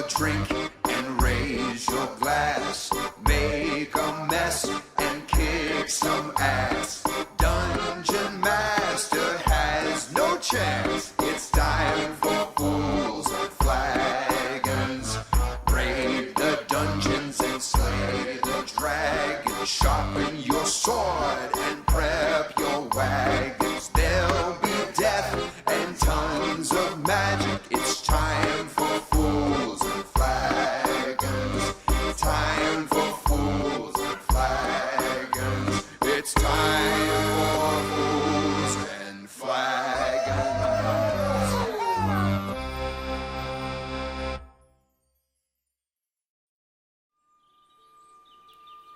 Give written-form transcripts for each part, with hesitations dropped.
drink and raise your glass. Make a mess and kick some ass. Dungeon Master has no chance. It's time for fools and flagons. Raid the dungeons and slay the dragon. Sharpen your sword and prep your wagons. There'll be death and tons of magic. It's time for fools and flagons. Time for fools and flagons. It's time for fools and flagons.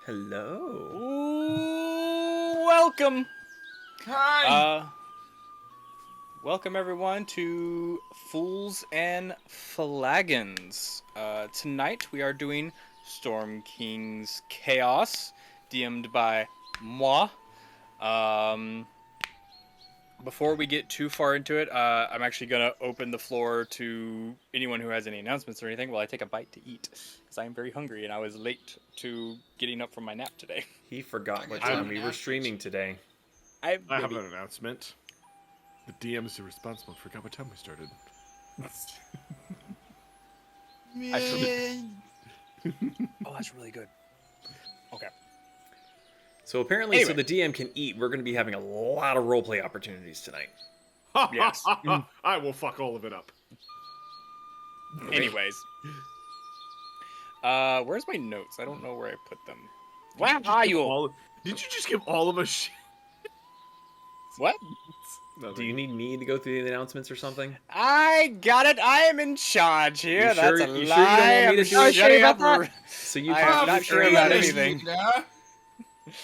Hello. Ooh, welcome. Hi. Welcome everyone to Fools and Flagons. Tonight we are doing Storm King's Chaos, DM'd by moi. Before we get too far into it, I'm actually gonna open the floor to anyone who has any announcements or anything while I take a bite to eat, because I am very hungry and I was late to getting up from my nap today. He forgot what time we were streaming today. I have an announcement. The DM is irresponsible. Forgot what time we started. Oh, that's really good. Okay. So apparently, Anyway. so the DM can eat, we're going to be having a lot of roleplay opportunities tonight. Yes. I will fuck all of it up. Anyways. Where's my notes? I don't know where I put them. Where are you? Did you just give all of us shit? What? No, Do you need me to go through the announcements or something? I got it. I am in charge here. You That's sure- a you sure you lie. don't want me to I'm do shutting anything up. about that? So you I can am not sure about anything.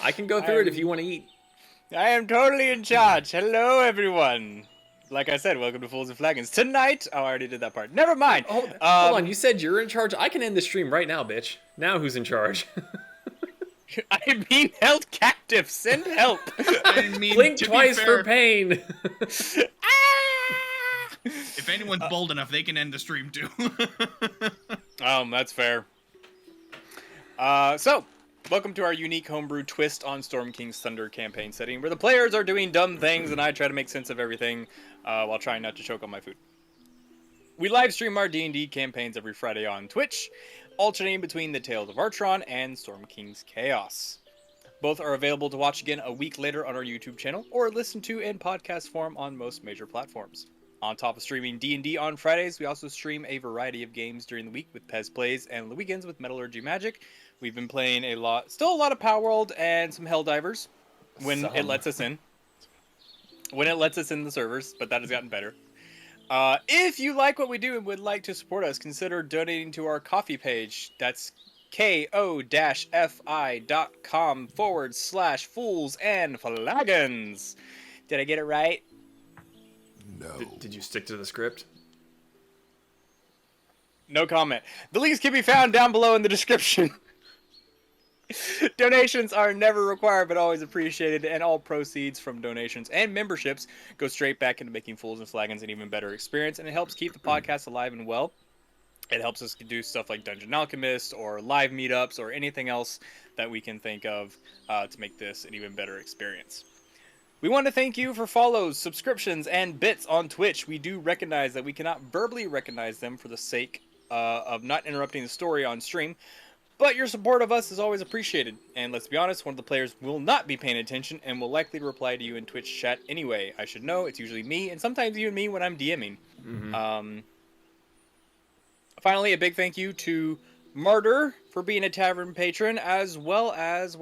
I can go through it if you want to eat. I am totally in charge. Hello, everyone. Like I said, welcome to Fools and Flagons. Tonight, oh, I already did that part. Never mind. Hold on, you said you're in charge? I can end the stream right now, bitch. Now who's in charge? I'm being held captive. Send help. I mean, Blink to be twice fair, for pain. if anyone's bold enough, they can end the stream too. That's fair. So, welcome to our unique homebrew twist on Storm King's Thunder campaign setting, where the players are doing dumb things and I try to make sense of everything while trying not to choke on my food. We live stream our D&D campaigns every Friday on Twitch, alternating between the Tales of Artron and Storm King's Chaos. Both are available to watch again a week later on our YouTube channel, or listen to in podcast form on most major platforms. On top of streaming D&D on Fridays, we also stream a variety of games during the week with Pez Plays and the weekends with Metallurgy Magic. We've been playing still a lot of Power World and some Helldivers when it lets us in. When it lets us in the servers, but that has gotten better. If you like what we do and would like to support us, consider donating to our coffee page. That's ko-fi.com/fools and flagons. Did I get it right? No. Did you stick to the script? No comment. The links can be found down below in the description. Donations are never required but always appreciated, and all proceeds from donations and memberships go straight back into making Fools and Flagons an even better experience, and it helps keep the podcast alive and well. It helps us do stuff like Dungeon Alchemist or live meetups or anything else that we can think of to make this an even better experience. We want to thank you for follows, subscriptions, and bits on Twitch. We do recognize that we cannot verbally recognize them for the sake of not interrupting the story on stream, but your support of us is always appreciated. And let's be honest, one of the players will not be paying attention and will likely reply to you in Twitch chat anyway. I should know, it's usually me, and sometimes even me when I'm DMing. Mm-hmm. Finally, a big thank you to Martyr for being a tavern patron, as well as,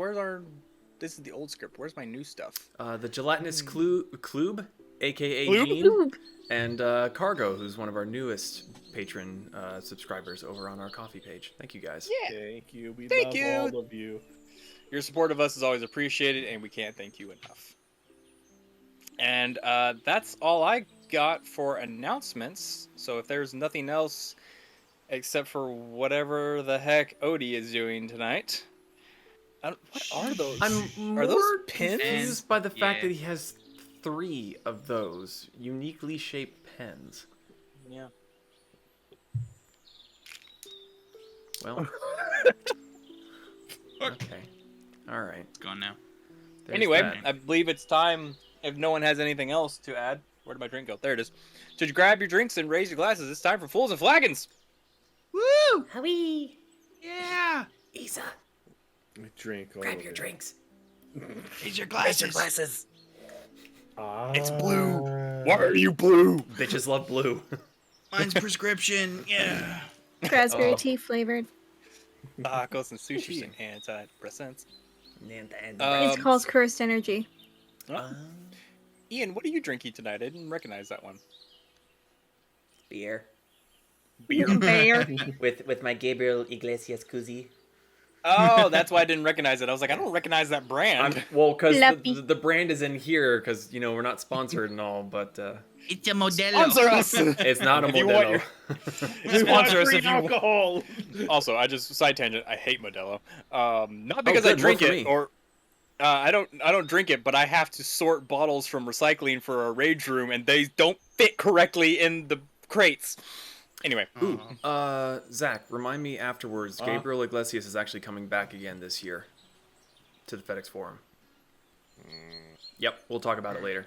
this is the old script, where's my new stuff? The gelatinous Klube, aka Klube? Gene, and Cargo, who's one of our newest patron subscribers over on our coffee page. Thank you guys. Yeah. Thank you. We Thank love you. all of you. Your support of us is always appreciated, and we can't thank you enough. And that's all I got for announcements. So if there's nothing else except for whatever the heck Odie is doing tonight. What are those? I'm Are those more pins? confused by the fact Yeah. that he has 3 of those uniquely shaped pens. Yeah. Well. Okay. All right. It's gone now. There's Anyway, that. I believe it's time, if no one has anything else to add. Where did my drink go? There it is. To grab your drinks and raise your glasses. It's time for Fools and Flagons. Woo! Howie! Yeah! Isa, Drink. grab your drinks. Raise your Raise your glasses. glasses. It's blue. Why are you blue? Bitches love blue. Mine's prescription. Yeah. Raspberry tea flavored. Tacos and sushi and antidepressants. And It's called cursed energy. Ian, what are you drinking tonight? I didn't recognize that one. beer Bear. with my Gabriel Iglesias koozie. Oh, that's why I didn't recognize it. I was like, I don't recognize that brand. Because Fluffy. the brand is in here because we're not sponsored and all, but It's a Modelo. Sponsor us. it's not a If you want Modelo. Sponsor us if you alcohol. Also, I just side tangent. I hate Modelo. Not because good, I drink more for it, me. or I don't drink it, but I have to sort bottles from recycling for a rage room, and they don't fit correctly in the crates. Anyway, Zach, remind me afterwards. Gabriel Iglesias is actually coming back again this year to the FedEx Forum. Yep, we'll talk about it later.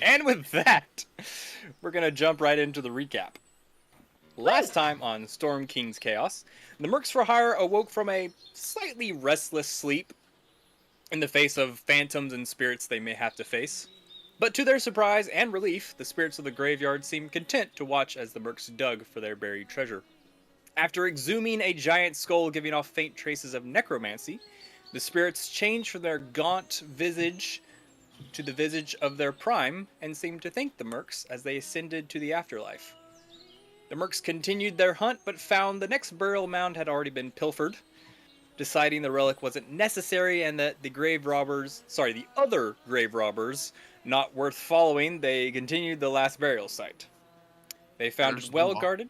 and with that, we're gonna jump right into the recap. Last time on Storm King's Chaos, the Mercs for Hire awoke from a slightly restless sleep in the face of phantoms and spirits they may have to face. But to their surprise and relief, the spirits of the graveyard seemed content to watch as the Mercs dug for their buried treasure. After exhuming a giant skull giving off faint traces of necromancy, the spirits changed from their gaunt visage to the visage of their prime and seemed to thank the Mercs as they ascended to the afterlife. The Mercs continued their hunt but found the next burial mound had already been pilfered. Deciding the relic wasn't necessary and that the other grave robbers, not worth following, they continued the last burial site. They found There's it the well law. guarded.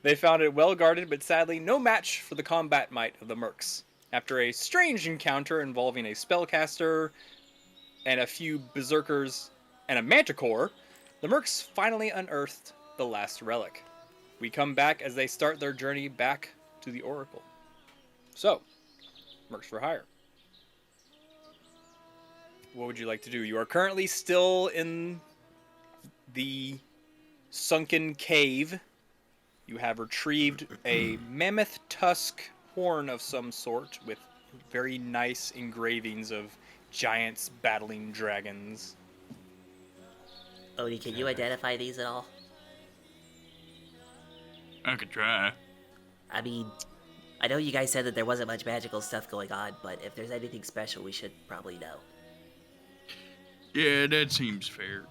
They found it well guarded, but sadly no match for the combat might of the Mercs. After a strange encounter involving a spellcaster and a few berserkers and a Manticore, the Mercs finally unearthed the last relic. We come back as they start their journey back to the Oracle. So, Mercs for Hire. What would you like to do? You are currently still in the sunken cave. You have retrieved a mammoth tusk horn of some sort with very nice engravings of giants battling dragons. Odie, can you identify these at all? I could try. I mean, I know you guys said that there wasn't much magical stuff going on, but if there's anything special, we should probably know. Yeah, that seems fair.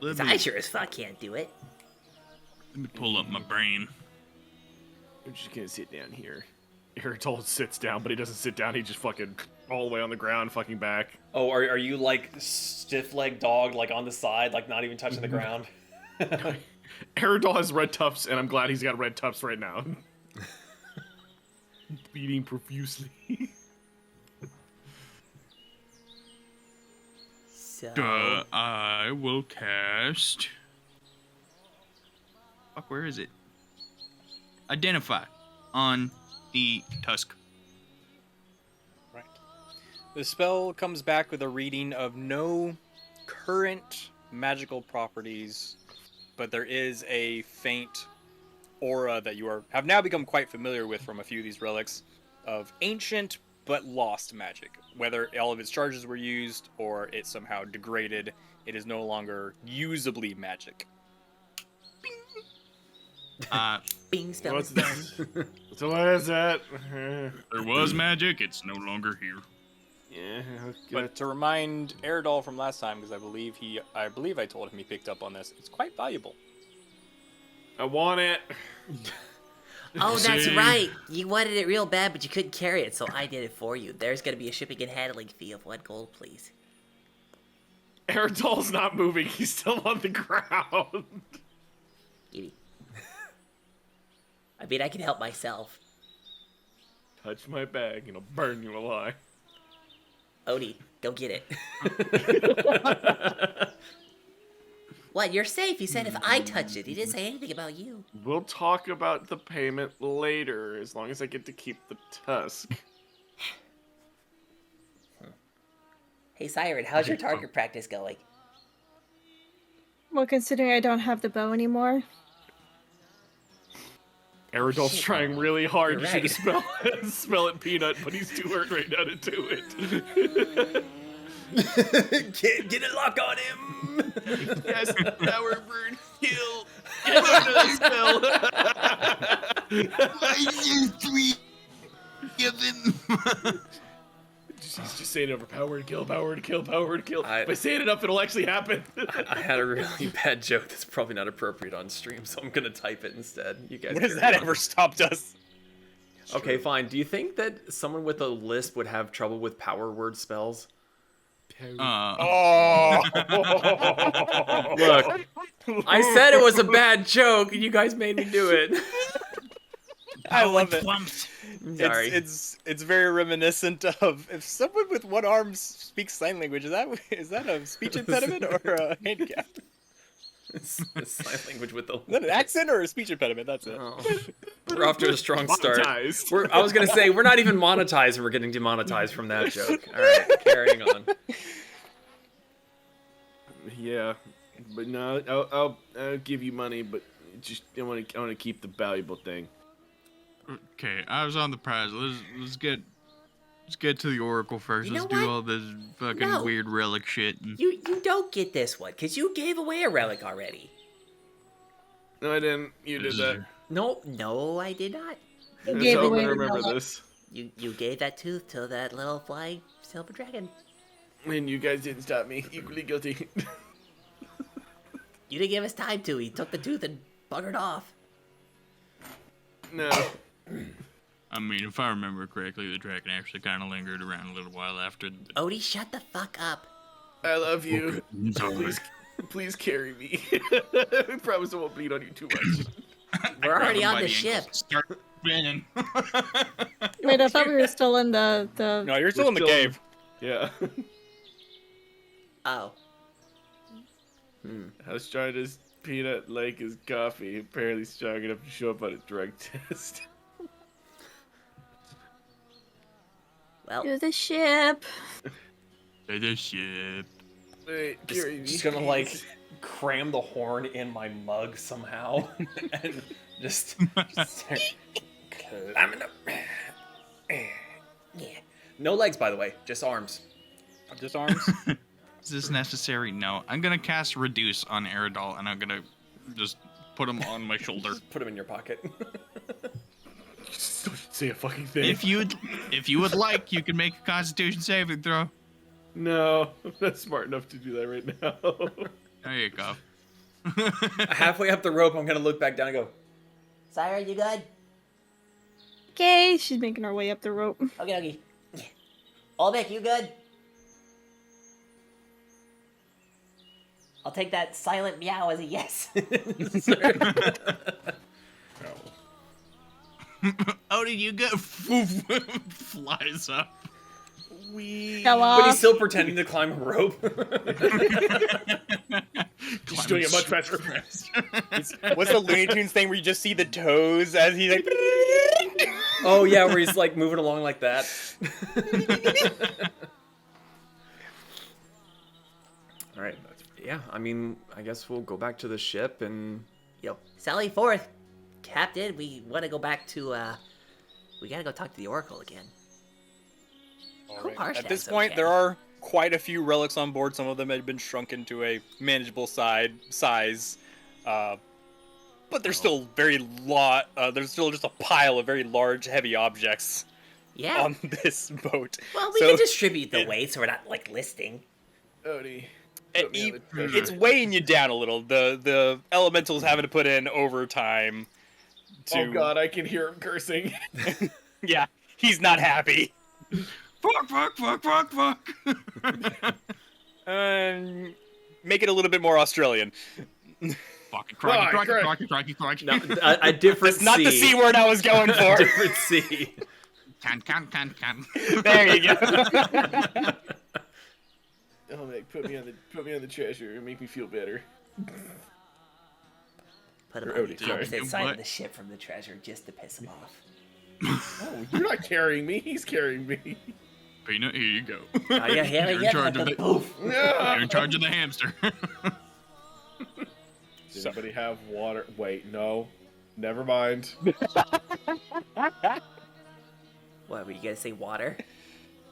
'Cause I sure as fuck can't do it. Let me pull up my brain. I'm just gonna sit down here. Iritol sits down, but he doesn't sit down. He just fucking all the way on the ground, fucking back. Oh, are you like stiff-legged dog, like on the side, like not even touching the ground? Iritol has red tufts, and I'm glad he's got red tufts right now. Beating profusely. So, I will cast. Fuck, where is it? Identify on the tusk. Right. The spell comes back with a reading of no current magical properties, but there is a faint aura that you have now become quite familiar with from a few of these relics of ancient but lost magic. Whether all of its charges were used or it somehow degraded, it is no longer usably magic. Bing spell What's is done. that? So what is that? There was magic, it's no longer here. Yeah, okay. But to remind Eridol from last time, because I believe I told him he picked up on this, it's quite valuable. I want it. Oh, that's See? right. You wanted it real bad, but you couldn't carry it, so I did it for you. There's gonna be a shipping and handling fee of 1 gold, please. Iritol's not moving. He's still on the ground. Gimme. I mean, I can help myself. Touch my bag and I'll burn you alive. Odie, go get it. What? You're safe. He said if I touch it. He didn't say anything about you. We'll talk about the payment later, as long as I get to keep the tusk. Hey, Siren, how's your target practice going? Well, considering I don't have the bow anymore. Aerodol's trying really hard You're to right. spell it peanut, but he's too hurt right now to do it. Get a lock on him. Yes, power burn, heal. Get another spell. He's just saying it over power to kill, power to kill, power to kill. By saying it up, it'll actually happen. I had a really bad joke that's probably not appropriate on stream, so I'm gonna type it instead. You guys. When has carry that on. ever stopped us? Okay, fine. Do you think that someone with a lisp would have trouble with power word spells? Oh. Look, I said it was a bad joke, and you guys made me do it. I love it. Sorry. It's very reminiscent of if someone with one arm speaks sign language. Is that a speech impediment or a handicap? It's sign language with the. Is that an accent or a speech impediment? That's it. Oh. We're off to a strong start. Monetized. I was gonna say we're not even monetized, and we're getting demonetized from that joke. All right, carrying on. Yeah, but no, I'll give you money, but just I want to keep the valuable thing. Okay, I was on the prize. Let's get to the Oracle first. You know Let's do what? all this fucking No. weird relic shit. And... You don't get this one, because you gave away a relic already. No, I didn't. You did that. No, I did not. You That's gave how I'm away gonna a remember relic. this. You gave that tooth to that little flying silver dragon. And you guys didn't stop me. Equally guilty. You didn't give us time to. He took the tooth and buggered off. No. I mean, if I remember correctly, the dragon actually kind of lingered around a little while after. Odie, shut the fuck up. I love you. Okay, sorry. Please carry me. I promise I won't bleed on you too much. We're already Grab him on by the the ship. ankles, Start spinning. Wait, I thought we were still in the No, you're still in the still- cave. Yeah. Oh. How strong does Peanut like his coffee? Apparently strong enough to show up on a drug test. Well, to the ship. To the ship. Wait, carry me. Just gonna like cram the horn in my mug somehow, and just start climbing up. yeah. No legs, by the way, just arms. Just arms. Is this necessary? No. I'm gonna cast Reduce on Aerodol, and I'm gonna just put him on my shoulder. Put them in your pocket. Just don't say a fucking thing. If you would like, you can make a Constitution saving throw. No, I'm not smart enough to do that right now. There you go. Halfway up the rope, I'm gonna look back down and go, Siren, you good? Okay, she's making her way up the rope. Okay. Olbeck, you good? I'll take that silent meow as a yes. Oh, did you go? Flies up. Fell but off. he's still pretending to climb a rope. Just doing it much faster. What's the Looney Tunes thing where you just see the toes as he's like? Oh yeah, where he's like moving along like that. All right. Yeah, I mean, I guess we'll go back to the ship and. Yo, Sally forth. Captain, we want to go back to, we gotta go talk to the Oracle again. Hope At Harshnag's this point, okay. there are quite a few relics on board. Some of them had been shrunken to a manageable size, but there's still there's still just a pile of very large, heavy objects Yeah. on this boat. Well, we So- can distribute the weight so we're not, like, listing. Odie. It's weighing you down a little. The elementals having to put in overtime. Oh god, I can hear him cursing. Yeah, he's not happy. Fuck. Make it a little bit more Australian. Fucking crocky. No, a different It's not the C. C word I was going for. Different C. Can. There you go. Oh, Meg, put me on the treasure and make me feel better. Put him Or on Odie, the sorry. opposite side What? of the ship from the treasure just to piss him off. Oh, you're not carrying me. He's carrying me. Peanut, here you go. Oh, yeah, You're in yeah, charge of the the. poof. You're in charge of the hamster. Does anybody have water? Wait, no. Never mind. What, were you gonna say water?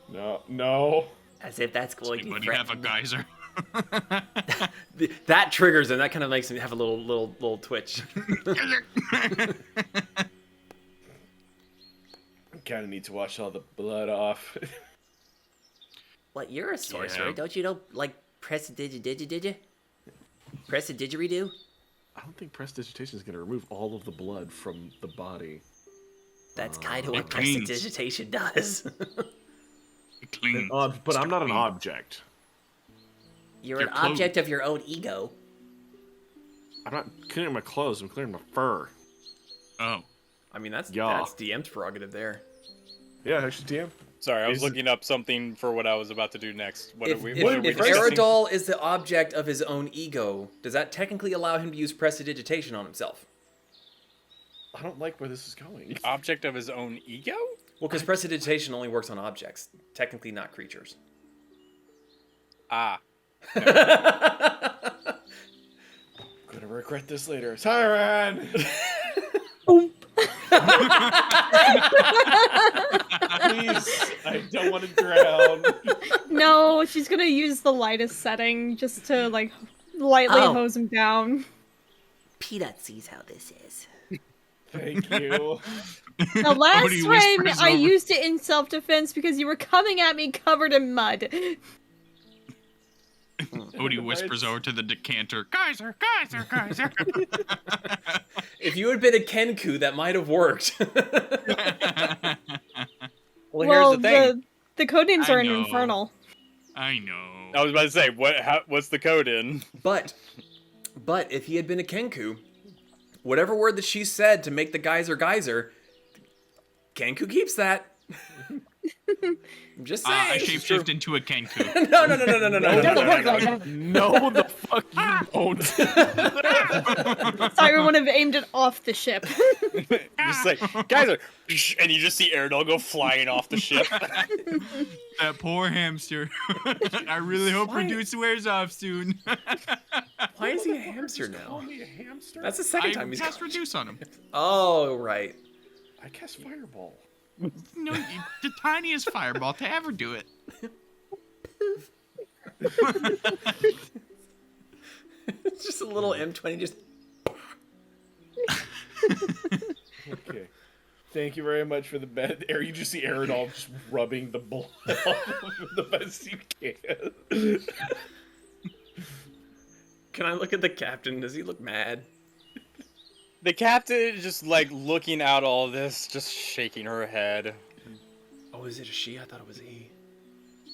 No. As if that's going to Anybody have a threaten. geyser? That triggers him. That kind of makes him have a little twitch. Kind of need to wash all the blood off. What, you're a sorcerer, Yeah. don't you know, like, prestidigitator? Prestidigiredo? I don't think prestidigitation is going to remove all of the blood from the body. That's kind of what It cleans. prestidigitation does. Clean. But I'm not an Clean. object. You're Your an clothes. object of your own ego. I'm not clearing my clothes. I'm clearing my fur. Oh. I mean, that's Yeah. DM's prerogative there. Yeah, actually, DM. Sorry, I was Is- looking up something for what I was about to do next. What If, are we? if, What are we if discussing? Aerodol is the object of his own ego, does that technically allow him to use prestidigitation on himself? I don't like where this is going. Object of his own ego? Well, because prestidigitation only works on objects, technically not creatures. Ah. Gonna regret this later. Siren! Please, I don't want to drown. No, she's gonna use the lightest setting just to like lightly Oh. hose him down. Peanut sees how this is. Thank you. The last Odie time whispers I over- used it in self-defense because you were coming at me covered in mud. Odie whispers over to the decanter. Geyser, geyser, geyser. If you had been a Kenku, that might have worked. Well, Well, here's the thing. the code names I are in know. Infernal. I know. I was about to say, what's the code in? but if he had been a Kenku, whatever word that she said to make the geyser, Kenku keeps that. I'm just saying. I shapeshift into a Kenku. No. No, the fuck you don't. Siren would have aimed it off the ship. Just like, guys are, and you just see Aerodol go flying off the ship. That poor hamster. I really hope Reduce wears off soon. Why is he a hamster now? Me a hamster? That's the second I time he's. cast Reduce on him. Oh right. I cast fireball. No, the tiniest fireball to ever do it. It's just a little M20 just. Okay. Thank you very much for the bed. You just see Aerodol just rubbing the blood off the best you can. Can I look at the captain? Does he look mad? The captain is just like looking out all this, just shaking her head. Oh, is it a she? I thought it was a he.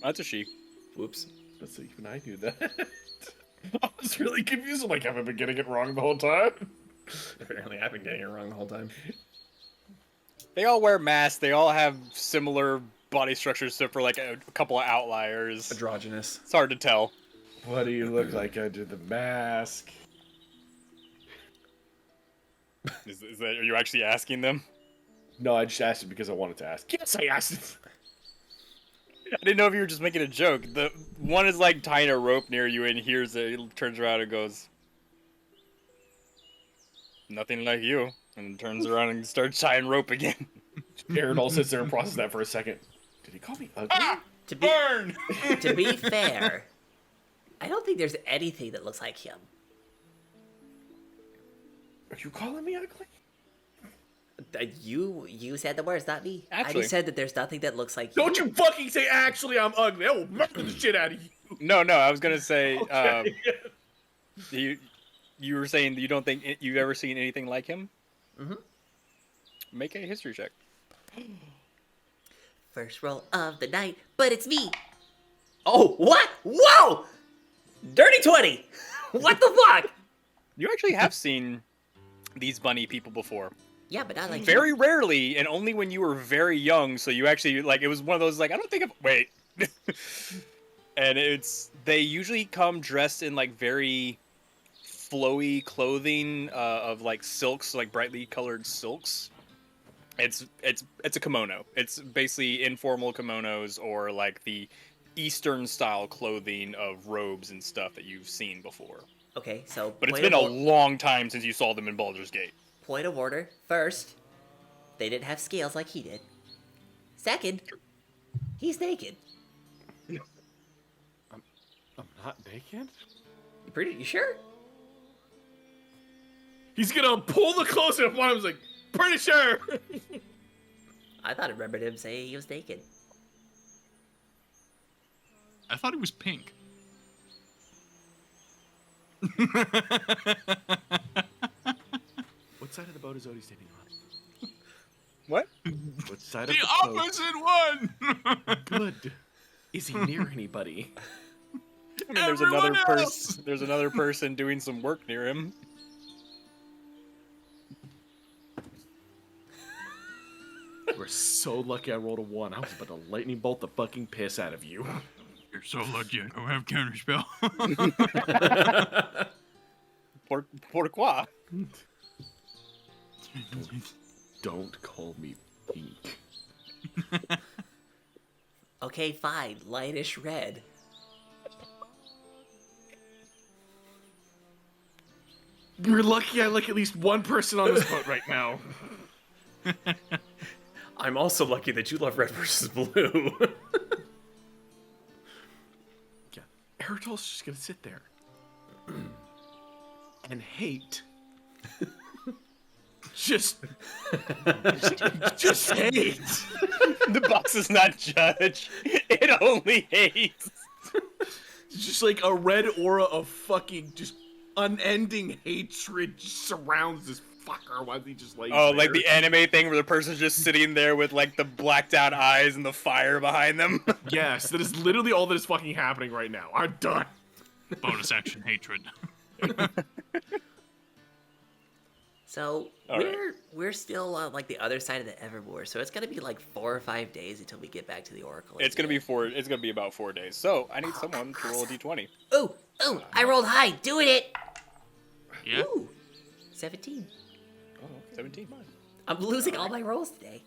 That's a she. Whoops. But so even I knew that. I was really confused. I'm like, have I been getting it wrong the whole time? Apparently, I've been getting it wrong the whole time. They all wear masks. They all have similar body structures, except for like a couple of outliers. Androgynous. It's hard to tell. What do you look like under the mask? Is that? Are you actually asking them? No, I just asked it because I wanted to ask. Yes, I asked it. I didn't know if you were just making a joke. The one is like tying a rope near you and hears it, turns around and goes, "Nothing like you," and turns around and starts tying rope again. Aerodol sits there and processes that for a second. Did he call me ugly? To be, to be fair, I don't think there's anything that looks like him. Are you calling me ugly? You said the words, not me. I Actually- just said that there's nothing that looks like Don't you fucking say actually I'm ugly. I will murder the shit out of you. No, I was gonna say, Okay. you were saying that you don't think you've ever seen anything like him. Mhm. Make a history check. First roll of the night, but it's me. Oh, what? Whoa! Dirty 20! What the fuck? You actually have seen these bunny people before. Yeah, but not like Very rarely, and only when you were very young. So you actually like it was one of those like I don't think of wait, and they usually come dressed in like very flowy clothing of like silks, like brightly colored silks. It's a kimono. It's basically informal kimonos or like the Eastern style clothing of robes and stuff that you've seen before. Okay, so But it's point been a of long time since you saw them in Baldur's Gate. point of order. First, they didn't have scales like he did. Second, he's naked. I'm not naked? You sure? He's gonna pull the clothes up on him. He's like, pretty sure. I thought I remembered him saying he was naked. I thought he was pink. What side of the boat is Odie standing on? What? What side The of the boat? opposite one. Good. Is he near anybody? I mean, there's Everyone another else! person. There's another person doing some work near him. We're so lucky I rolled a 1. I was about to lightning bolt the fucking piss out of you. You're so lucky I don't have counterspell. Pourquoi? Don't call me pink. Okay, fine. Lightish red. You're lucky I like at least one person on this boat right now. I'm also lucky that you love red versus blue. Yeah, Eritol's just gonna sit there and hate. just hate. The box does not judge. It only hates. It's just like a red aura of fucking just unending hatred just surrounds this fucker while he just lays Oh, there. like the anime thing where the person's just sitting there with like the blacked out eyes and the fire behind them. Yes, that is literally all that is fucking happening right now. I'm done. Bonus action hatred. So All right. we're still on like the other side of the Evermore, so it's gonna be like 4 or 5 days until we get back to the Oracle. It's gonna be about 4 days. So I need someone to roll a d20. Ooh, I rolled high. Doing it. Yeah. Ooh, 17. 17. I'm losing all my rolls today.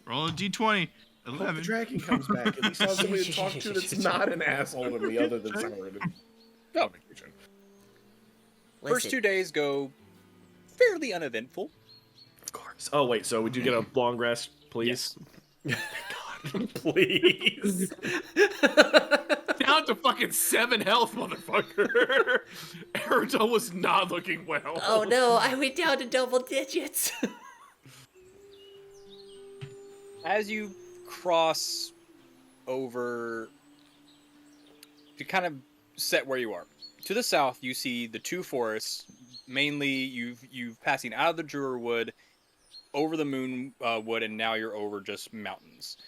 Roll a d20. The 11. dragon comes back. At least I have somebody to talk to that's not an asshole to me other than Sauron. No. Vacation. Listen, First 2 days go fairly uneventful. Of course. Oh, wait, so would you get a long rest, please? Please. Down to fucking 7 health, motherfucker. Eritol was not looking well. Oh no, I went down to double digits. As you cross over to kind of set where you are. To the south, you see the 2 forests. Mainly, you've passing out of the Druer Wood, over the Moon Wood, and now you're over just mountains.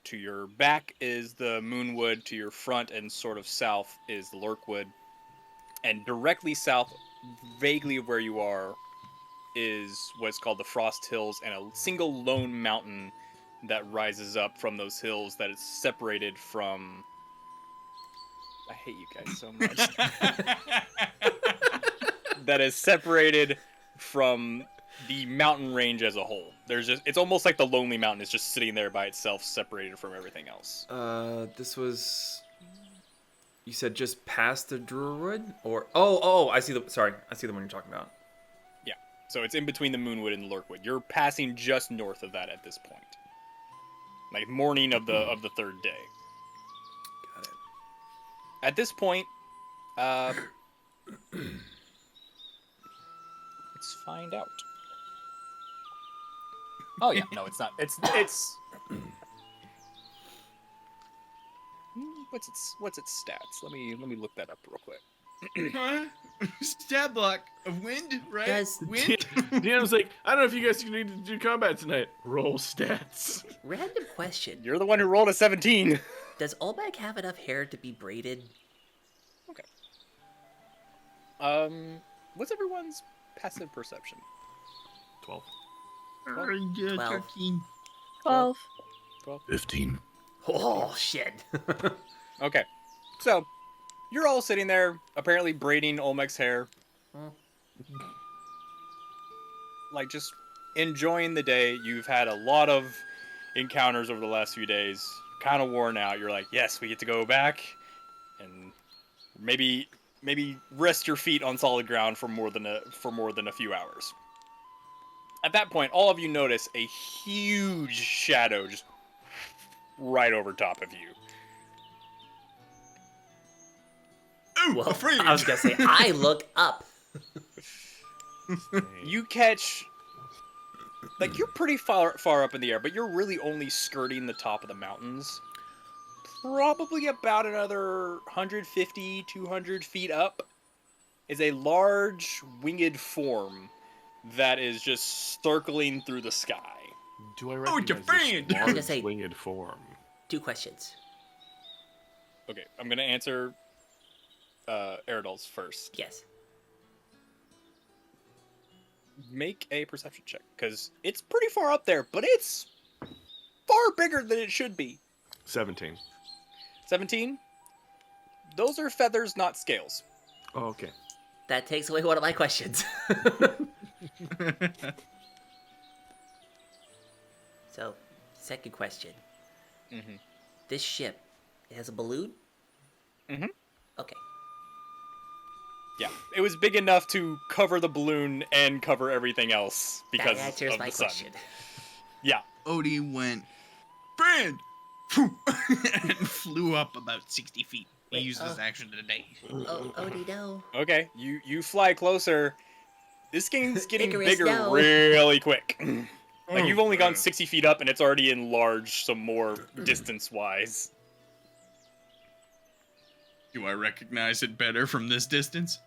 To your back is the Moonwood. To your front and sort of south is the Lurkwood. And directly south, vaguely of where you are, is what's called the Frost Hills, and a single lone mountain that rises up from those hills that is separated from... I hate you guys so much. That is separated from the mountain range as a whole. It's almost like the Lonely Mountain is just sitting there by itself, separated from everything else. This was. You said just past the Druerwood, or oh, I see the. Sorry, I see the one you're talking about. Yeah, so it's in between the Moonwood and the Lurkwood. You're passing just north of that at this point, like morning of the 3rd day. Got it. At this point, let's find out. Oh yeah, no, it's not. It's what's its stats? Let me look that up real quick. Huh? Stat block of wind, right? Does Wind? Dan was like, I don't know if you guys need to do combat tonight. Roll stats. random question? You're the one who rolled a 17. Does Olmec have enough hair to be braided? Okay. What's everyone's passive perception? 12. 13. 12. 15. Oh shit! Okay, so you're all sitting there, apparently braiding Olmec's hair. Like, just enjoying the day. You've had a lot of encounters over the last few days. Kind of worn out. You're like, yes, we get to go back and maybe rest your feet on solid ground for more than a few hours. At that point, all of you notice a huge shadow just right over top of you. Ooh, Well, afraid. I was gonna say, I look up. You catch, like, you're pretty far up in the air, but you're really only skirting the top of the mountains. Probably about another 150, 200 feet up is a large winged form that is just circling through the sky. Do I Oh, it's your recognize friend! this I was gonna large say- winged form? 2 questions. Okay, I'm gonna answer Eridol's first. Yes. Make a perception check, because it's pretty far up there, but it's far bigger than it should be. 17. 17? Those are feathers, not scales. Oh, okay. That takes away one of my questions. So, second question. Mhm. This ship, it has a balloon? Mhm. Okay. Yeah, it was big enough to cover the balloon and cover everything else because That answers of my the sun. question. Yeah, Odie went, friend! and flew up about 60 feet. He Wait, used his action today. Oh, Odie, no. okay, you fly closer. This thing's getting Icarus, bigger no. really quick. Like, you've only gone God. 60 feet up and it's already enlarged some more distance-wise. Do I recognize it better from this distance?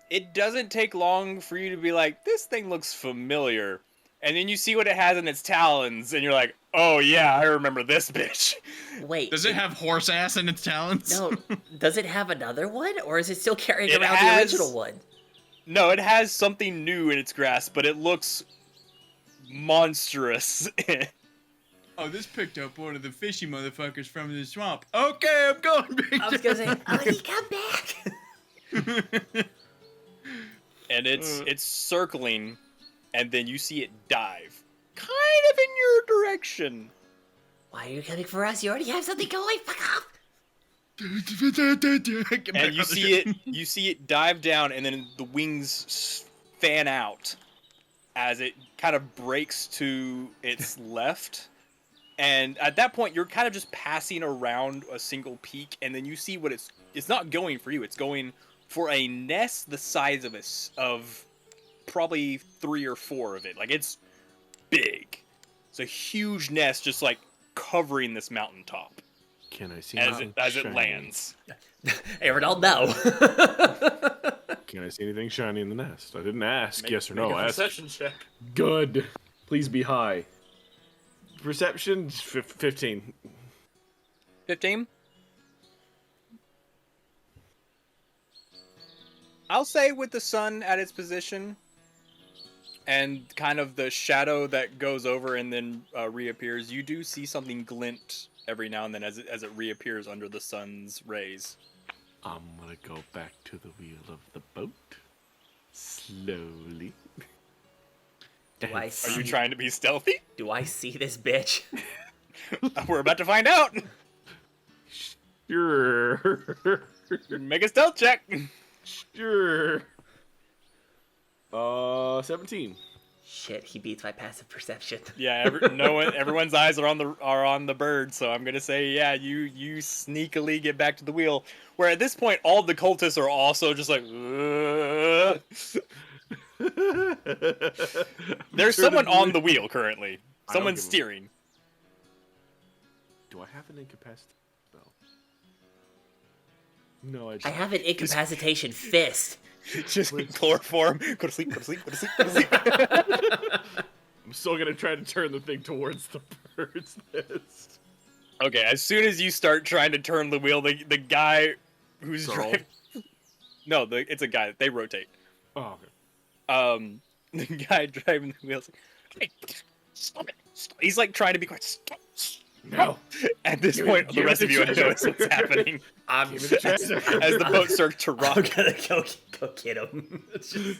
It doesn't take long for you to be like, this thing looks familiar. And then you see what it has in its talons, and you're like, oh yeah, I remember this bitch. Wait. Does it have horse ass in its talons? No, does it have another one? Or is it still carrying It around has- the original one? No, it has something new in its grasp, but it looks monstrous. Oh, this picked up one of the fishy motherfuckers from the swamp. Okay, I'm going back. I was gonna say, Odie, come back! And it's circling, and then you see it dive, kind of in your direction. Why are you coming for us? You already have something going. Fuck off! And you see it dive down, and then the wings fan out as it kind of breaks to its left. And at that point, you're kind of just passing around a single peak, and then you see what it's not going for you. It's going for a nest the size of probably 3 or 4 of it. Like, it's big. It's a huge nest just like covering this mountaintop Can I see as anything it shiny? lands. Aerodol, no. Can I see anything shiny in the nest? I didn't ask yes or Make no. a Ask. perception check. Good. Please be high. Perception 15. 15? I'll say with the sun at its position and kind of the shadow that goes over and then reappears, you do see something glint every now and then as it reappears under the sun's rays. I'm gonna go back to the wheel of the boat. Slowly. Do I Are you see? trying to be stealthy? Do I see this bitch? We're about to find out. Sure. Make a stealth check. Sure. 17. Shit, he beats my passive perception. Yeah, everyone's eyes are on the bird, so I'm gonna say, yeah, you sneakily get back to the wheel. Where at this point, all the cultists are also just like, "Ugh." There's someone on the wheel currently. I don't Someone's give a- steering. Do I have an incapacity spell? No, I I just. have an incapacitation fist. Just chloroform. Go to sleep. Go to sleep. Go to sleep. Go to sleep. I'm still gonna try to turn the thing towards the bird's nest. Okay, as soon as you start trying to turn the wheel, the guy who's Girl. driving. No, it's a guy. They rotate. Oh, okay. The guy driving the wheel's like, hey, stop it. Stop. He's like trying to be quiet. Stop. No. At this Give me- point, the give me rest the of you treasure. notice what's happening I'm Give me the treasure. as the boat starts to I'm rock. gonna go get him. It's just-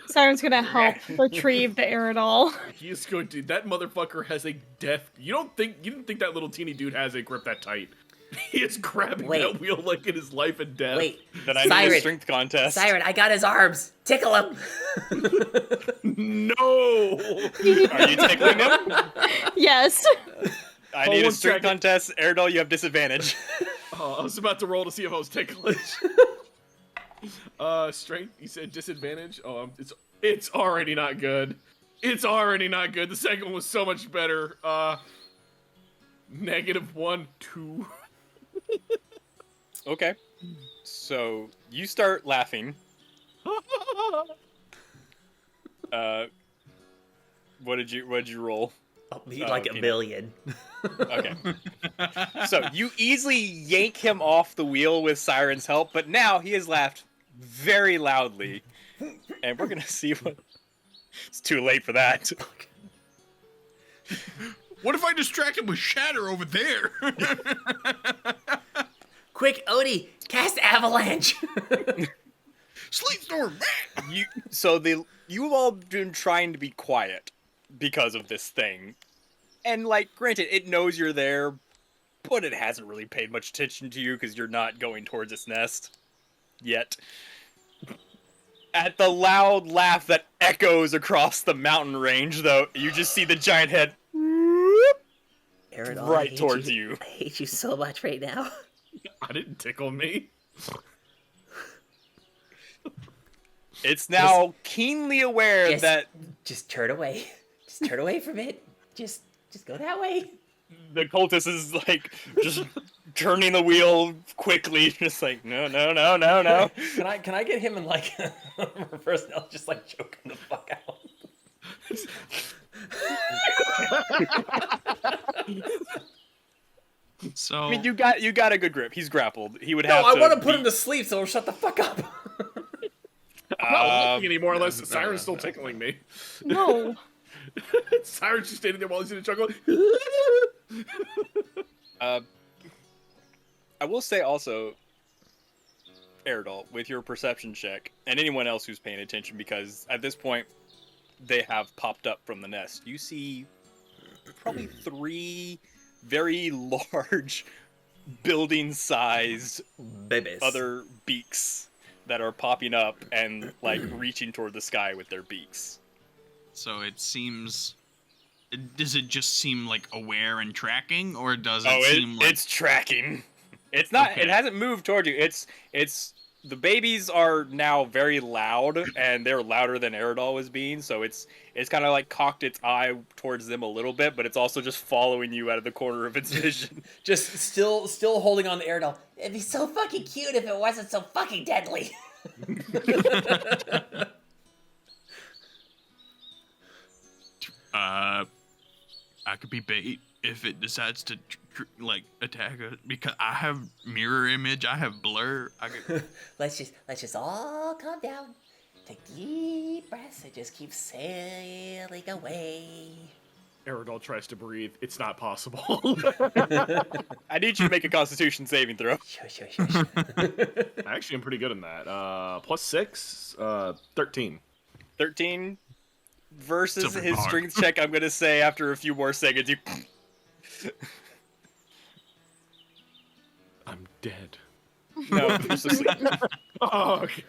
Siren's gonna help retrieve the Aerodol. He is going to. That motherfucker has a death. You didn't think that little teeny dude has a grip that tight. He is grabbing Wait. that wheel like it is life and death. Wait, Then I need a Siren, strength contest. Siren, I got his arms. Tickle him. No. Are you tickling him? Yes. I Hold need a one strength second. contest. Aerodol, you have disadvantage. Oh, I was about to roll to see if I was ticklish. Strength. You said disadvantage. Oh, it's already not good. It's already not good. The second one was so much better. -1, 2. Okay. So you start laughing. What did you roll? I'll need like a okay. million. Okay. So you easily yank him off the wheel with Siren's help, but now he has laughed very loudly. And we're gonna see what it's too late for that. What if I distract him with Shatter over there? Quick, Odie, cast Avalanche. Sleep Storm! You've all been trying to be quiet because of this thing. And like, granted, it knows you're there, but it hasn't really paid much attention to you because you're not going towards its nest yet. At the loud laugh that echoes across the mountain range, though, you just see the giant head Aerodol, I right hate towards you. I hate you so much right now. I didn't tickle me. It's now keenly aware Yes. that Just turn away. Just turn away from it. Just go that way. the cultist is like just turning the wheel quickly, just like no. Can I get him in like reverse? I'll just like choke him the fuck out. So I mean, you got a good grip. He's grappled. He would No, have. I to want to put be- him to sleep, so shut the fuck up. I'm not laughing anymore unless Siren's still tickling me. No. Siren's just standing there while he's in a chuckle. I will say also, Aerodol, with your perception check, and anyone else who's paying attention, because at this point, they have popped up from the nest. You see probably 3 very large, building-sized Babies. other beaks that are popping up and, like, reaching toward the sky with their beaks. So it seems. Does it just seem like aware and tracking, or does it seem like it's tracking. It's not. Okay. It hasn't moved toward you. It's. The babies are now very loud, and they're louder than Aerodol was being. So it's kind of like cocked its eye towards them a little bit, but it's also just following you out of the corner of its vision. Just still holding on to Aerodol. It'd be so fucking cute if it wasn't so fucking deadly. I could be bait if it decides to like attack us because I have mirror image, I have blur. I could... Let's just all calm down. Take deep breaths and just keep sailing away. Aerodol tries to breathe. It's not possible. I need you to make a Constitution saving throw. Sure. Actually, I'm pretty good in that. +6, 13. 13 versus Silver his bar. strength check. I'm gonna say after a few more seconds, you. I'm dead. No, you're just asleep. Oh, okay.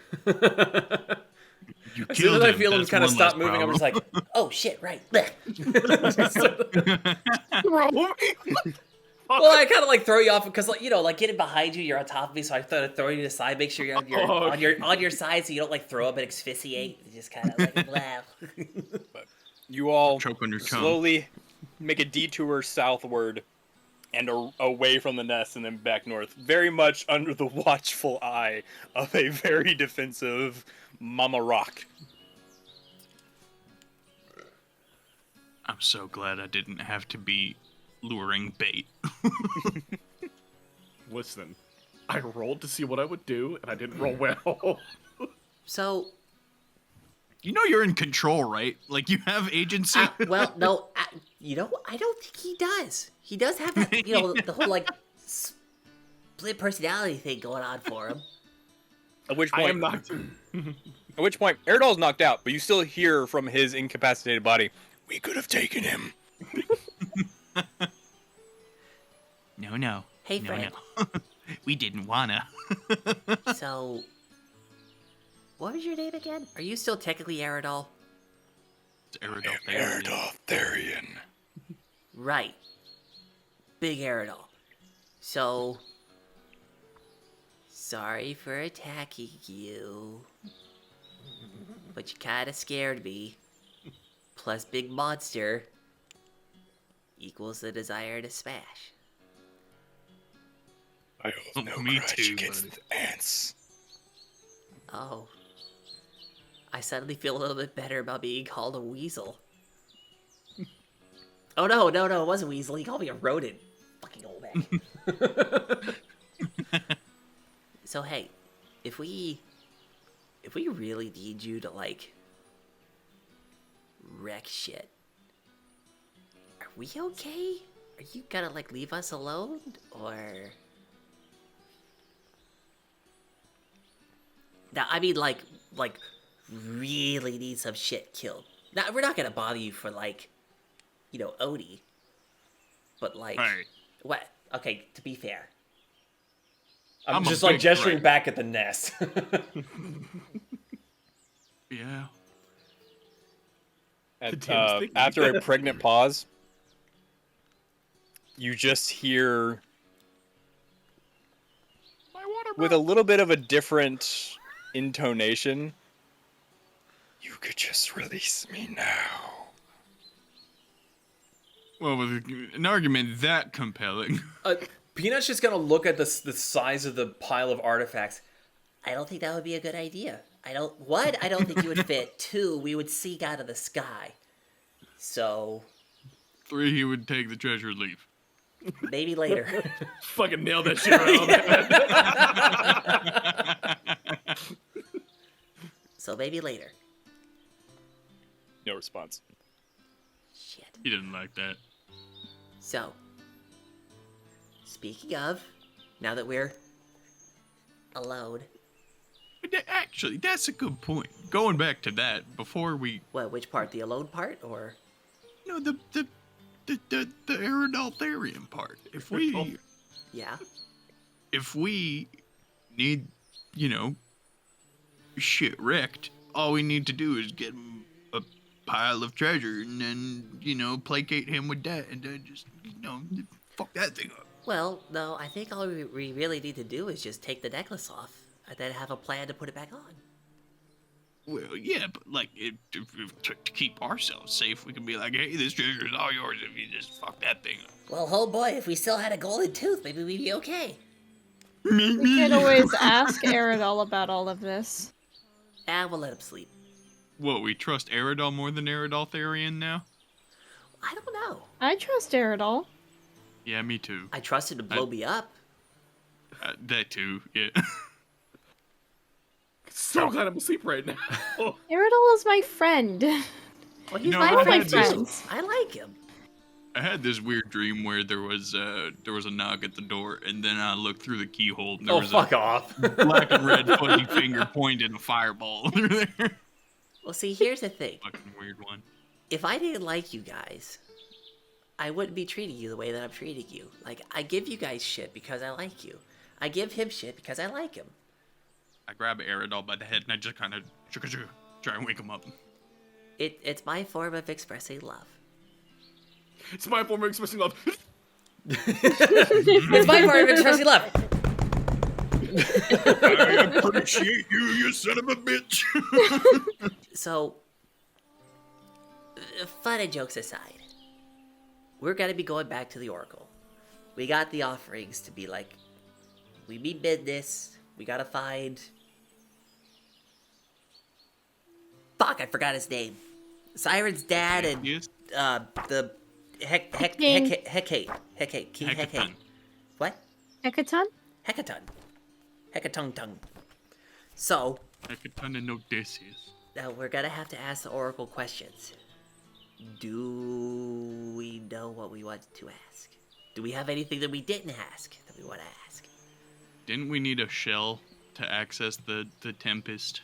You As soon killed as I him. feel him That's kind of one stop less moving, I'm just problem. like, Oh shit, right. Throw me. well, I kind of like throw you off because, like, you know, like getting behind you, you're on top of me, so I throw you to the side, make sure you're Oh, on your side, so you don't like throw up and asphyxiate. You just kind of like laugh. You all Choke on your tongue. slowly make a detour southward and away from the nest and then back north, very much under the watchful eye of a very defensive Mama Rock. I'm so glad I didn't have to be luring bait. Listen, I rolled to see what I would do, and I didn't roll well. So, You know you're in control, right? Like you have agency. well, no. You know, I don't think he does. He does have that, you know, the whole like split personality thing going on for him. At which I point, am knocked. At which point, Eridol's knocked out, but you still hear from his incapacitated body, "We could have taken him." No. Hey, no, Fred. no. We didn't wanna. So, what was your name again? Are you still technically Eridol? It's Eridol Therian. Right. Big Eridol. So, sorry for attacking you. But you kinda scared me. Plus big monster equals the desire to smash. I Oh, me too, buddy. ants. Oh. I suddenly feel a little bit better about being called a weasel. Oh no, it wasn't weasel. He called me a rodent. Fucking old man. So hey, if we really need you to like wreck shit, are we okay? Are you gonna like leave us alone, or? Now I mean like really need some shit killed. Now we're not gonna bother you for like, you know, Odie. But like, Right. what? Okay, to be fair. I'm I'm a just like big gesturing threat. back at the nest. Yeah. And, damn sticky. after a pregnant pause, you just hear, with a little bit of a different intonation, "You could just release me now." Well, with an argument that compelling. Peanut's just gonna look at the size of the pile of artifacts. I don't think that would be a good idea. I don't think you would fit. 2, we would sink out of the sky. So 3, he would take the treasure and leave. maybe later. Fucking nailed that shit right on that. So maybe later. No response. Shit. He didn't like that. So, speaking of, now that we're alone, But actually, that's a good point. Going back to that, before we, which part? The alone part, or? you know, the Eridoltharian part. If we Yeah. need, you know, shit wrecked, all we need to do is get him a pile of treasure and then, you know, placate him with that and then just, you know, fuck that thing up. Well, no, I think all we really need to do is just take the necklace off and then have a plan to put it back on. Well, yeah, but like, to keep ourselves safe, we can be like, hey, this treasure is all yours if you just fuck that thing up. Well, oh boy, if we still had a golden tooth, maybe we'd be okay. We could always ask Eridol about all of this. And we'll let him sleep. What, we trust Eridol more than Eridoltharian now? I don't know. I trust Eridol. Yeah, me too. I trust him to blow me up. That too, yeah. So glad I'm asleep right now. Eridol is my friend. Well, he's No, my I friend had too. this- I like him. I had this weird dream where there was a knock at the door, and then I looked through the keyhole, and there Oh, was fuck a off. black and red fuzzy finger pointing a fireball through there. Well, see, here's the thing. Fucking weird one. If I didn't like you guys, I wouldn't be treating you the way that I'm treating you. Like, I give you guys shit because I like you. I give him shit because I like him. I grab Eridol by the head, and I just kind of try and wake him up. It's my form of expressing love. It's my form of expressing love. It's my form of expressing love. I appreciate you, you son of a bitch. So, fun and jokes aside, we're gonna be going back to the Oracle. We got the offerings to be like, we mean business. We gotta find. Fuck, I forgot his name. Siren's dad and Yes. the Hecate. Hecaton. What? Hecaton? Hecaton. Hecaton. So, Hecaton and Odysseus. now we're gonna have to ask the Oracle questions. Do we know what we want to ask? Do we have anything that we didn't ask that we want to ask? Didn't we need a shell to access the Tempest?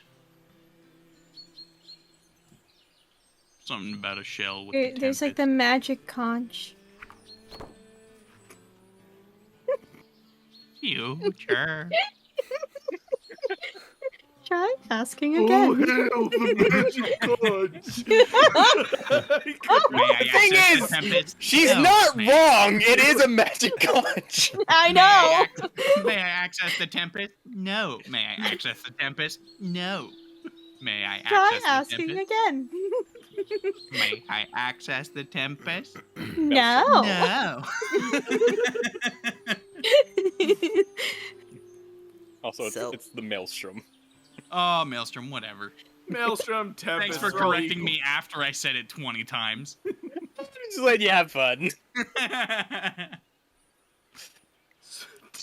Something about a shell with the Tempest. There's like the magic conch. Future. Try asking again. hell, the magic cards. May I thing access is, the Tempest? She's No, not may- wrong. It is a magic conch. I May I, know. may I access the Tempest? No. May I access the Tempest? No. May I Try access the asking Tempest? again. May I access the Tempest? No. No. Also, So- it's the maelstrom. Oh, Maelstrom, whatever. Maelstrom, Tempest. Thanks for they're all correcting equal. me after I said it 20 times. Just letting you have fun.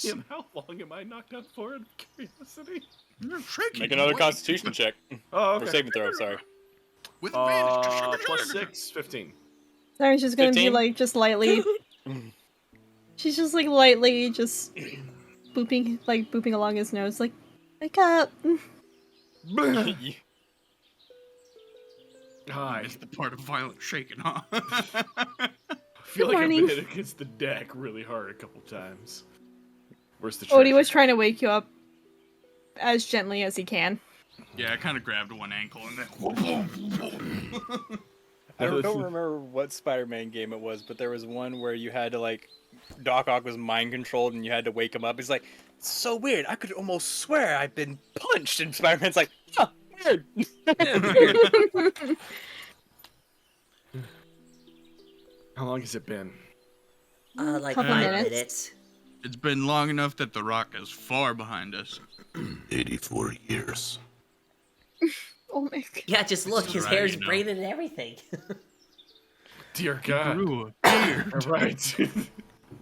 Damn, how long am I knocked out for? Out of curiosity. Make another Constitution check. Oh, Or okay. saving throw, sorry. With advantage. Plus 6, 15. Sarah's just gonna 15? be like, just lightly. She's just like lightly, just booping along his nose, like, wake up. Hi. It's the part of violent shaking, huh? I feel like I've morning. been hit against the deck really hard a couple times. Where's the Odie treasure? was trying to wake you up as gently as he can. Yeah, I kind of grabbed one ankle and then. I don't remember what Spider-Man game it was, but there was one where you had to, like, Doc Ock was mind controlled and you had to wake him up. He's like, it's so weird. I could almost swear I've been punched. And Spider-Man's like, huh, weird. How long has it been? Like Couple 5 minutes. minutes. It's been long enough that the rock is far behind us. 84 years. Oh my god. Yeah, just look, his right, hair's you know. braided and everything. Dear God. Grew a beard. Right.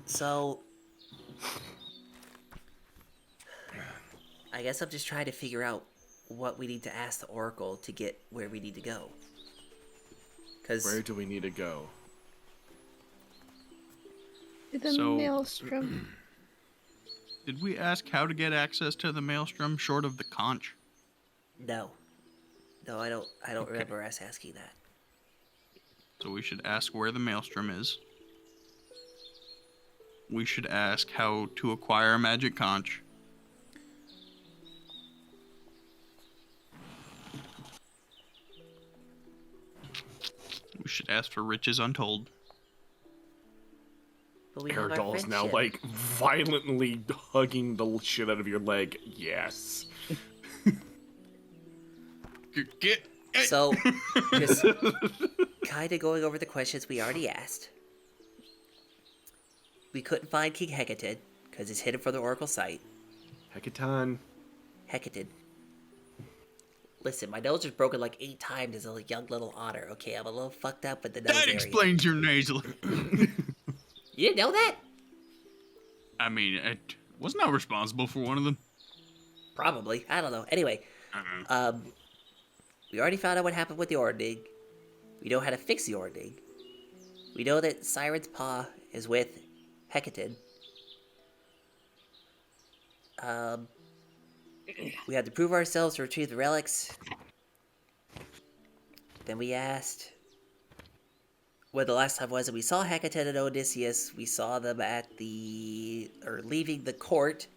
So, I guess I'm just trying to figure out what we need to ask the Oracle to get where we need to go. Because Where do we need to go? The So- maelstrom. Did we ask how to get access to the maelstrom short of the conch? no, I don't remember us asking that. So we should ask where the maelstrom is. We should ask how to acquire a magic conch. We should ask for riches untold. But we have our Aerodol is now, friendship. like, violently hugging the shit out of your leg. Yes. Get So, just kind of going over the questions we already asked. We couldn't find King Hecate because it's hidden from the Oracle site. Hecaton. Hecate. Listen, my nose was broken like 8 times as a young little otter. Okay, I'm a little fucked up with the nose that area. explains your nasal. You didn't know that? I mean, wasn't I responsible for one of them? Probably. I don't know. Anyway, we already found out what happened with the Ordning. We know how to fix the Ordning. We know that Siren's Paw is with Hecate. We had to prove ourselves to retrieve the relics. Then we asked when the last time was that we saw Hecate and Odysseus. We saw them leaving the court.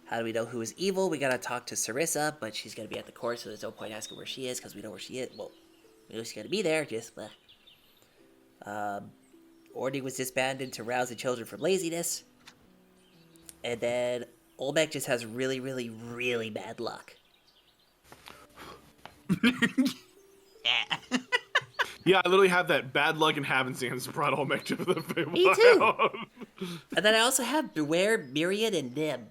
How do we know who is evil? We gotta talk to Sarissa, but she's gonna be at the court, so there's no point asking where she is, because we know where she is. Well, we know she's gonna be there, just Ordning was disbanded to rouse the children from laziness. And then Olmec just has really, really, really bad luck. Yeah, I literally have that bad luck and happenstance brought all back to the Me too. And then I also have Beware, Myriad, and Nim.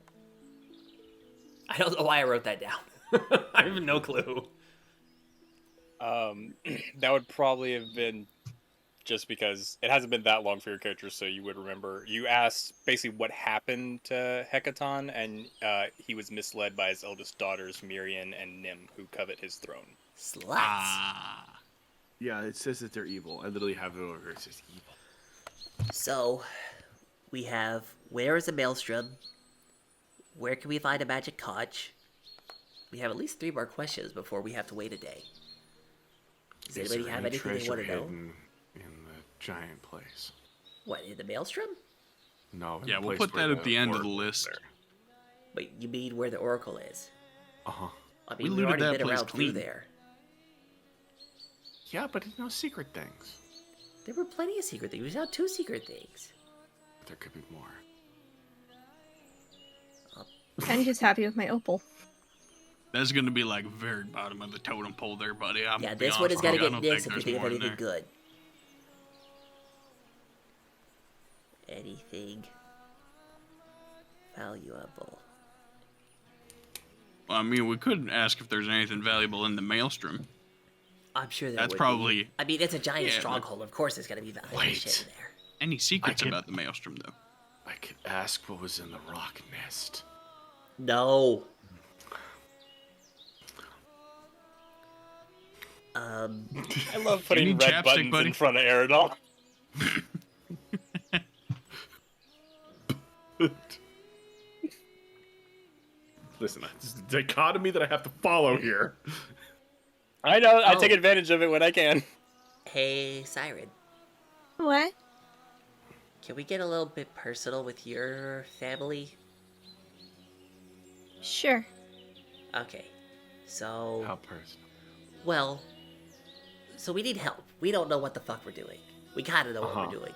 I don't know why I wrote that down. I have no clue. That would probably have been just because it hasn't been that long for your character, so you would remember. You asked basically what happened to Hecaton, and he was misled by his eldest daughters, Miriam and Nim, who covet his throne. Sluts. Ah. Yeah, it says that they're evil. I literally have it over here. It says evil. So, we have where is a maelstrom? Where can we find a magic conch? We have at least 3 more questions before we have to wait a day. Does Is anybody there have any anything they treasure want to know? hidden in the giant place? What, in the maelstrom? No. in Yeah, the we'll place put where that at the end of the oracle is list. there. Wait, you mean where the oracle is? Uh-huh. I We mean, we've looted already that been place around through clean. there. Yeah, but no secret things. There were plenty of secret things. We found 2 secret things. There could be more. I'm just happy with my opal. That's gonna be like very bottom of the totem pole there, buddy. I'm Yeah, gonna be this one honest is with gonna you, I get don't nixed if we there's think of more in anything there. good. Anything valuable. Well, I mean, we could ask if there's anything valuable in the maelstrom. I'm sure there That's would probably be. I mean, it's a giant Yeah, but- stronghold. Of course, there's gonna be valuable Wait. shit in there. any secrets could- about the maelstrom, though. I could ask what was in the rock nest. No. I love putting need red chapstick, buttons buddy? in front of Aerodol. Listen, this is a dichotomy that I have to follow here. I know. I Oh. take advantage of it when I can. Hey, Siren. What? Can we get a little bit personal with your family? Sure. Okay. So, How personal. well, so we need help. We don't know what the fuck we're doing. We kind of know what Uh-huh. we're doing.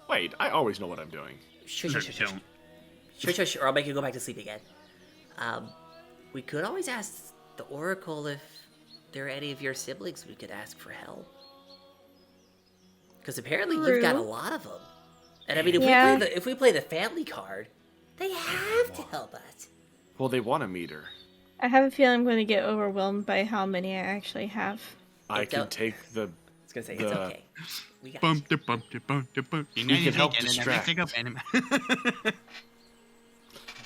Wait, I always know what I'm doing. Shush, No, shush, you shush, don't. shush, shush, or I'll make you go back to sleep again. We could always ask the Oracle if there are any of your siblings we could ask for help. Because apparently you've got a True. lot of them. And I mean, if Yeah. if we play the family card, they have to help us. Well, they want to meet her. I have a feeling I'm going to get overwhelmed by how many I actually have. I It's can a- take the. I was gonna say it's The- okay. We got Bump, da, bump, da, bump, da, bump. You can help and distract. everything up, and-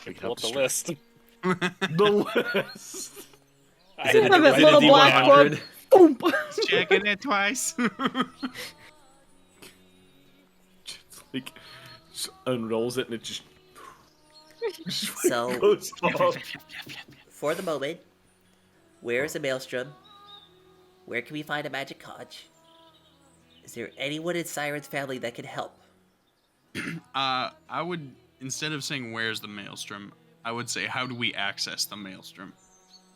We can Pull help up the distract. list. The list. I it had a to little do black one. book? Boom! Checking it twice. It's like just unrolls it and it just So, goes off. for the moment, where is a maelstrom? Where can we find a magic conch? Is there anyone in Siren's family that can help? I would, instead of saying where's the maelstrom, I would say how do we access the maelstrom?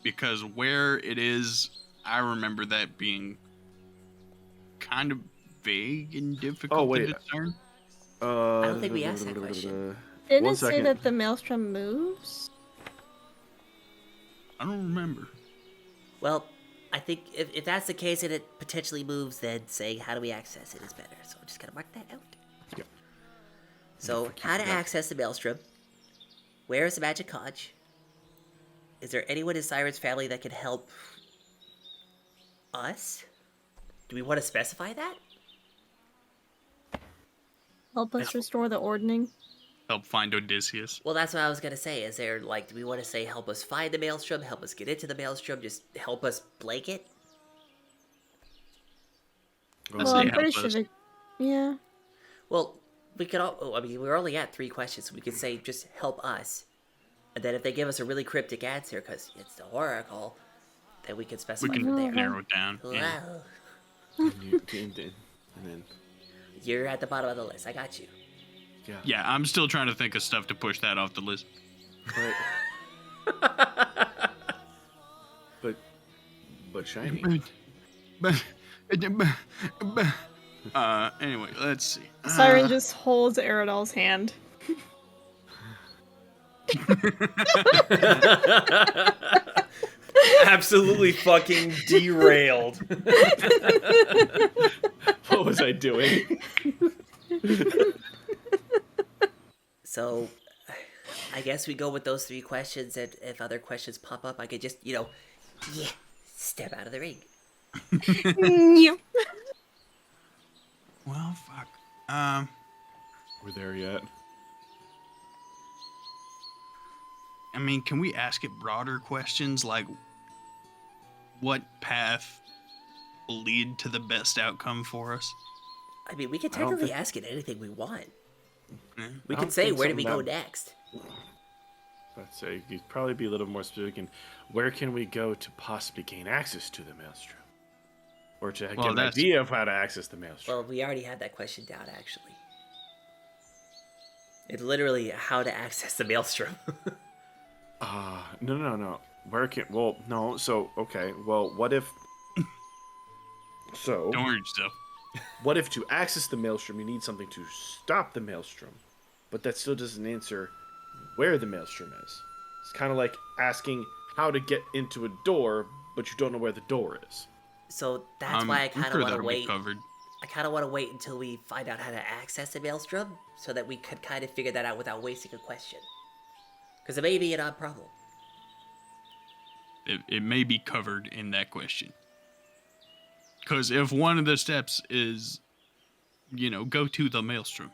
Because where it is, I remember that being kind of vague and difficult wait. to discern. I don't think we asked that question. Didn't One it say second. that the maelstrom moves? I don't remember. Well, I think if that's the case and it potentially moves, then saying how do we access it is better. So I'm just gonna mark that out. Yep. So, how to access the maelstrom? Where is the magic conch? Is there anyone in Siren's family that can help us? Do we want to specify that? Help us restore the ordning. Help find Odysseus. Well, that's what I was gonna say. Is there like, do we want to say help us find the maelstrom, help us get into the maelstrom, just help us blank it? Let's Well, say I'm help pretty sure us. that... Yeah. Well, we could all. Oh, I mean, we're only at 3 questions, so we could say just help us, and then if they give us a really cryptic answer because it's the oracle, then we can We specify can from there. narrow it down. Yeah. Well, And then you're at the bottom of the list. I got you. Yeah, I'm still trying to think of stuff to push that off the list. but shiny. Anyway, let's see. Siren just holds Aerodol's hand. Absolutely fucking derailed. What was I doing? So, I guess we go with those 3 questions, and if other questions pop up, I could just, step out of the ring. Yeah. Well, fuck. We're there yet? I mean, can we ask it broader questions like what path will lead to the best outcome for us. I mean, we can I don't technically think- ask it anything we want. Yeah. We I can don't say, think where do we something go that- next? I'd say you'd probably be a little more specific in where can we go to possibly gain access to the maelstrom, or to get an that's- idea of how to access the maelstrom. Well, we already had that question down, actually. It's literally how to access the maelstrom. No. Where can? Well, no. So okay. Well, what if? So Don't worry yourself. what if to access the maelstrom you need something to stop the maelstrom, but that still doesn't answer where the maelstrom is? It's kind of like asking how to get into a door, but you don't know where the door is. So that's why I I'm kind of sure want to that'll be wait. covered. I kind of want to wait until we find out how to access the maelstrom, so that we could kind of figure that out without wasting a question. Because it may be an odd problem. It may be covered in that question. Because if one of the steps is, go to the maelstrom.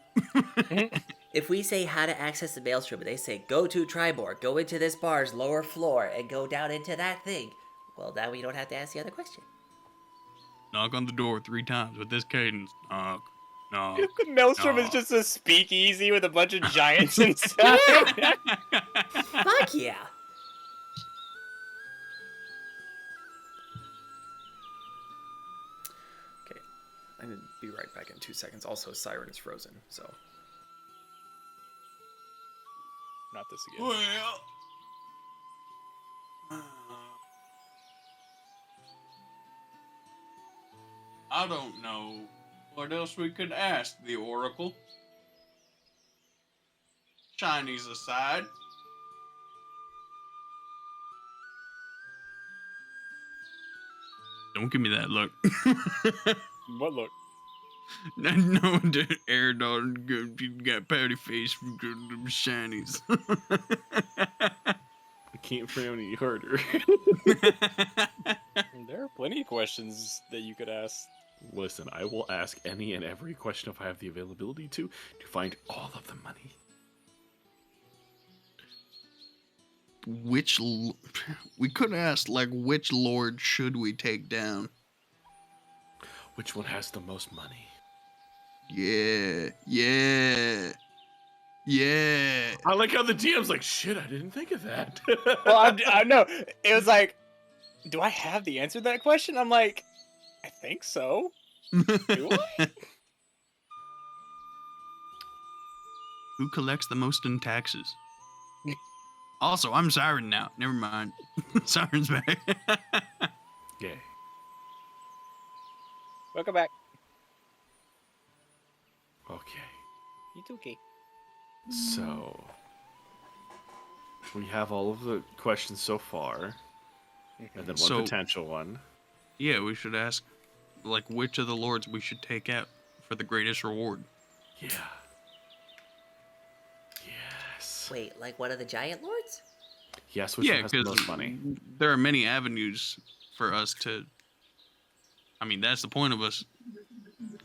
If we say how to access the maelstrom, and they say go to Triborg, go into this bar's lower floor, and go down into that thing, well, now we don't have to ask the other question. Knock on the door 3 times with this cadence. Knock, knock. The maelstrom is No. just a speakeasy with a bunch of giants inside. Fuck yeah! Okay, I'm gonna be right back in 2 seconds. Also, Siren is frozen, so. Not this again. Well. I don't know what else we could ask the Oracle. Shinies aside. Don't give me that look. What look? No, the air dog got pouty face from them shinies. I can't frame any harder. There are plenty of questions that you could ask. Listen, I will ask any and every question if I have the availability to find all of the money. We could ask, like, which lord should we take down? Which one has the most money? Yeah. I like how the DM's like, shit, I didn't think of that. Well, I know. It was like, do I have the answer to that question? I'm like, I think so. Do I? Who collects the most in taxes? Also, I'm Siren now. Never mind. Siren's back. Yeah. Welcome back. Okay. You too, Key. So we have all of the questions so far, and then one So- potential one. Yeah, we should ask, like, which of the lords we should take out for the greatest reward. Yeah. Yes. Wait, like one of the giant lords? Yes, which Yeah, one has the because most money? there are many avenues for us to. I mean, that's the point of us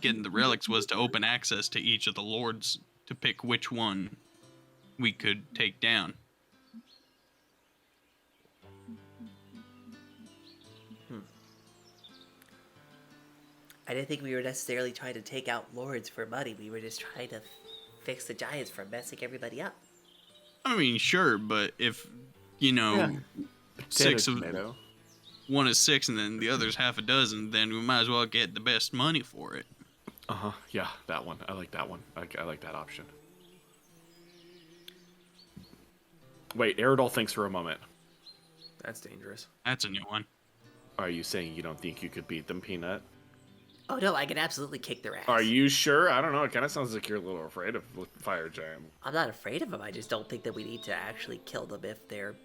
getting the relics, was to open access to each of the lords to pick which one we could take down. I didn't think we were necessarily trying to take out lords for money. We were just trying to fix the giants from messing everybody up. I mean, sure, but if, you know, six of Tomato. one is 6 and then the other's half a dozen, then we might as well get the best money for it. Uh-huh. Yeah, that one. I like that one. I like that option. Wait, Aerodol thinks for a moment. That's dangerous. That's a new one. Are you saying you don't think you could beat them, Peanut? Oh no, I can absolutely kick their ass. Are you sure? I don't know. It kind of sounds like you're a little afraid of Fire Giant. I'm not afraid of them. I just don't think that we need to actually kill them if they're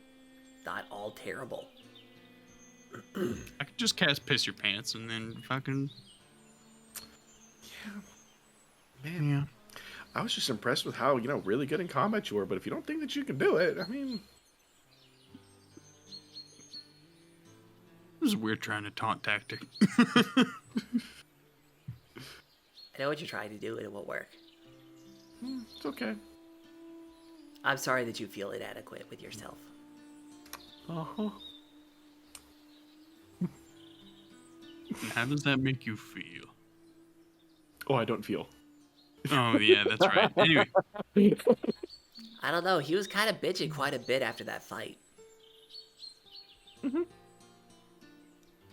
not all terrible. I could just cast Piss Your Pants and then fucking... Man, Yeah. I was just impressed with how, really good in combat you were, but if you don't think that you can do it, I mean... It was a weird trying to taunt tactic. I know what you're trying to do and it won't work. It's okay. I'm sorry that you feel inadequate with yourself. Uh-huh. How does that make you feel? Oh, I don't feel. Oh, yeah, that's right. Anyway, I don't know. He was kind of bitching quite a bit after that fight.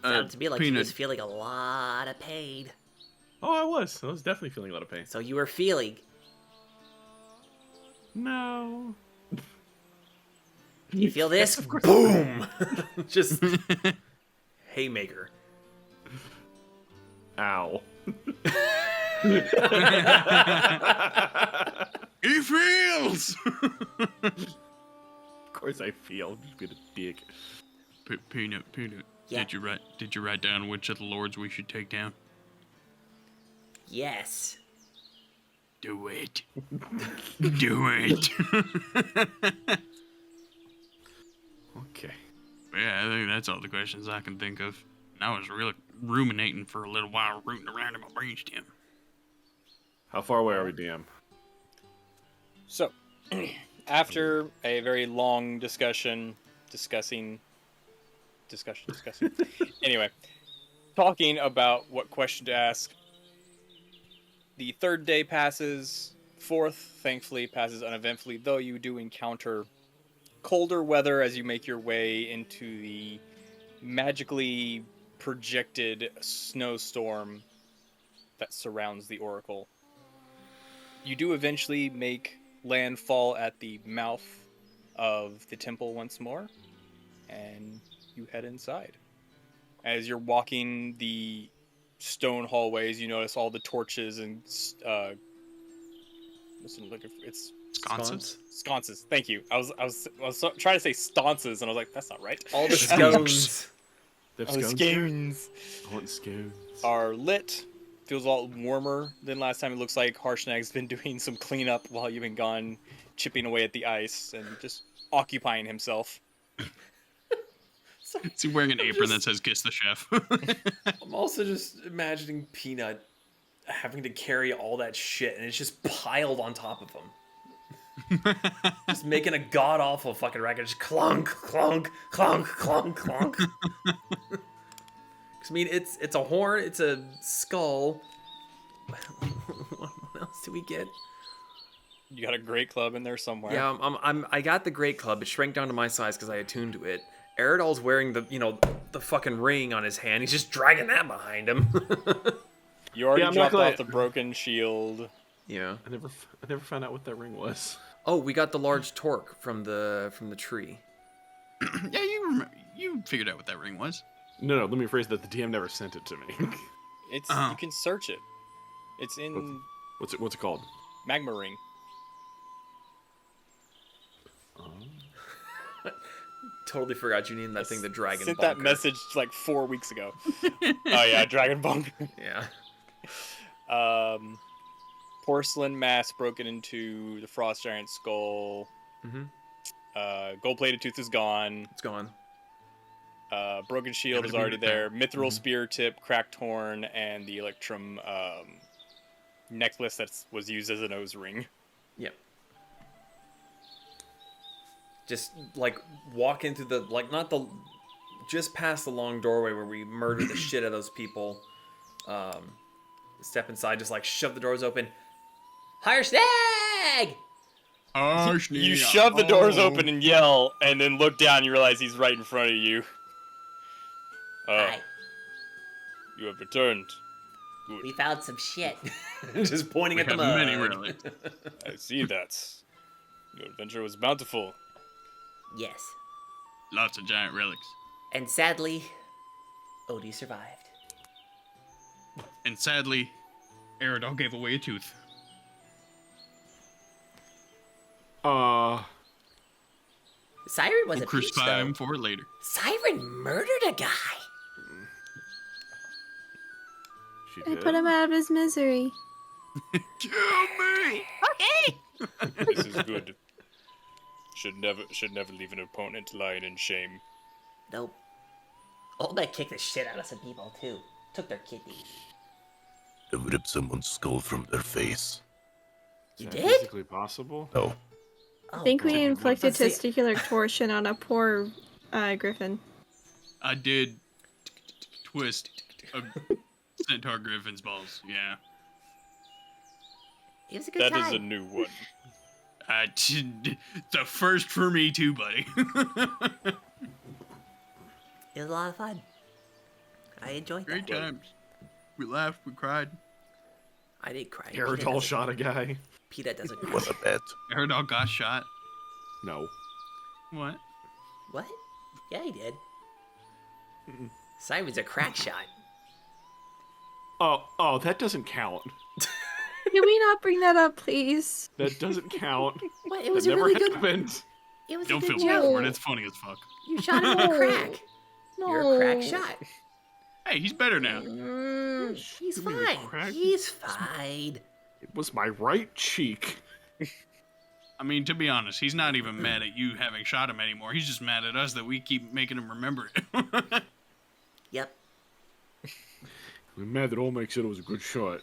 Sounded to me like he was feeling a lot of pain. Oh, I was. I was definitely feeling a lot of pain. So you were feeling. No. You feel this? Boom! Just haymaker. Ow. he feels! Of course I feel. Just being a dick. Peanut. Yeah. Did you write down which of the lords we should take down? Yes. Do it. Do it. Okay. Yeah, I think that's all the questions I can think of. And I was really ruminating for a little while, rooting around in my brainstem. How far away are we, DM? So, after a very long discussion, anyway, talking about what question to ask, the third day passes. Fourth, thankfully, passes uneventfully, though you do encounter colder weather as you make your way into the magically projected snowstorm that surrounds the oracle. You do eventually make landfall at the mouth of the temple once more, and you head inside. As you're walking the stone hallways, you notice all the torches and it's sconces. Thank you. I was trying to say stances, and I was like, that's not right. All the scones. The All the scones I want scones. are lit. Feels a lot warmer than last time. It looks like Harshnag's been doing some cleanup while you've been gone, chipping away at the ice and just occupying himself. Is he wearing an apron that says "Kiss the Chef"? I'm also just imagining Peanut having to carry all that shit, and it's just piled on top of him. Just making a god awful fucking racket, just clunk, clunk, clunk, clunk, clunk. I mean, it's a horn, it's a skull. What else do we get? You got a great club in there somewhere. Yeah, I got the great club. It shrank down to my size because I attuned to it. Eridol's wearing the fucking ring on his hand. He's just dragging that behind him. You already dropped off the broken shield. Yeah. I never found out what that ring was. Oh, we got the large torque from the tree. Yeah, you figured out what that ring was. No, let me rephrase that. The DM never sent it to me. It's you can search it. It's in What's it called? Magma Ring. Totally forgot you named that thing the Dragon Sent Bunker. that message like 4 weeks ago. Oh yeah, Dragon Bunker. Yeah. Porcelain mask broken into the Frost Giant skull. Mm-hmm. Gold-plated tooth is gone. It's gone. Broken shield is already there. Mithril spear tip, cracked horn, and the Electrum necklace that was used as a nose ring. Yep. Just like walk into the just past the long doorway where we murdered the shit out of those people. Step inside, just like shove the doors open. Harshnag! You shove the doors open and yell, and then look down and you realize he's right in front of you. Hi. You have returned. Good. We found some shit. Just pointing at the have mud. many relics. I see that. Your adventure was bountiful. Yes. Lots of giant relics. And sadly, Odie survived. And sadly, Eridol gave away a tooth. Siren was We'll a peach, crucify though. him for it later. Siren murdered a guy. She I did. put him out of his misery. Kill me! This is good. Should never leave an opponent lying in shame. Nope. Olmec kicked the shit out of some people, too. Took their kidney. I've ripped someone's skull from their face. You Is that did? physically possible? No, I think we inflicted Let's see. testicular torsion on a poor griffin. I did twist a centaur griffin's balls. Yeah. It was a good That time. is a new one. It's a first for me too, buddy. It was a lot of fun. I enjoyed Great that. times. We laughed, we cried. I did cry. Aerodol shot a guy. Peanut doesn't cry. What a bet. Aerodol got shot. No. What? What? Yeah, he did. Simon's a crack shot. Oh, that doesn't count. Can we not bring that up, please? That doesn't count. What? It was That a never really good. happened. It was Don't a feel good bad joke. for it. It's funny as fuck. You shot him with a crack. No. You're a crack shot. Hey, he's better now. He's Give me a fine. crack. He's fine. It was my right cheek. I mean, to be honest, he's not even mad at you having shot him anymore. He's just mad at us that we keep making him remember it. Yep. I'm mad that Olmec said it was a good shot.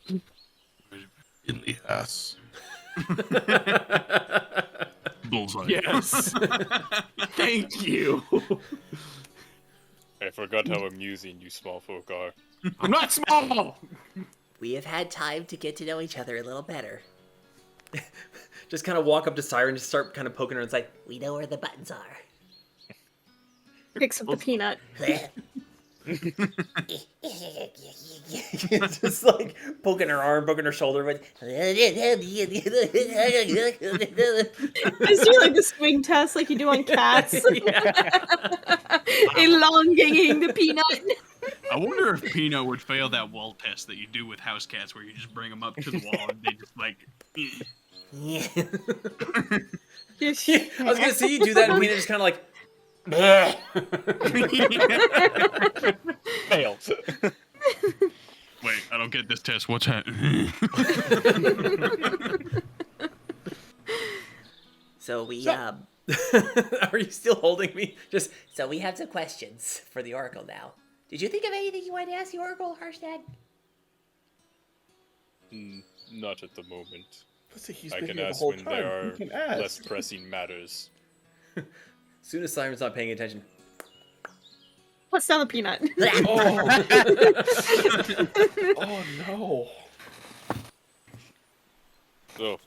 In the ass. Bullseye. Yes. Thank you. I forgot how amusing you small folk are. I'm not small. We have had time to get to know each other a little better. Just kind of walk up to Siren and just start kind of poking her inside. We know where the buttons are. Picks up the peanut. Just like poking her arm, poking her shoulder. But Just do like the swing test like you do on cats. Elongating the peanut. I wonder if Pino would fail that wall test that you do with house cats where you just bring them up to the wall and they just like... I was gonna say you do that, and Peanut just kind of like. Failed. Wait, I don't get this test. What's happening? So we Are you still holding me? Just so we have some questions for the Oracle now. Did you think of anything you wanted to ask the Oracle, Harshnag? Not at the moment. He's I been can here the ask whole when time. there You are can ask. less pressing matters. as soon as Simon's not paying attention. Plus down the peanut. Oh no. So,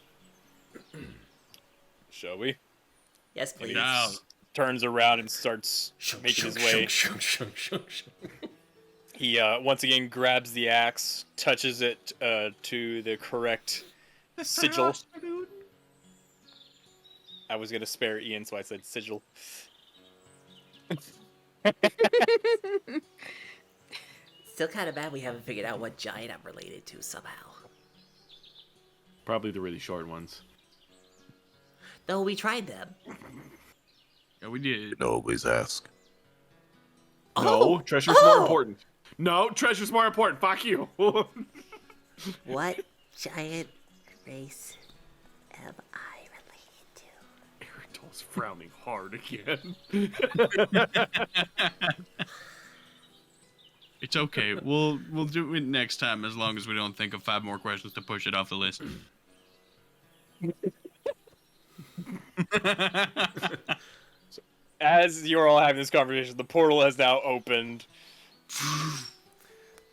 shall we? Yes, please. No. Turns around and starts making his way. He once again grabs the axe, touches it to the correct sigil. I was gonna spare Ian, so I said sigil. Still kind of bad we haven't figured out what giant I'm related to somehow. Probably the really short ones. Though we tried them. Yeah, we did. You can always ask. No, treasure's more important. No, treasure's more important. Fuck you. What giant race am I related to? Eridol's frowning hard again. It's okay. We'll do it next time as long as we don't think of 5 more questions to push it off the list. As you're all having this conversation, the portal has now opened.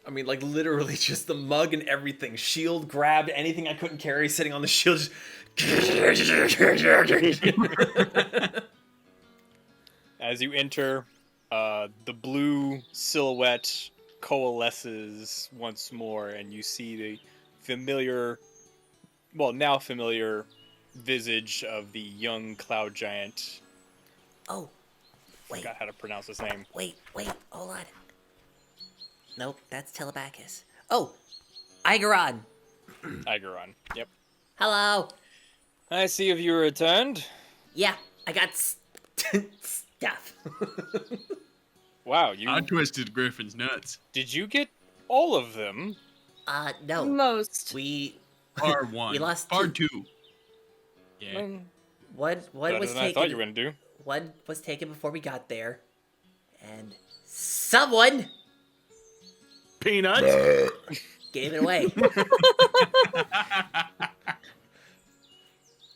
I mean, like literally just the mug and everything. Shield grabbed anything I couldn't carry, sitting on the shield. Just... As you enter, the blue silhouette coalesces once more, and you see the familiar, well, now familiar visage of the young cloud giant. Oh, I forgot how to pronounce his name. wait, hold on. Nope, that's Telebacchus. Oh, Igaron. Igaron. Yep. Hello. I see if you returned. Yeah, I got stuff. Wow, you I twisted Griffin's nuts. did you get all of them? No. Most. We Part 1. We lost Part 2. Yeah. one Better was than I thought you taken. were gonna do. One was taken before we got there, and someone Peanut. gave it away.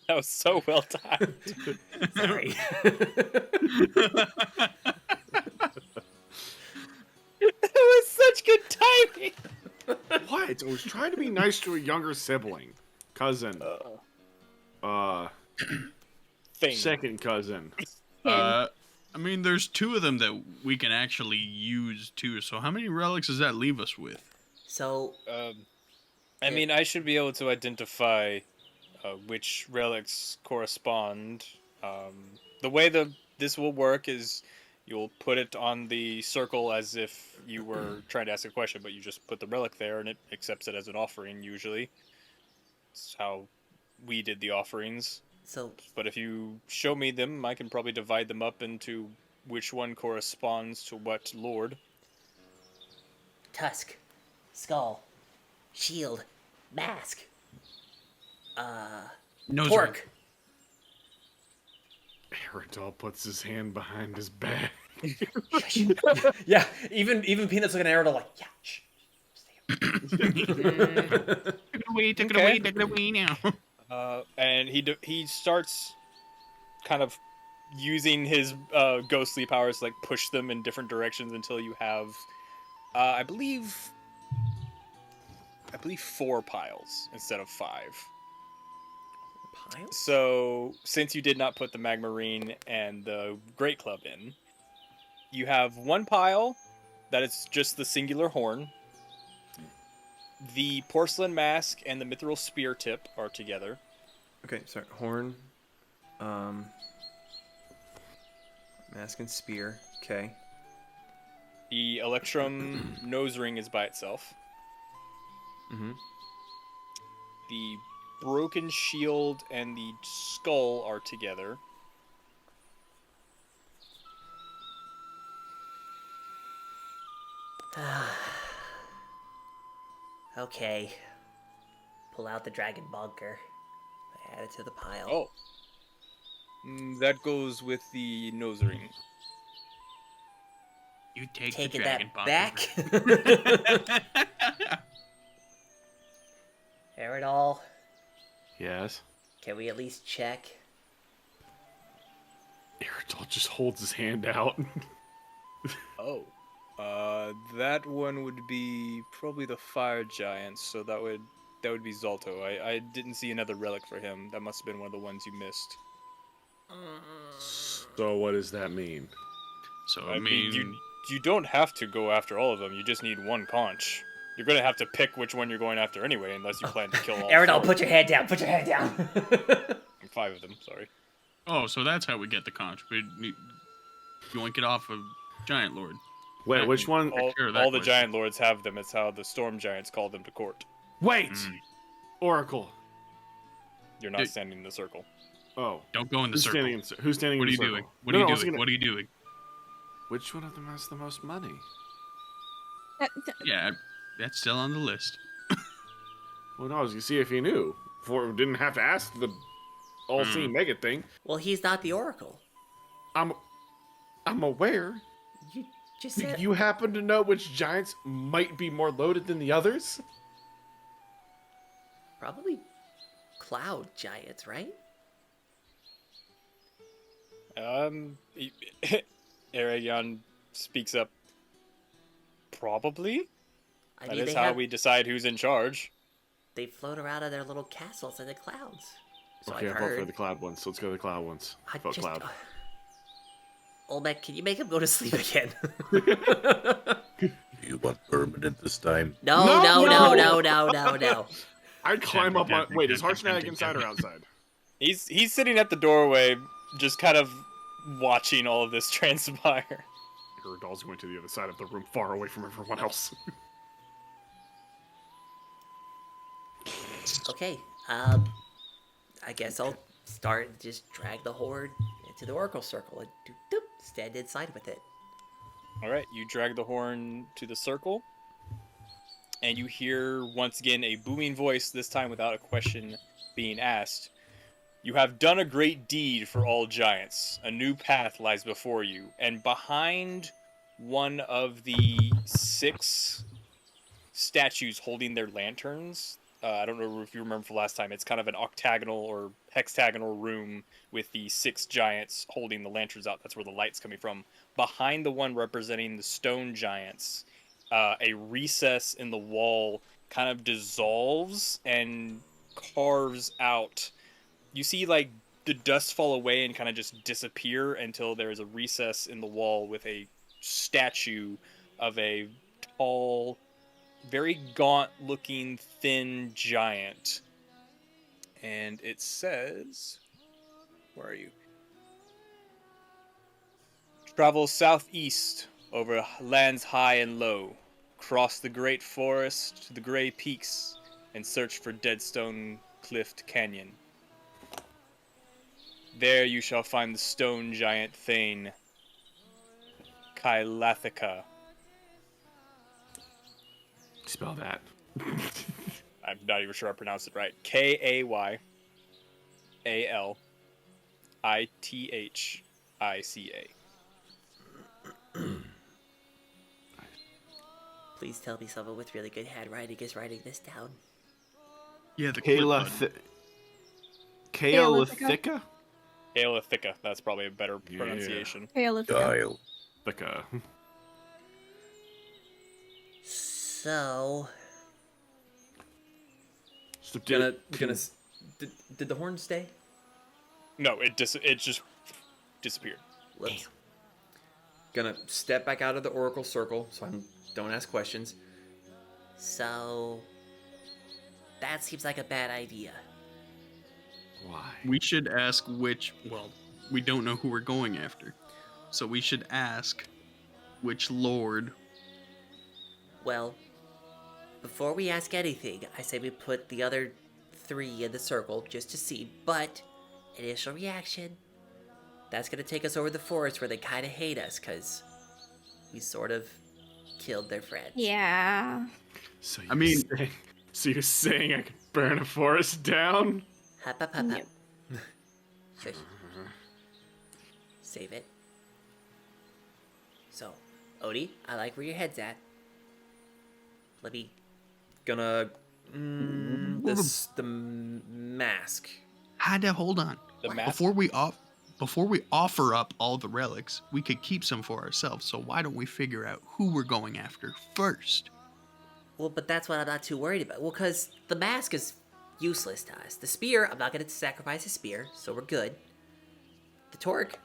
That was so well timed. Sorry. It Besides, I was trying to be nice to a younger sibling. Cousin. Thing. Second cousin. I mean, there's 2 of them that we can actually use too. So how many relics does that leave us with? So, I mean, I should be able to identify which relics correspond. The way this will work is you'll put it on the circle as if you were trying to ask a question, but you just put the relic there and it accepts it as an offering, usually. It's how we did the offerings. so But if you show me them, I can probably divide them up into which one corresponds to what lord. tusk, skull, shield, mask, Nose pork. Aerodol puts his hand behind his back. Yeah, even Peanut's looking at Aerodol like, yeah, shh. Take it away now. And he starts kind of using his ghostly powers to like push them in different directions until you have, I believe 4 piles instead of 5. Piles? So since you did not put the Magmarine and the Great Club in, you have 1 pile that is just the singular horn. The porcelain mask and the mithril spear tip are together. Okay, sorry. Horn, mask and spear. Okay. The electrum nose ring is by itself. Mm-hmm. The broken shield and the skull are together. Okay. Pull out the dragon bunker. Add it to the pile. Oh. That goes with the nose ring. You take Taking the dragon that back. Aerodol, Yes. can we at least check? Aerodol just holds his hand out. Oh. That one would be probably the fire giant, so that would be Zolto. I didn't see another relic for him. That must have been one of the ones you missed. So what does that mean? So I mean, you don't have to go after all of them. You just need 1 conch. You're gonna have to pick which one you're going after anyway, unless you plan to kill all Aerodol, 4. put your head down. Put your head down. 5 of them. Sorry. Oh, so that's how we get the conch. We yoink it off of Giant Lord. Wait, which one? Sure, that All the question. giant lords have them. It's how the storm giants call them to court. Wait! Oracle. You're not standing in the circle. Oh. Don't go in the Who's circle. standing who's standing What in are the you circle? doing? What No, are no, I you was doing? gonna- What are you doing? Which one of them has the most money? Yeah, that's still on the list. Well, no, I was gonna see if he knew. Before we didn't have to ask the all-seeing mega thing. Well, he's not the Oracle. I'm aware. You just said. You happen to know which giants might be more loaded than the others? Probably cloud giants, right? Aragon speaks up. Probably. I That mean, is how we decide who's in charge. they float around in their little castles in the clouds. So Okay, I I've vote for heard. the cloud ones. So let's go to the cloud ones. I Vote just, cloud. Olmec, can you make him go to sleep again? Do you want permanent this time? No. I'd climb up on. Tempting, Wait, is tempting, Harshnag tempting, inside or tempting. outside? He's sitting at the doorway, just kind of watching all of this transpire. Aerodol's going to the other side of the room, far away from everyone else. Okay, I guess I'll start just drag the horde into the Oracle circle and doop, stand inside with it. All right, you drag the horn to the circle, and you hear once again a booming voice. This time, without a question being asked. You have done a great deed for all giants. A new path lies before you, and behind one of the 6 statues holding their lanterns. I don't know if you remember from last time. It's kind of an octagonal or hexagonal room with the 6 giants holding the lanterns out. That's where the light's coming from. Behind the one representing the stone giants, a recess in the wall kind of dissolves and carves out. You see, like, the dust fall away and kind of just disappear until there is a recess in the wall with a statue of a tall, very gaunt-looking, thin giant. And it says... Where are you? Travel southeast over lands high and low. Cross the great forest to the gray peaks and search for Deadstone Clift Canyon. There you shall find the stone giant Thane, Kylathica. Spell that. I'm not even sure I pronounced it right. Kayalithika. Please tell me someone with really good handwriting is writing this down. Yeah, the Kayla. Kayalithica? Kayalithica, that's probably a better pronunciation. Kayalithica. Dial. Thicka. So, So Did the horn stay? No, it just disappeared. Whoops. Gonna step back out of the oracle circle so I don't ask questions. so that seems like a bad idea. Why? We should ask which. Well, we don't know who we're going after, so we should ask which lord. Well, before we ask anything, I say we put the other 3 in the circle just to see, but initial reaction, that's gonna take us over the forest where they kind of hate us because we sort of killed their friends. Yeah. So I mean- so you're saying I could burn a forest down? Hop, hop, hop, hop. Shush. Save it. So, Odie, I like where your head's at. Let me... Gonna the mask. Hold on. The mask? Before we offer up all the relics, we could keep some for ourselves. So why don't we figure out who we're going after first? Well, but that's what I'm not too worried about. Well, because the mask is useless to us. The spear, I'm not going to sacrifice a spear, so we're good. The torque,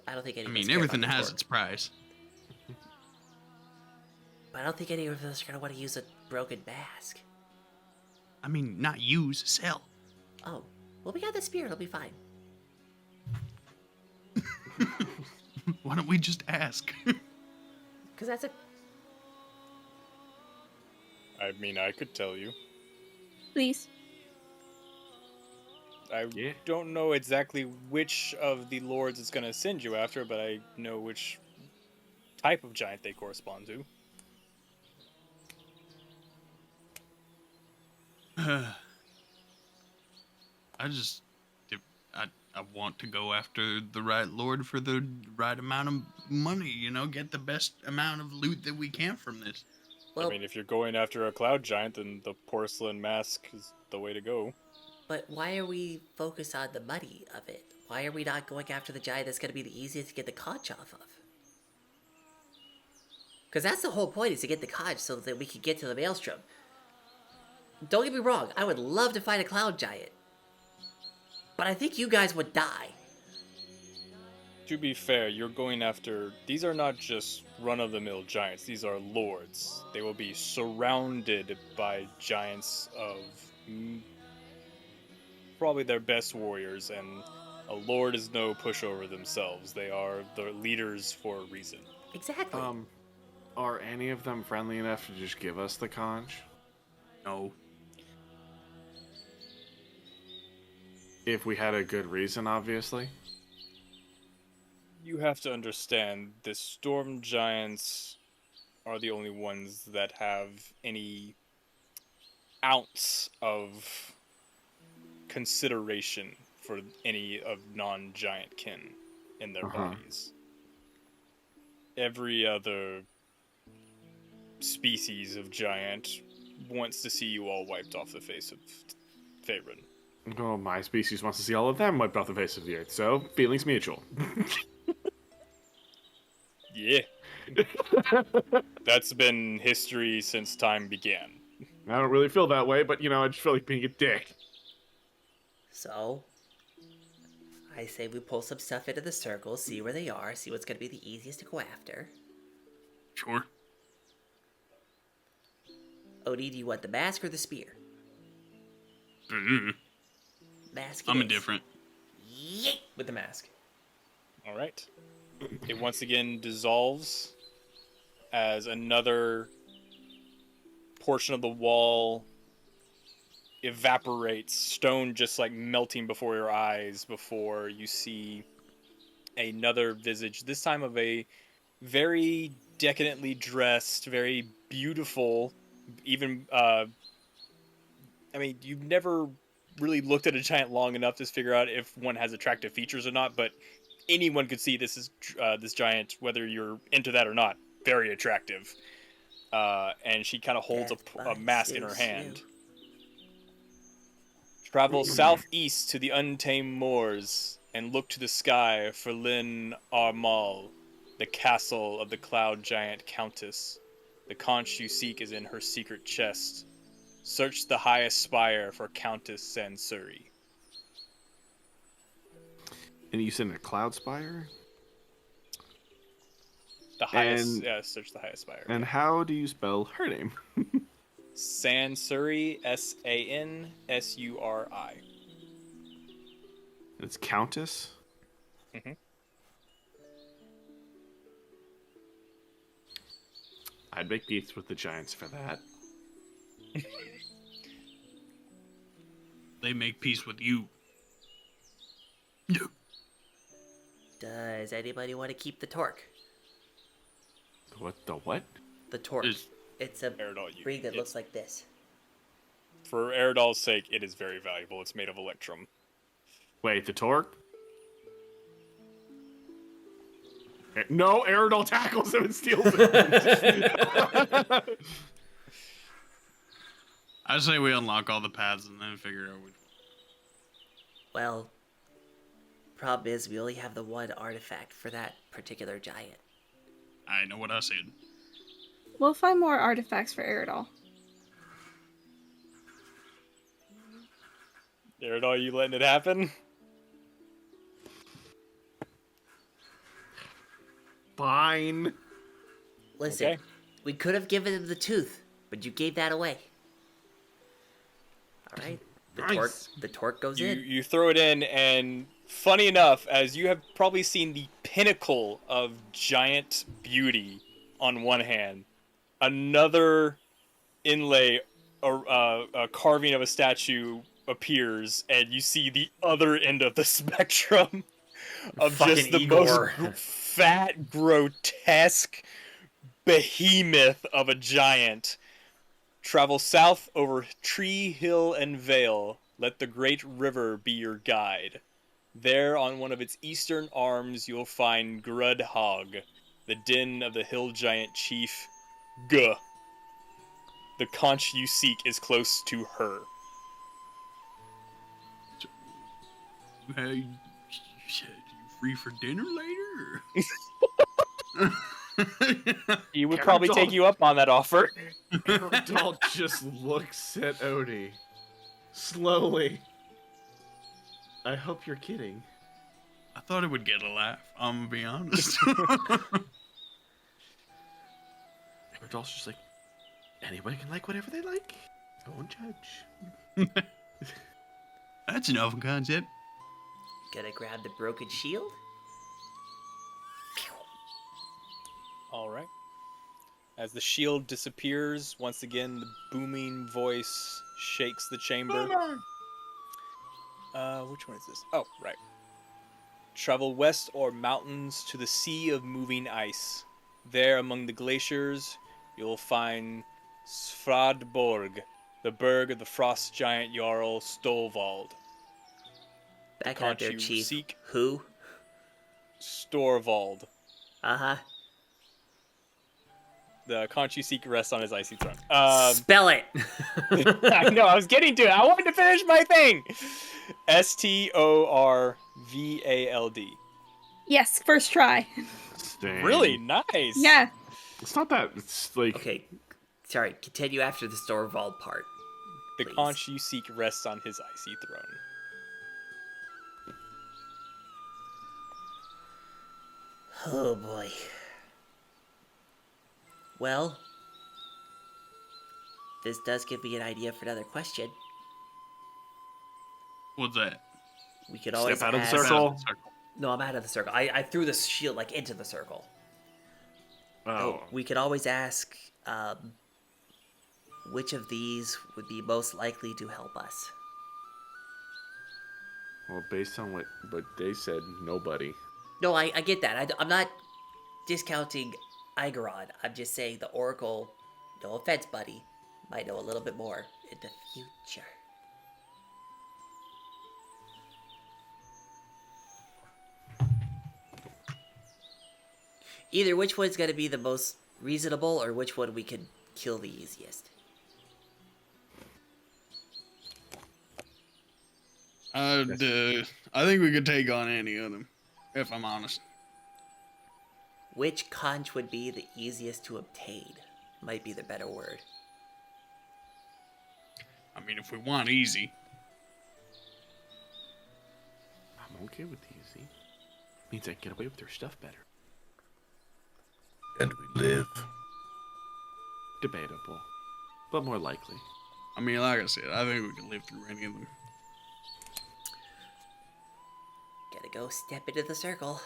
I don't think any I of us mean, care everything about the has torque. its price. But I don't think any of us are going to want to use a broken mask. I mean, not use, sell. Oh, well, we got the spear. It'll be fine. Why don't we just ask? Because that's a... I mean, I could tell you. Please. I Yeah. don't know exactly which of the lords it's going to send you after, but I know which type of giant they correspond to. I want to go after the right lord for the right amount of money, get the best amount of loot that we can from this. Well, I mean, if you're going after a cloud giant, then the porcelain mask is the way to go. but why are we focused on the money of it? Why are we not going after the giant that's going to be the easiest to get the conch off of? Because that's the whole point, is to get the conch so that we can get to the maelstrom. Don't get me wrong, I would love to fight a cloud giant. But I think you guys would die. To be fair, you're going after... These are not just run-of-the-mill giants. These are lords. They will be surrounded by giants of... probably their best warriors, and a lord is no pushover themselves. They are the leaders for a reason. Exactly. Are any of them friendly enough to just give us the conch? No. If we had a good reason, obviously. You have to understand, the storm giants are the only ones that have any ounce of consideration for any of non-giant kin in their bodies. Every other species of giant wants to see you all wiped off the face of Faerun. Oh, my species wants to see all of them wiped off the face of the earth, so feelings mutual. Yeah. That's been history since time began. I don't really feel that way, but I just feel like being a dick. So, I say we pull some stuff into the circle, see where they are, see what's gonna be the easiest to go after. Sure. Odie, do you want the mask or the spear? Mask. I'm indifferent. Yeet! With the mask. All right. It once again dissolves as another portion of the wall evaporates, stone just like melting before your eyes before you see another visage, this time of a very decadently dressed, very beautiful, even, I mean, you've never really looked at a giant long enough to figure out if one has attractive features or not, but anyone could see this is this giant, whether you're into that or not, very attractive. And she kind of holds a mask in her hand. Travel southeast to the untamed moors and look to the sky for Lynn Armal, the castle of the cloud giant countess. The conch you seek is in her secret chest. Search the highest spire for Countess Sansuri. And you said a cloud spire? The highest, search the highest spire. And how do you spell her name? Sansuri, Sansuri. It's Countess? Mm-hmm. I'd make peace with the giants for that. They make peace with you. Does anybody want to keep the torque? What the what? The torque. It's a Eridol, ring that looks like this. For Eridol's sake, it is very valuable. It's made of electrum. Wait, the torque? No, Eridol tackles him and steals it. I say we unlock all the paths and then figure out which one. Well, problem is we only have the one artifact for that particular giant. I know what I said. We'll find more artifacts for Eridol. Eridol, you letting it happen? Fine. Listen, Okay. we could have given him the tooth, but you gave that away. All right, Nice. the torque goes You in. you throw it in, and funny enough, as you have probably seen the pinnacle of giant beauty on one hand, another inlay, a carving of a statue appears, and you see the other end of the spectrum of Fucking just the Igor. most fat, grotesque behemoth of a giant. Travel south over tree, hill, and vale. Let the great river be your guide. There, on one of its eastern arms, you'll find Grudhog, the den of the hill giant chief Guh. The conch you seek is close to her. Hey, you free for dinner later? He would probably take you up on that offer. Eridol just looks at Odie. Slowly. I hope you're kidding. I thought it would get a laugh. I'm gonna be honest. Eridol's just like, anybody can like whatever they like. Don't judge. That's an awful concept. Gonna grab the broken shield? All right. As the shield disappears, once again, the booming voice shakes the chamber. Which one is this? Oh, right. Travel west or mountains to the sea of moving ice. There, among the glaciers, you'll find Svradborg, the burg of the frost giant Jarl Stolvald. Back Can't out there, you Chief. seek? Who? Storvald. Uh-huh. The conch you seek rests on his icy throne. Spell it! I know, I was getting to it. I wanted to finish my thing. Storvald. Yes, first try. Dang. Really nice. Yeah. It's not that. It's like. Okay, Sorry, continue after the Stormvald part. The Please. conch you seek rests on his icy throne. Oh boy. Well, this does give me an idea for another question. What's that? We could always Step out of the ask- circle. No, I'm out of the circle. I threw the shield like into the circle. Oh. We could always ask which of these would be most likely to help us. Well, based on what they said, nobody. No, I get that. I'm not discounting Igorod. I'm just saying the Oracle, no offense, buddy, might know a little bit more in the future. Either which one's going to be the most reasonable or which one we can kill the easiest. I think we could take on any of them, if I'm honest. Which conch would be the easiest to obtain? Might be the better word. I mean, if we want easy. I'm okay with easy. Means I can get away with their stuff better. And we live. Debatable, but more likely. I mean, like I said, I think we can live through any of them. Gotta go step into the circle.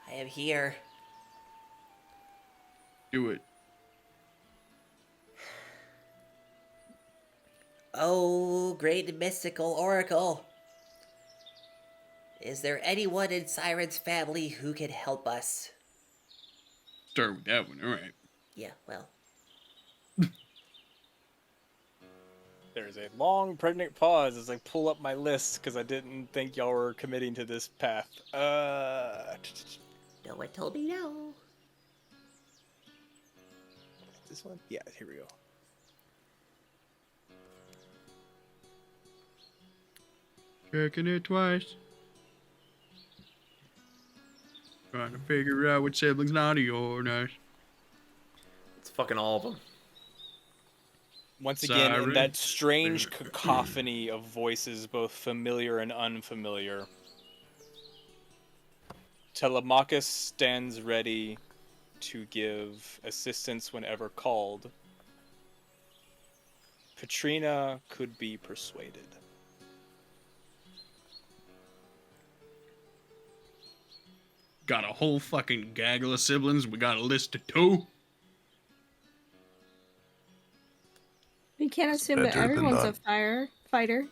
I am here. Do it. Oh, great mystical oracle. Is there anyone in Siren's family who can help us? Start with that one, alright. Yeah, well, There's a long, pregnant pause as I pull up my list because I didn't think y'all were committing to this path. no one told me no. This one? Yeah, here we go. Checking it twice. Trying to figure out which sibling's naughty or nice. It's fucking all of them. Once again, in Siren. that strange cacophony of voices, both familiar and unfamiliar, Telemachus stands ready to give assistance whenever called. Katrina could be persuaded. Got a whole fucking gaggle of siblings. We got a list of 2. We can't assume that better than everyone's a none. fighter.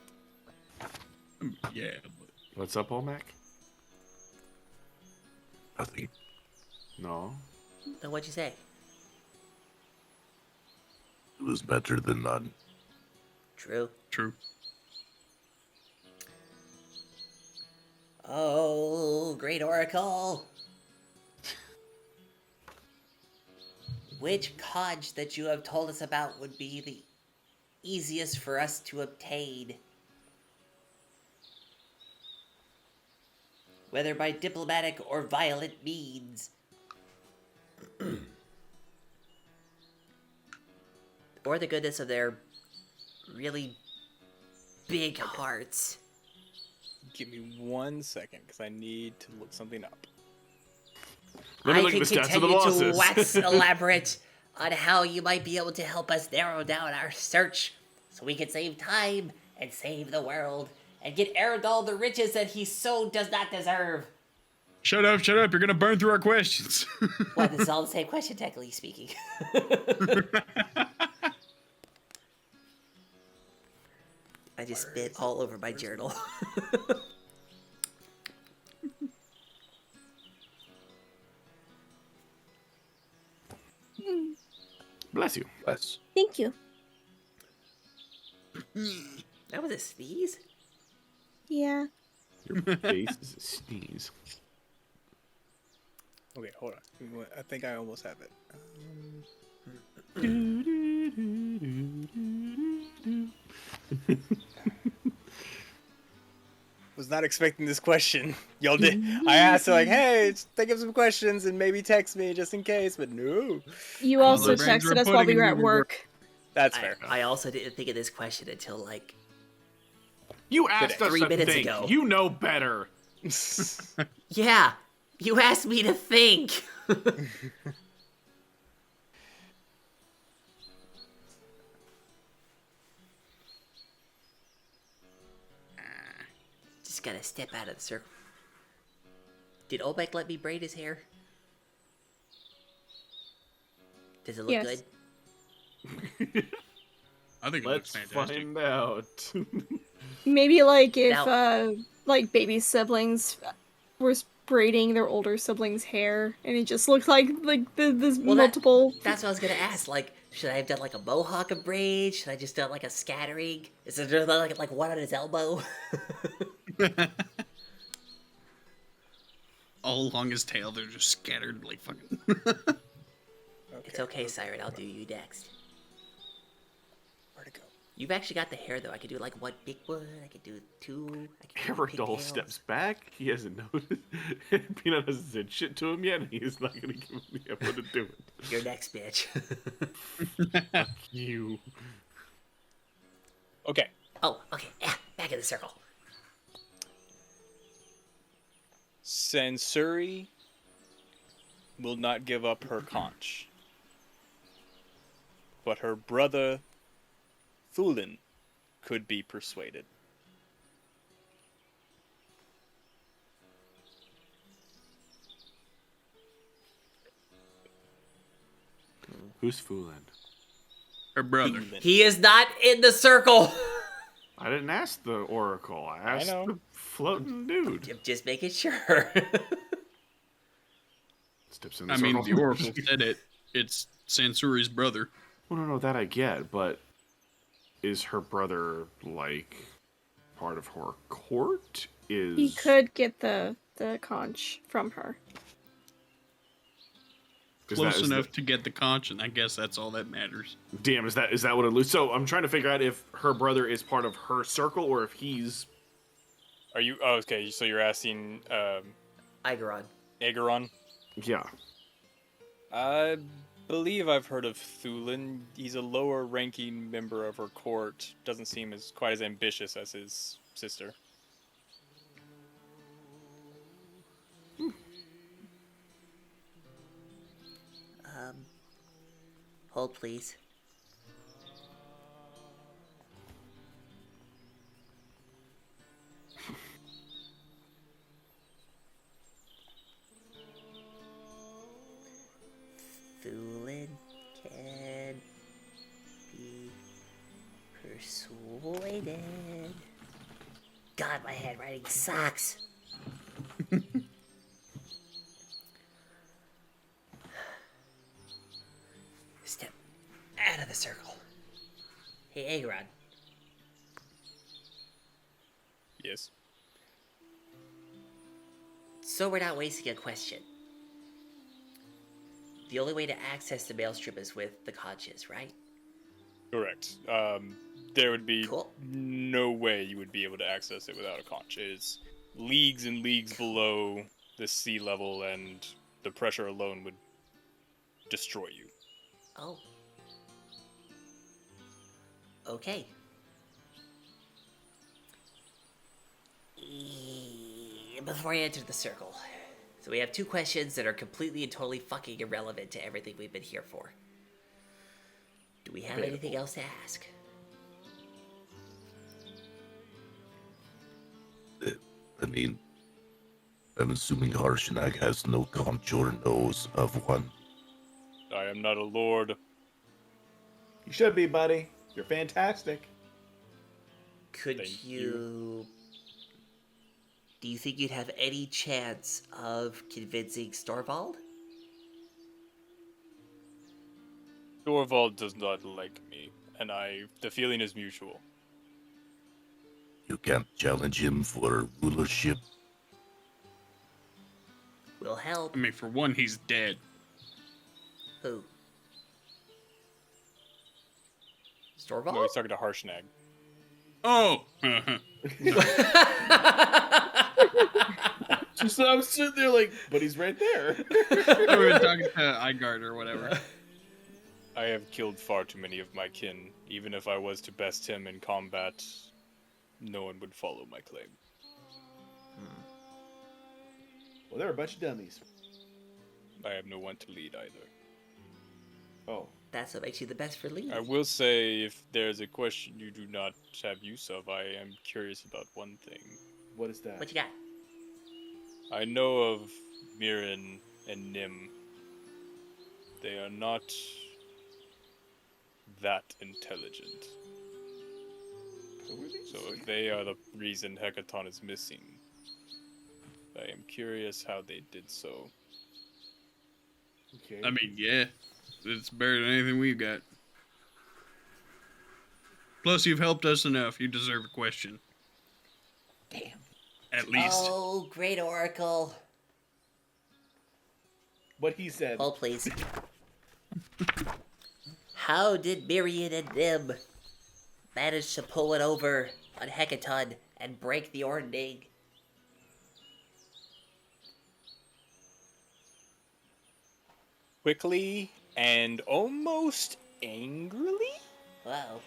Yeah, but What's up, Olmec? Nothing. No. Then what'd you say? It was better than none. True. true. Oh, great oracle. Which conch that you have told us about would be the easiest for us to obtain? Whether by diplomatic or violent means. Or the goodness of their really big hearts. Give me 1 second, because I need to look something up. Let me I look can at the stats of the continue to bosses. wax elaborate on how you might be able to help us narrow down our search so we can save time and save the world and get Eridol the riches that he so does not deserve. Shut up, shut up. You're going to burn through our questions. What, this is all the same question, technically speaking. I just spit all over my journal. Bless you. Bless. Thank you. That was a sneeze? Yeah. Your face is a sneeze. Okay, hold on. I think I almost have it. Was not expecting this question. Y'all did. I asked her like, hey, think of some questions and maybe text me just in case, but no. You also the brains texted were us while we pudding were and at we were- work. That's fair. I also didn't think of this question until like You asked us 3 to minutes think. ago. You know better. yeah, you asked me to think. Just gotta step out of the circle. Did Olbeck let me braid his hair? Does it look Yes. good? I think it Let's looks fantastic. find out. Maybe like if Now- like baby siblings were braiding their older siblings' hair, and it just looked like this Well, multiple. That's what I was gonna ask. Like, should I have done like a mohawk of braid? Should I just done like a scattering? Is there like one on his elbow? All along his tail, they're just scattered like fucking. It's okay, Siren. I'll do you next. Where to go? You've actually got the hair though. I could do like one big one. I could do 2. I could do Everdoll pigtails. steps back. He hasn't noticed. Peanut hasn't said shit to him yet, and he's not gonna give him the effort to do it. You're next, bitch. You. Okay. Oh, okay. Yeah, back in the circle. Sansuri will not give up her conch. But her brother, Thulin, could be persuaded. Who's fooling? Her brother. Thulin. He is not in the circle. I didn't ask the oracle. I asked know. the floating dude. I'm just making sure. Steps in the I mean, circle. the oracle said it. It's Sansuri's brother. Well, no, that I get, but is her brother like part of her court? Is He could get the conch from her. is Close that, is enough to get the conch, and I guess that's all that matters. Damn, is that what it looks? So I'm trying to figure out if her brother is part of her circle or if he's. Are you? Oh, okay. So you're asking Igeron. Aegeron? Yeah. I believe I've heard of Thulin. He's a lower-ranking member of her court. Doesn't seem as quite as ambitious as his sister. Hold, please. Thulin can be persuaded. God, my handwriting sucks. Step out of the circle. Hey, Aegeron. Yes. So we're not wasting a question. The only way to access the maelstrom is with the conches, right? Correct. There would be Cool. no way you would be able to access it without a conch. It is leagues and leagues below the sea level, and the pressure alone would destroy you. Oh. Okay. Before I enter the circle, so we have 2 questions that are completely and totally fucking irrelevant to everything we've been here for. Do we have anything else to ask? I mean, I'm assuming Harshnag has no conch or knows of one. I am not a lord. You should be, buddy. You're fantastic. Could Thank you... Do you think you'd have any chance of convincing Storvald? Dorvald does not like me, and the feeling is mutual. You can't challenge him for rulership. Will help. I mean, for one, he's dead. Who? Storvald? No, he's talking to Harshnag. Oh! So I'm sitting there like, but he's right there. We were talking to Igard or whatever. I have killed far too many of my kin. Even if I was to best him in combat, no one would follow my claim. Well, they're a bunch of dummies. I have no one to lead either. Oh. That's what makes you the best for lead. I will say, if there's a question you do not have use of, I am curious about one thing. What is that? What you got? I know of Mirren and Nim. They are not that intelligent. So if they are the reason Hecaton is missing, I am curious how they did so. Okay. I mean, yeah, it's better than anything we've got. Plus, you've helped us enough. You deserve a question. Damn. At least. Oh, great oracle. What he said. Hold, please. How did Miriam and Nim manage to pull it over on Hecaton and break the Ordning? Quickly and almost angrily? Wow.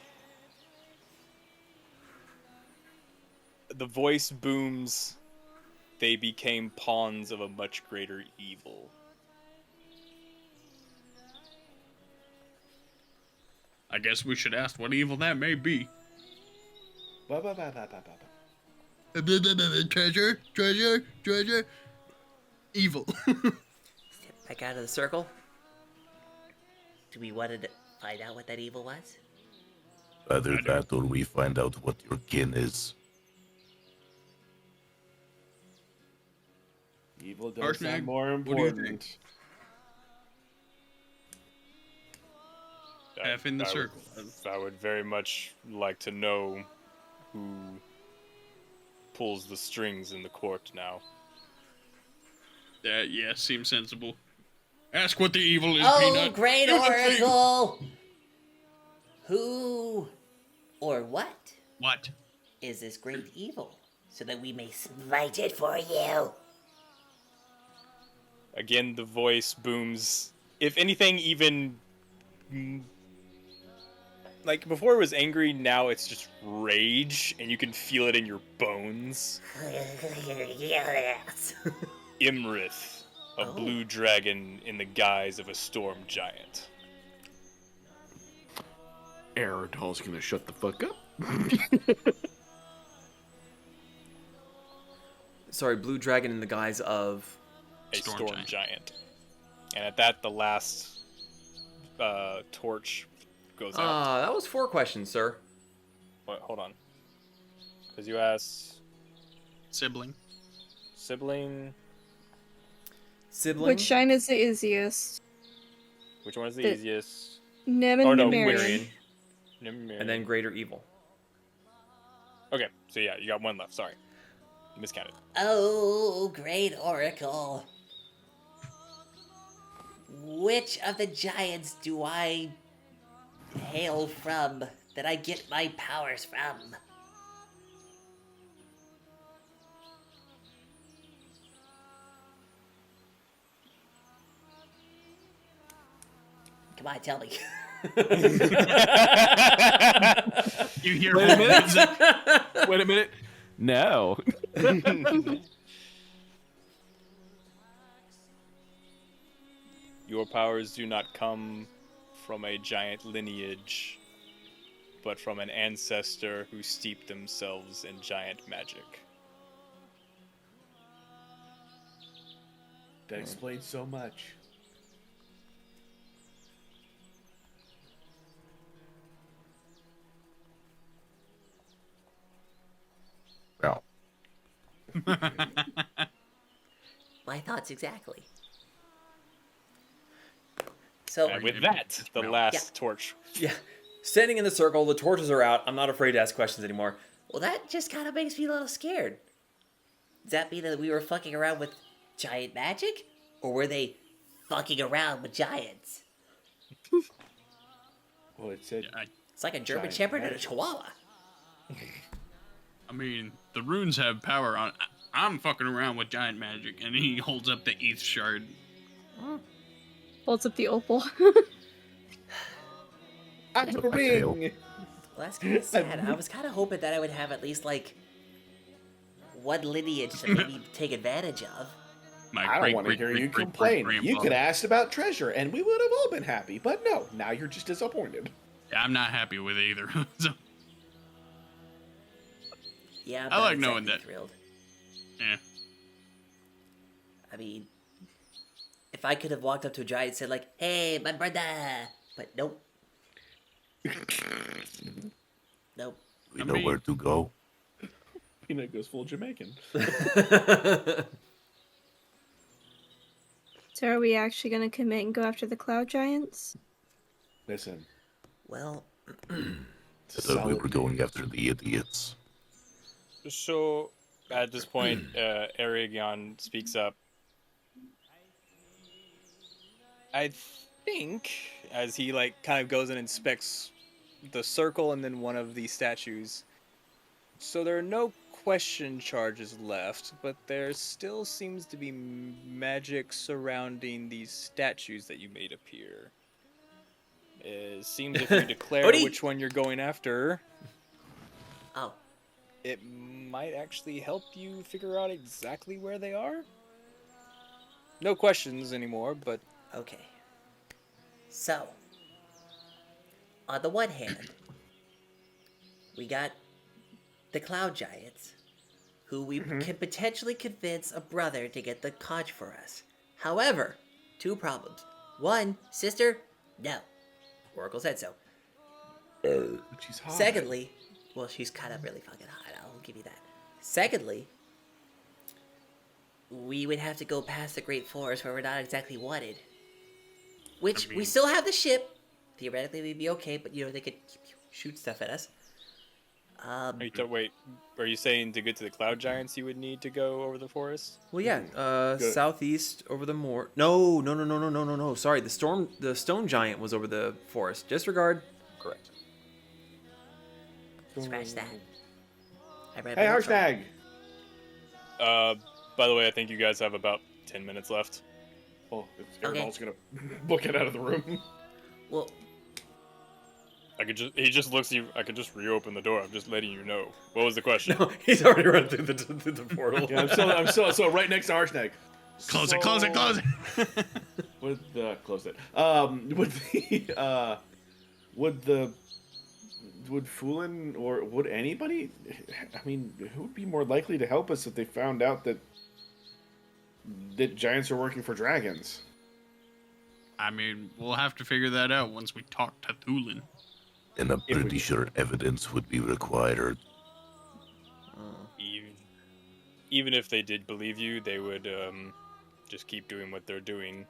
The voice booms. They became pawns of a much greater evil. I guess we should ask what evil that may be. Ba, ba, ba, ba, ba, ba, ba. Treasure, treasure, treasure. Evil. Step back out of the circle. Do we want to find out what that evil was? Either that or we find out what your kin is. Evil does Harshnag, sound more what do you important. think? F in the circle. I would very much like to know who pulls the strings in the court now. Yeah, seems sensible. Ask what the evil is, Oh, Peanut. great Do the thing. oracle! Who or what What? is this great evil, so that we may smite it for you? Again, the voice booms. If anything, even... Like, before it was angry, now it's just rage, and you can feel it in your bones. Yes. Imrith, a blue dragon in the guise of a storm giant. Aerodol's gonna shut the fuck up. Sorry, blue dragon in the guise of. A Storm storm giant. And at that, the last torch goes out. That was 4 questions, sir. Wait, hold on. Because you asked Sibling. sibling. Sibling. Which shine is the easiest? Which one is the The- easiest? Nem Oh and no, Numerian. which? And then greater evil. Okay, so yeah, you got one left. Sorry, miscounted. Oh, great oracle. Which of the giants do I hail from, that I get my powers from? Come on, tell me. You hear Wait a minute. music. Wait a minute. No. Your powers do not come from a giant lineage, but from an ancestor who steeped themselves in giant magic. That explains so much. Well, My thoughts exactly. So, And with that, the last Yeah. torch. Yeah. Standing in the circle, the torches are out. I'm not afraid to ask questions anymore. well, that just kind of makes me a little scared. Does that mean that we were fucking around with giant magic? Or were they fucking around with giants? Well, it said It's like a German Giant Shepherd and a magic. Chihuahua. I mean, the runes have power on. I'm fucking around with giant magic, and he holds up the ETH shard. Holds up the opal. I have a ring. Well, that's kind of sad. I was kind of hoping that I would have at least like one lineage to maybe take advantage of. My I don't want to hear you complain. You could have asked about treasure, and we would have all been happy. But no, now you're just disappointed. Yeah, I'm not happy with either. So, Yeah, I'm I not like knowing exactly that. Thrilled. yeah. I mean, if I could have walked up to a giant and said like, "Hey, my brother," but nope. Nope. We know where to go. Peanut goes full Jamaican. So are we actually gonna commit and go after the cloud giants? Listen, Well, it's a I thought we solid were going after the idiots. So, at this point, Aragon speaks up. I think, as he like kind of goes and inspects the circle and then one of the statues. So there are no question charges left, but there still seems to be magic surrounding these statues that you made appear. It seems if you declare Odie! which one you're going after, oh, it might actually help you figure out exactly where they are. No questions anymore, but okay. So, on the one hand, we got the cloud giants, who we can potentially convince a brother to get the conch for us. However, two problems. One, sister, no. Oracle said so. She's hot. Secondly, well, she's kind of really fucking hot, I'll give you that. Secondly, we would have to go past the Great Forest where we're not exactly wanted. Which, we still have the ship. Theoretically, we'd be okay, but, you know, they could shoot stuff at us. wait, are you saying to get to the cloud giants you would need to go over the forest? Well, yeah, southeast over the moor. No. Sorry, the stone giant was over the forest. Disregard. Correct. Scratch that. I read Hey, my notes wrong. Harshnag. By the way, I think you guys have about 10 minutes left. Oh, if Okay. Airbal's gonna book it out of the room. Well, He just looks at you. I could just reopen the door. I'm just letting you know. What was the question? He's already run through the portal. Yeah, I'm so right next to Harshnag. Close it, close it, close it. Close it. Would Foolin or would anybody? I mean, who would be more likely to help us if they found out that giants are working for dragons? I mean, we'll have to figure that out once we talk to Thulin. And I'm pretty sure evidence would be required. Even if they did believe you, they would just keep doing what they're doing.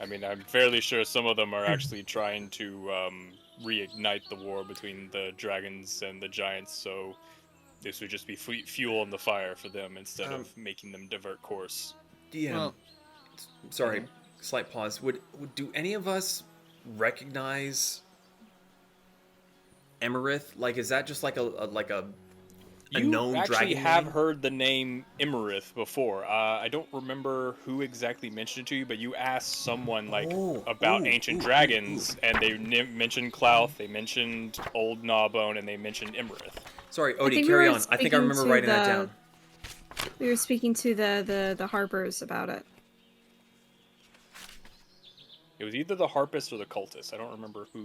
I mean, I'm fairly sure some of them are actually trying to reignite the war between the dragons and the giants, so this would just be fuel in the fire for them instead of making them divert course. DM. Well- Sorry, slight pause. Would do any of us recognize Emerith? Like, is that just like a You known actually dragon have name? heard the name Imerith before. I don't remember who exactly mentioned it to you, but you asked someone about ancient dragons, and they mentioned Clouth, they mentioned Old Gnawbone, and they mentioned Imerith. Sorry, I think Odie, we carry were on. I think I speaking remember to writing that the- down. We were speaking to the harpers about it. It was either the Harpist or the Cultist. I don't remember who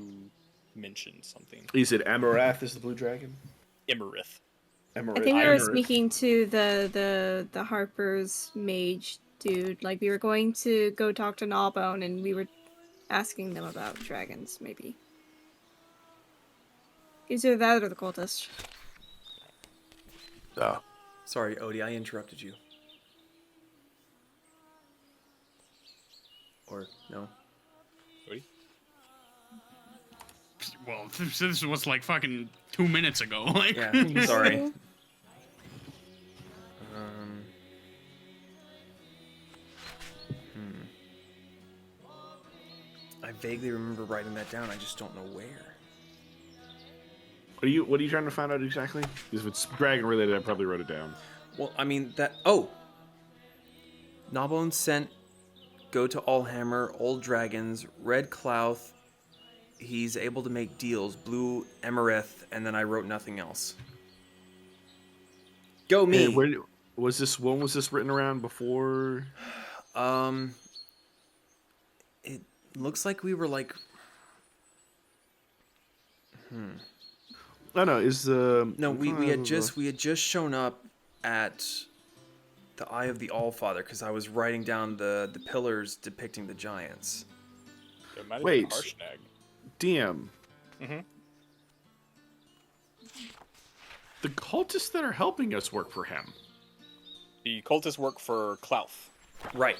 mentioned something. You said Amarath is the blue dragon. Imerith. I Emerith. think we were Emerith. speaking to the harpers mage dude. Like, we were going to go talk to Gnawbone, and we were asking them about dragons, maybe. Either that or the cultist. Ah, Sorry, Odie, I interrupted you. Or no? Odie? Well, this was like fucking 2 minutes ago. Like, Yeah, sorry. I vaguely remember writing that down. I just don't know where. What are you trying to find out exactly? Because if it's dragon related, I probably wrote it down. Well, I mean that. Oh, Gnawbone sent go to Allhammer, Old Dragons, Red Clouth. He's able to make deals. Blue Emerith, and then I wrote nothing else. Go me. And where was this? When was this written around before? It looks like we were like. No, no. Is No, we had just shown up at the Eye of the Allfather because I was writing down the pillars depicting the giants. There might have Wait. been Harshnag. DM. Mhm. The cultists that are helping us work for him. The cultists work for Clouth. Right.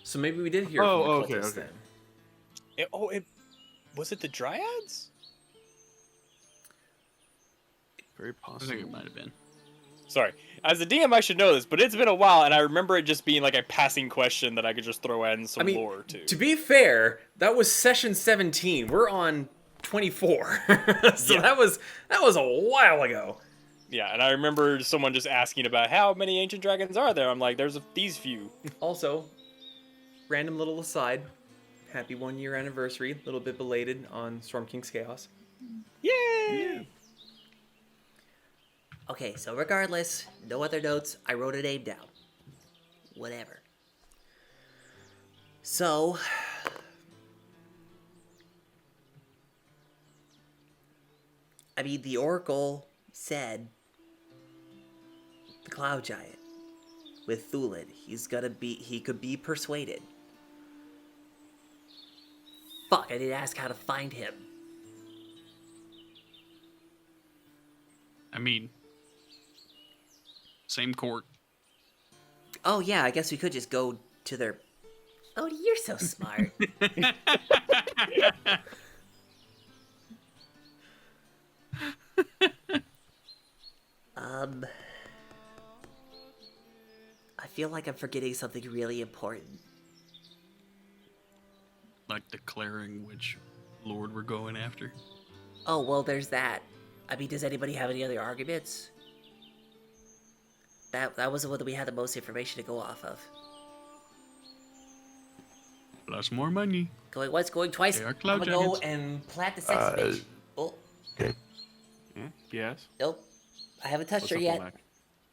So maybe we did hear Oh, from the okay, cultists okay. then. Was it the Dryads? Very I possible. think it might have been. Sorry. As a DM, I should know this, but it's been a while, and I remember it just being like a passing question that I could just throw in some lore to. To be fair, that was session 17. We're on 24. So Yeah. that was a while ago. Yeah, and I remember someone just asking about how many ancient dragons are there. I'm like, there's these few. Also, random little aside. Happy 1 year anniversary. A little bit belated on Storm King's Chaos. Yay! Okay, so regardless, no other notes. I wrote a name down. Whatever. So, I mean, the Oracle said the Cloud Giant with Thulin. He could be persuaded. Fuck, I didn't ask how to find him. I mean, same court. Oh yeah, I guess we could just go to their... Oh, you're so smart. I feel like I'm forgetting something really important. Like declaring which lord we're going after. Oh, well, there's that. I mean, does anybody have any other arguments? That was the one that we had the most information to go off of. Plus more money. Going once, going twice. They are I'm cloud gonna go giants. and plant the sex bitch. Oh, Okay. Yes. nope. I haven't touched What's her up, yet. Olak?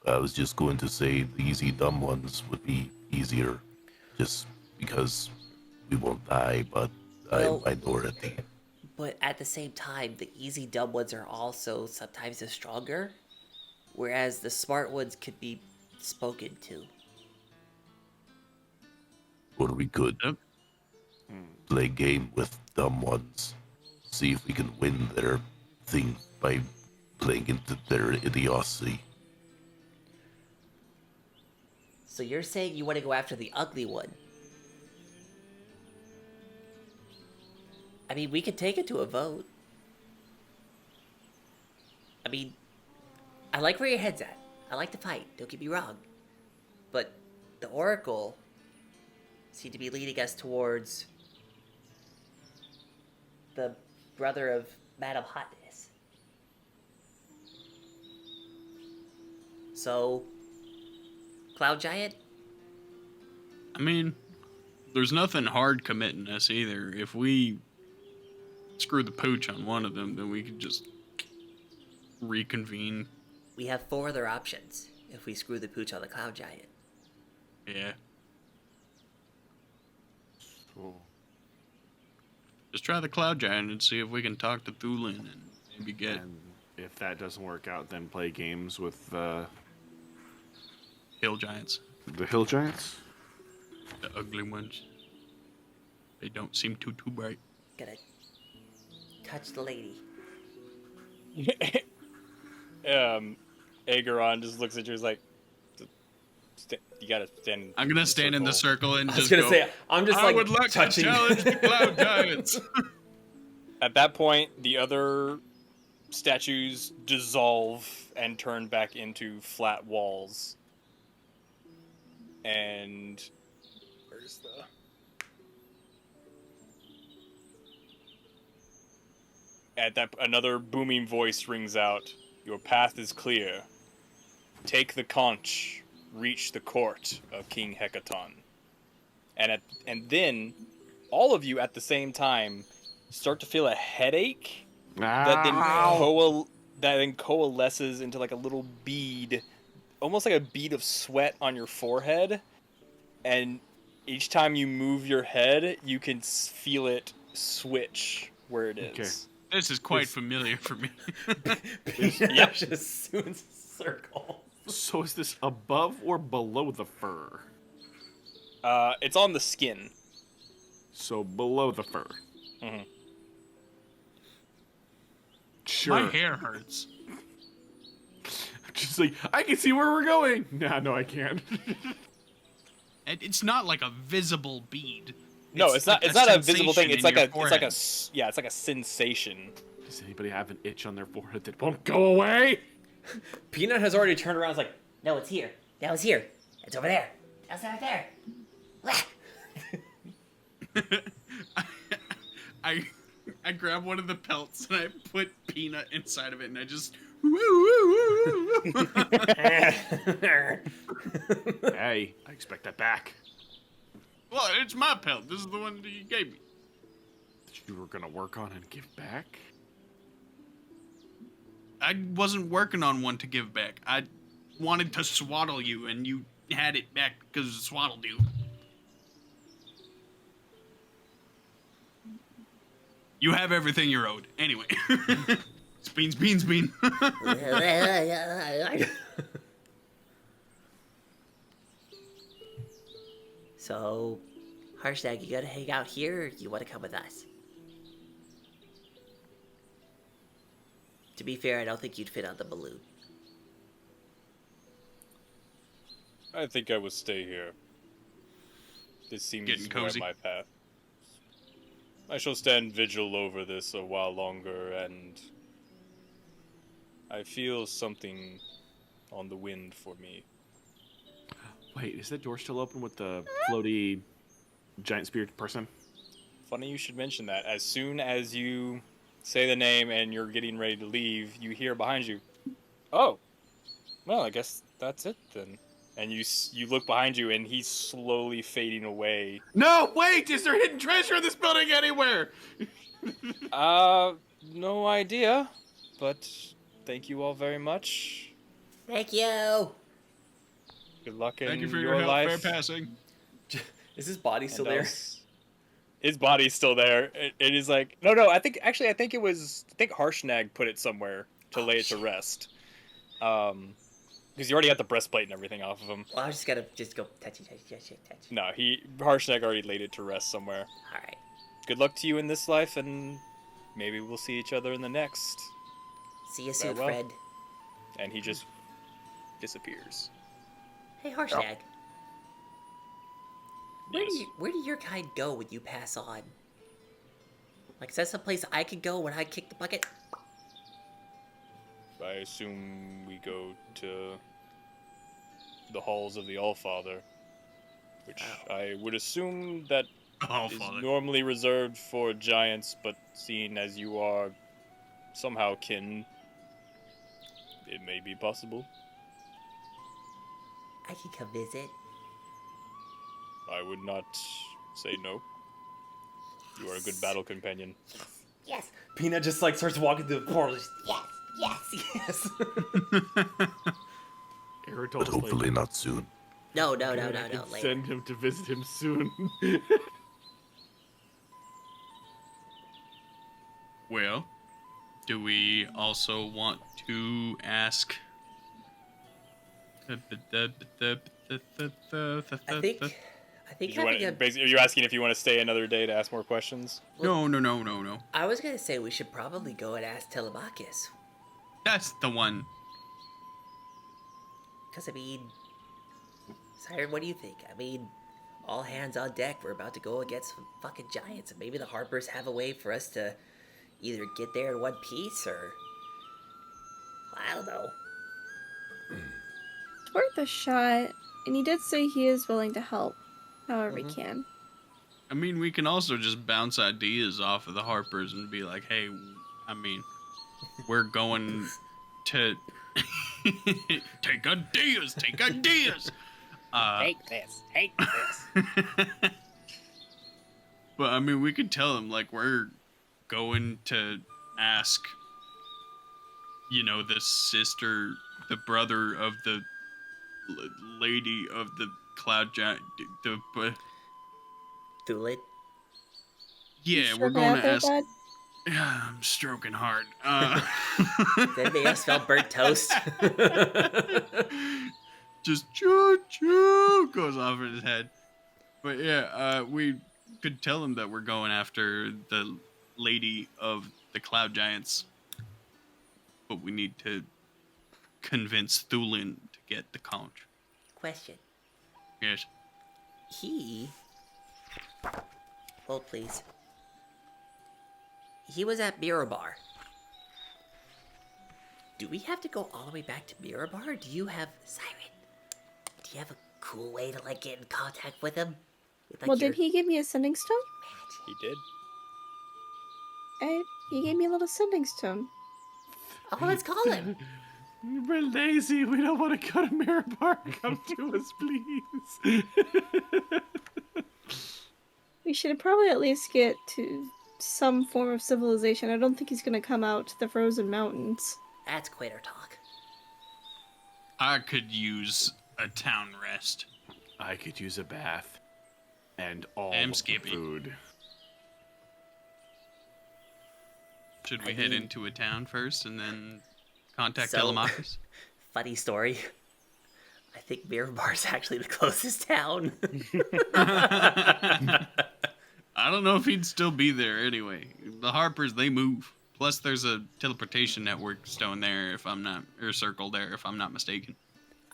I was just going to say the easy dumb ones would be easier, just because we won't die, but Well- I'm minority. But at the same time, the easy dumb ones are also sometimes the stronger, whereas the smart ones could be spoken to. Or we could Yep. play game with dumb ones, see if we can win their thing by playing into their idiocy. So you're saying you want to go after the ugly one? I mean, we could take it to a vote. I mean, I like where your head's at. I like to fight, don't get me wrong. But the Oracle seemed to be leading us towards the brother of Madam Hotness. So, Cloud Giant? I mean, there's nothing hard committing us either. If we screw the pooch on one of them, then we could just reconvene. We have 4 other options if we screw the pooch on the Cloud Giant. Yeah. Cool. Just try the cloud giant and see if we can talk to Thulin and maybe get And if that doesn't work out, then play games with hill giants, the hill giants. the ugly ones. They don't seem too bright. Gonna touch the lady. Aegeron just looks at you. He's like, "You gotta stand." I'm gonna stand in the circle and I was just gonna go, say, I'm just I like would like touching. to challenge the cloud giants. At that point, the other statues dissolve and turn back into flat walls. And where's the? At that, another booming voice rings out. Your path is clear. take the conch, reach the court of King Hecaton. And then all of you at the same time start to feel a headache that then coalesces into like a little bead, almost like a bead of sweat on your forehead. And each time you move your head, you can feel it switch where it is. Okay. This is quite familiar for me. Yep. Just doing circles. So is this above or below the fur? It's on the skin. So below the fur. Mhm. Sure. My hair hurts. Just like, I can see where we're going. Nah, no, I can't. And it's not like a visible bead. No, it's not. like It's not a visible sensation thing. It's in like your a. It's like forehead. a. Yeah, it's like a sensation. Does anybody have an itch on their forehead that won't go away? Peanut has already turned around. It's like, No, it's here. No, it's here. It's over there. It's over there. Wah. I grab one of the pelts and I put Peanut inside of it and I just Hey, I expect that back. Well, it's my pelt. This is the one that you gave me. That you were gonna work on and give back? I wasn't working on one to give back. I wanted to swaddle you and you had it back because it swaddled you. You have everything you're owed. Anyway. Beans. So, Harshnag, you gotta hang out here, or you wanna come with us? To be fair, I don't think you'd fit on the balloon. I think I would stay here. This seems Getting more cozy. my path. I shall stand vigil over this a while longer, and I feel something on the wind for me. Wait, is that door still open with the floaty giant spirit person? Funny you should mention that. As soon as you say the name and you're getting ready to leave, you hear behind you, "Oh, well, I guess that's it then." And you look behind you, and he's slowly fading away. No, wait! Is there hidden treasure in this building anywhere? No idea, but thank you all very much. Thank you! Good luck in Thank you for your your help. life. Fair passing. is his body still And there? his body's still there. It is like no. I think Harshnag put it somewhere to lay it to rest. Because you already got the breastplate and everything off of him. Well, I was just gonna go touch. No, Harshnag already laid it to rest somewhere. Alright. Good luck to you in this life, and maybe we'll see each other in the next. See you soon, Farewell. Fred. And he just disappears. Hey, Harshnag. Yes. Where do your kind go when you pass on? Like, is that someplace I could go when I kick the bucket? I assume we go to the halls of the Allfather, which I would assume that Oh, is father. normally reserved for giants, but seeing as you are somehow kin, it may be possible. I can come visit. I would not say no. You are a good battle companion. Yes, Peanut just like starts walking through the portal. Just, yes. yes. Aerodol But is like, hopefully not soon. No, I can later. send him to visit him soon. Well, do we also want to ask? I think Are you asking if you want to stay another day to ask more questions? No. I was gonna say we should probably go and ask Telemachus. That's the one. Because, I mean... Siren, what do you think? I mean, all hands on deck. We're about to go against some fucking giants. And maybe the Harpers have a way for us to either get there in one piece, or... I don't know. It's worth a shot. And he did say he is willing to help however he can. I mean, we can also just bounce ideas off of the Harpers and be like, hey, I mean, we're going to Take ideas, take ideas. Take this. Take this. But I mean, we could tell him like we're going to ask, you know, the sister, the brother of the lady of the cloud giant. Thulid. Yeah, You we're stroking going out to there, ask. bud? Yeah, I'm stroking hard. Did anybody else smell burnt toast? Just choo choo goes off in his head. But yeah, we could tell him that we're going after the lady of the cloud giants. But we need to convince Thulin to get the conch. Question. Yes. He... Hold, please. He was at Mirror Bar. Do we have to go all the way back to Mirror Bar? Do you have... Siren, do you have a cool way to, like, get in contact with him? With, like, Well, your did he give me a sending stone? He did. He gave me a little sending stone. Oh, let's call him. We're lazy. We don't want to go to Mirror Bar. Come to us, please. We should probably at least get to some form of civilization. I don't think he's gonna come out to the frozen mountains. That's quitter talk. I could use a town rest. I could use a bath and all I'm of the Skippy. food. Should we I head mean- into a town first and then contact So- Telemachus? Funny story. I think Mirror Bar's actually the closest town. I don't know if he'd still be there anyway. The Harpers, they move. Plus, there's a teleportation network stone there, if I'm not, or circle there, if I'm not mistaken.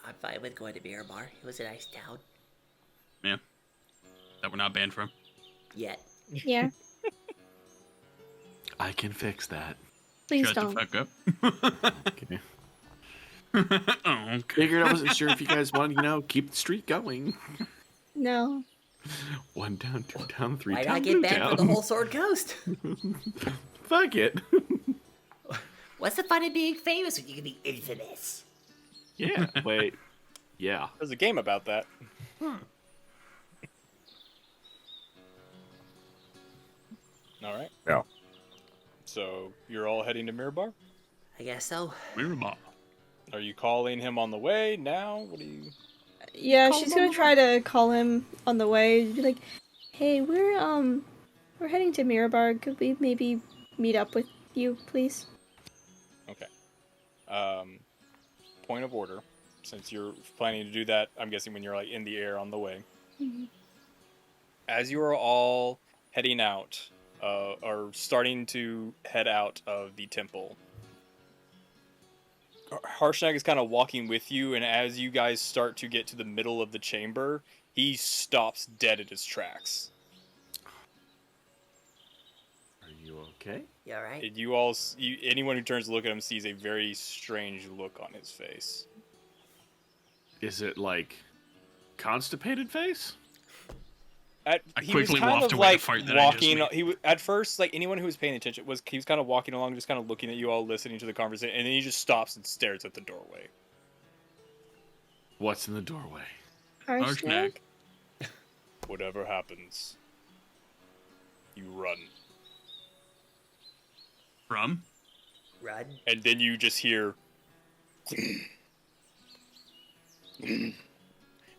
I'm fine with going to Mirror Bar. It was a nice town. Yeah. That we're not banned from. Yet. Yeah, I can fix that. please Shut don't. the fuck up. Okay. Oh, okay. Figured I wasn't sure if you guys wanted, keep the streak going. No. 1 down, 2 down, 3 Why down, not 2 get banned down. for the whole Sword Coast? Fuck it. What's the fun of being famous when you can be infamous? Yeah. Wait. Yeah. There's a game about that. All right. Yeah. So you're all heading to Mirror Bar? I guess so. Mirror. Are you calling him on the way now? What do you? Yeah, she's gonna try to call him on the way. Be like, "Hey, we're heading to Mirror Bar. Could we maybe meet up with you, please?" Okay. Point of order. Since you're planning to do that, I'm guessing when you're like in the air on the way. As you are all heading out, or starting to head out of the temple, Harshnag is kind of walking with you, and as you guys start to get to the middle of the chamber, he stops dead in his tracks. Are you okay? You alright? And you all, anyone who turns to look at him sees a very strange look on his face. Is it like constipated face? I He was quickly kind walked of away to like fight that I just walking. made. At first, like anyone who was paying attention he was kind of walking along, just kind of looking at you all, listening to the conversation, and then he just stops and stares at the doorway. What's in the doorway? Harshnag. Whatever happens, you run, From? Run. and then you just hear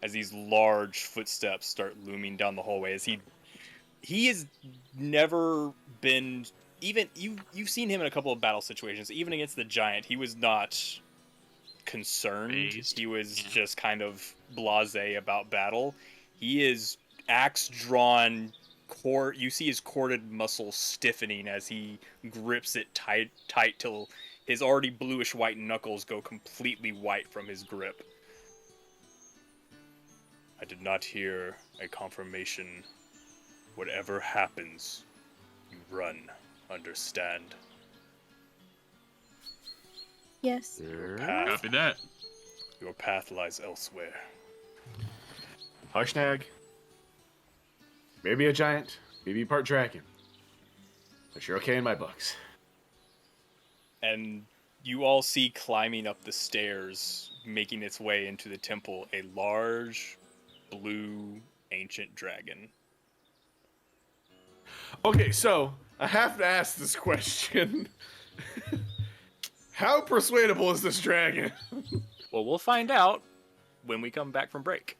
as these large footsteps start looming down the hallway. As he has never been, even you've seen him in a couple of battle situations. Even against the giant, he was not concerned. Phased. He was Yeah. just kind of blasé about battle. He is axe drawn. You see his corded muscles stiffening as he grips it tight till his already bluish white knuckles go completely white from his grip. I did not hear a confirmation. Whatever happens, you run. Understand? Yes. Copy that. Your path lies elsewhere. Harshnag. Maybe a giant, maybe part dragon. But you're okay in my books. And You all see climbing up the stairs, making its way into the temple, a large, blue, ancient dragon. Okay, so I have to ask this question. How persuadable is this dragon? Well, we'll find out when we come back from break.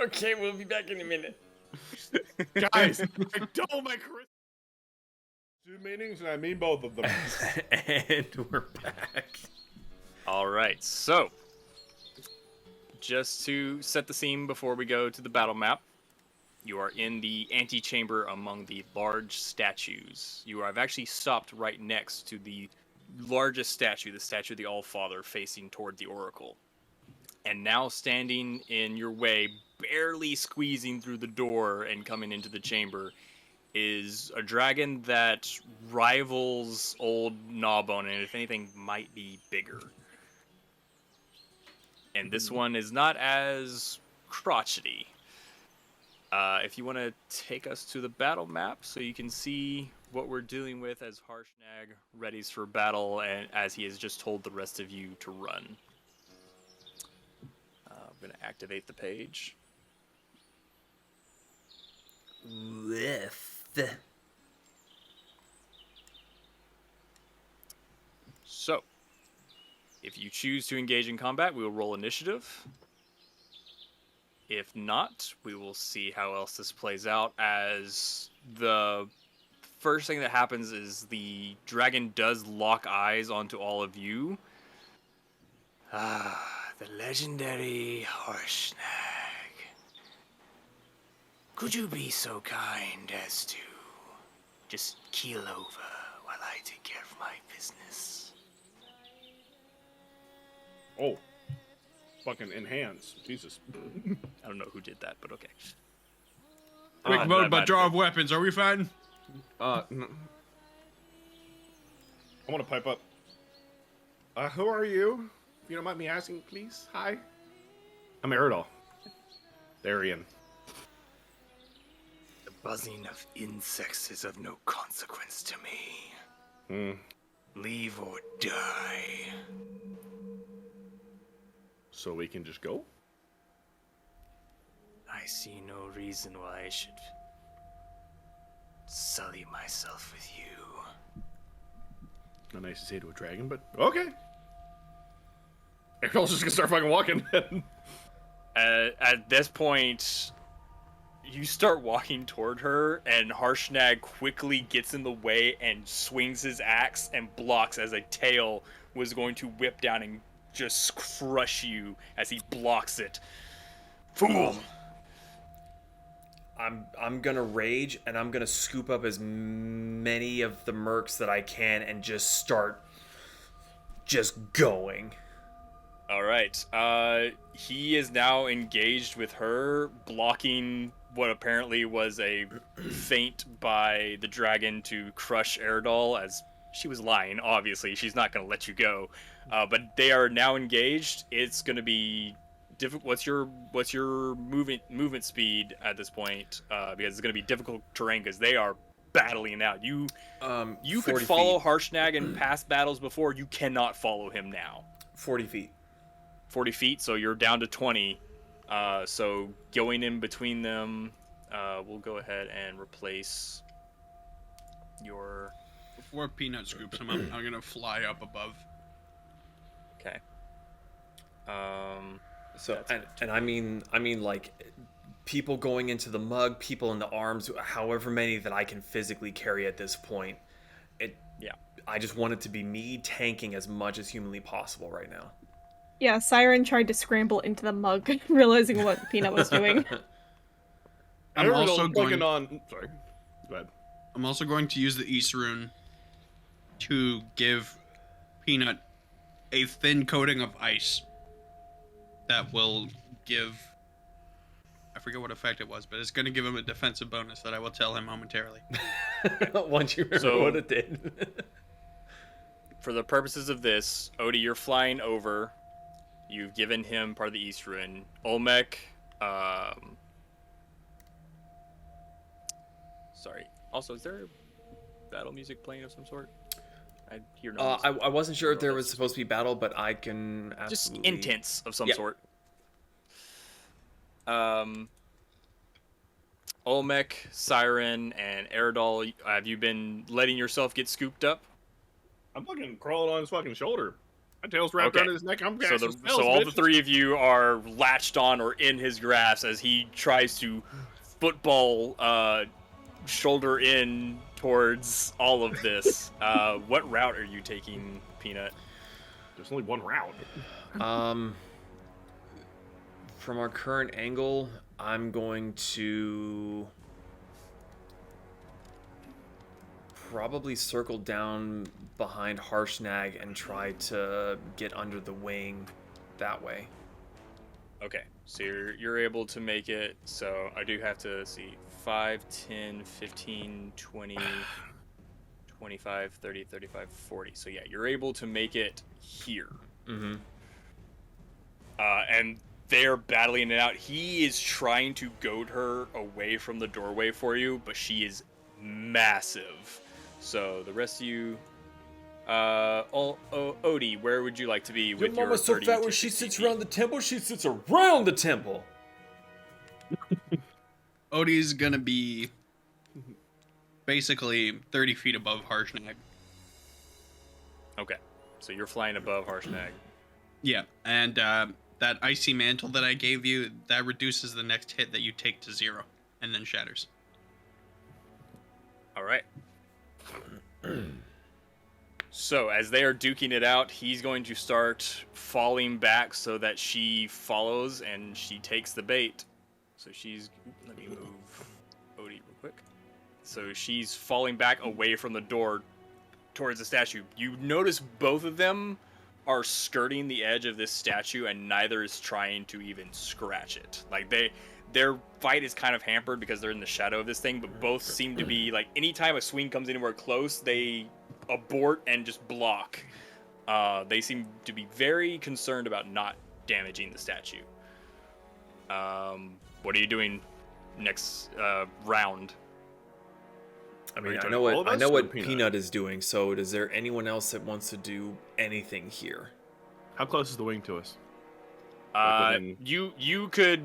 Okay, we'll be back in a minute. Guys, I double my charisma. 2 meanings, and I mean both of them. And we're back. All right, so just to set the scene before we go to the battle map, you are in the antechamber among the large statues. You have actually stopped right next to the largest statue, the statue of the Allfather, facing toward the oracle. And now standing in your way, barely squeezing through the door and coming into the chamber, is a dragon that rivals old Gnawbone, and if anything, might be bigger. And this one is not as crotchety. If you want to take us to the battle map so you can see what we're dealing with as Harshnag readies for battle and as he has just told the rest of you to run. I'm going to activate the page. Lift. So, if you choose to engage in combat, we will roll initiative. If not, we will see how else this plays out, as the first thing that happens is the dragon does lock eyes onto all of you. The legendary Harshnag. Could you be so kind as to just keel over while I take care of my business? Oh. Fucking enhance. Jesus. I don't know who did that, but okay. Quick that mode, but might draw have of weapons. Are we fine? No. I want to pipe up. Who are you? If you don't mind me asking, please. Hi. I'm Eridol. Darian. The buzzing of insects is of no consequence to me. Leave or die. So we can just go? I see no reason why I should sully myself with you. Not nice to say to a dragon, but okay. Eridol's just gonna start fucking walking. At this point, you start walking toward her, and Harshnag quickly gets in the way and swings his axe and blocks as a tail was going to whip down and just crush you as he blocks it. Fool! I'm gonna rage, and I'm gonna scoop up as many of the mercs that I can and just start just going. All right. He is now engaged with her, blocking what apparently was a feint by the dragon to crush Eridol, as she was lying. Obviously, she's not going to let you go. But they are now engaged. It's going to be difficult. What's your movement speed at this point? Because it's going to be difficult terrain because they are battling out. You could 40 follow feet. Harshnag in past battles before. You cannot follow him now. 40 feet. 40 feet, so you're down to 20. So going in between them, we'll go ahead and replace your... Before Peanut scoops him up, I'm gonna fly up above. Okay. So and I mean like people going into the mug, people in the arms, however many that I can physically carry at this point. Yeah. I just want it to be me tanking as much as humanly possible right now. Yeah, Siren tried to scramble into the mug, realizing what Peanut was doing. I'm also clicking going. on. Sorry. Go ahead. I'm also going to use the East Rune to give Peanut a thin coating of ice that will give... I forget what effect it was, but it's going to give him a defensive bonus that I will tell him momentarily. Once you remember what it did. For the purposes of this, Odie, you're flying over. You've given him part of the East Rune. Olmec, sorry. Also, is there battle music playing of some sort? I hear no. I wasn't sure if there was supposed to be battle, but I can just absolutely... intense of some Yep. sort. Olmec, Siren, and Eridol, have you been letting yourself get scooped up? I'm fucking crawling on his fucking shoulder. My tail's wrapped Okay. around his neck. I'm So, casting spells, so all the bitch. three of you are latched on or in his grasp as he tries to football shoulder in towards all of this. What route are you taking, Peanut? There's only one route. From our current angle, I'm going to probably circle down behind Harshnag and try to get under the wing that way. Okay, so you're able to make it. So I do have to see 5, 10, 15, 20, 25, 30, 35, 40. So yeah, you're able to make it here. Mm-hmm. And they're battling it out. He is trying to goad her away from the doorway for you, but she is massive. So the rest of you, Odie, where would you like to be with your 30 to 60 feet? the temple, she sits around the temple. Odie's gonna be basically 30 feet above Harshnag. Okay, so you're flying above Harshnag. Yeah, and that icy mantle that I gave you, that reduces the next hit that you take to 0, and then shatters. All right. So as they are duking it out, he's going to start falling back so that she follows and she takes the bait. So she's... Let me move Odie real quick. So she's falling back away from the door towards the statue. You notice both of them are skirting the edge of this statue and neither is trying to even scratch it. Like their fight is kind of hampered because they're in the shadow of this thing, but both seem to be like anytime a swing comes anywhere close, they abort and just block. They seem to be very concerned about not damaging the statue. What are you doing next round? I mean, you I doing know all of what us or Peanut? Peanut is doing. So, is there anyone else that wants to do anything here? How close is the wing to us? You could.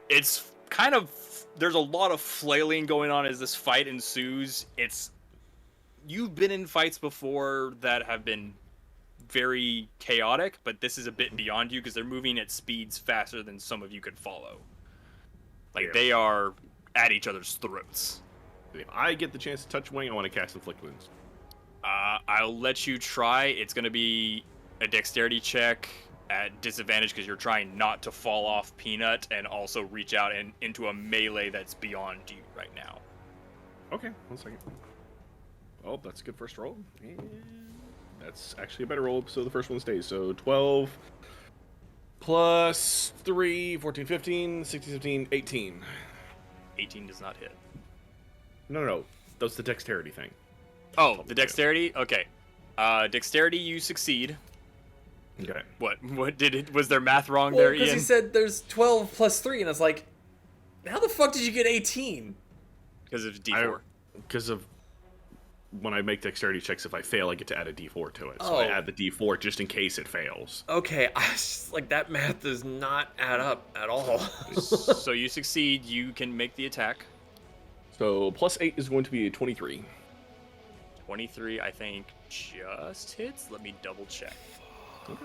It's kind of. There's a lot of flailing going on as this fight ensues. You've been in fights before that have been very chaotic, but this is a bit beyond you because they're moving at speeds faster than some of you could follow. Like they are at each other's throats. If I get the chance to touch wing, I want to cast Inflict Wounds. I'll let you try. It's going to be a dexterity check at disadvantage because you're trying not to fall off Peanut and also reach out and into a melee that's beyond you right now. Okay, 1 second. Oh, that's a good first roll. And that's actually a better roll, so the first one stays. So 12 plus 3, 14, 15, 16, 17, 18. 18 does not hit. No. That's the dexterity thing. Oh, the dexterity? Okay. Dexterity, you succeed. Okay. What did it? Was there math wrong there, because Ian? he said there's 12 plus 3, and I was like, how the fuck did you get 18? Because of D4. Because of when I make dexterity checks, if I fail, I get to add a D4 to it. So Oh. I add the D4 just in case it fails. Okay, I was just like, that math does not add up at all. So you succeed. You can make the attack. So plus 8 is going to be a 23. 23, I think, just hits. Let me double check. Fuck.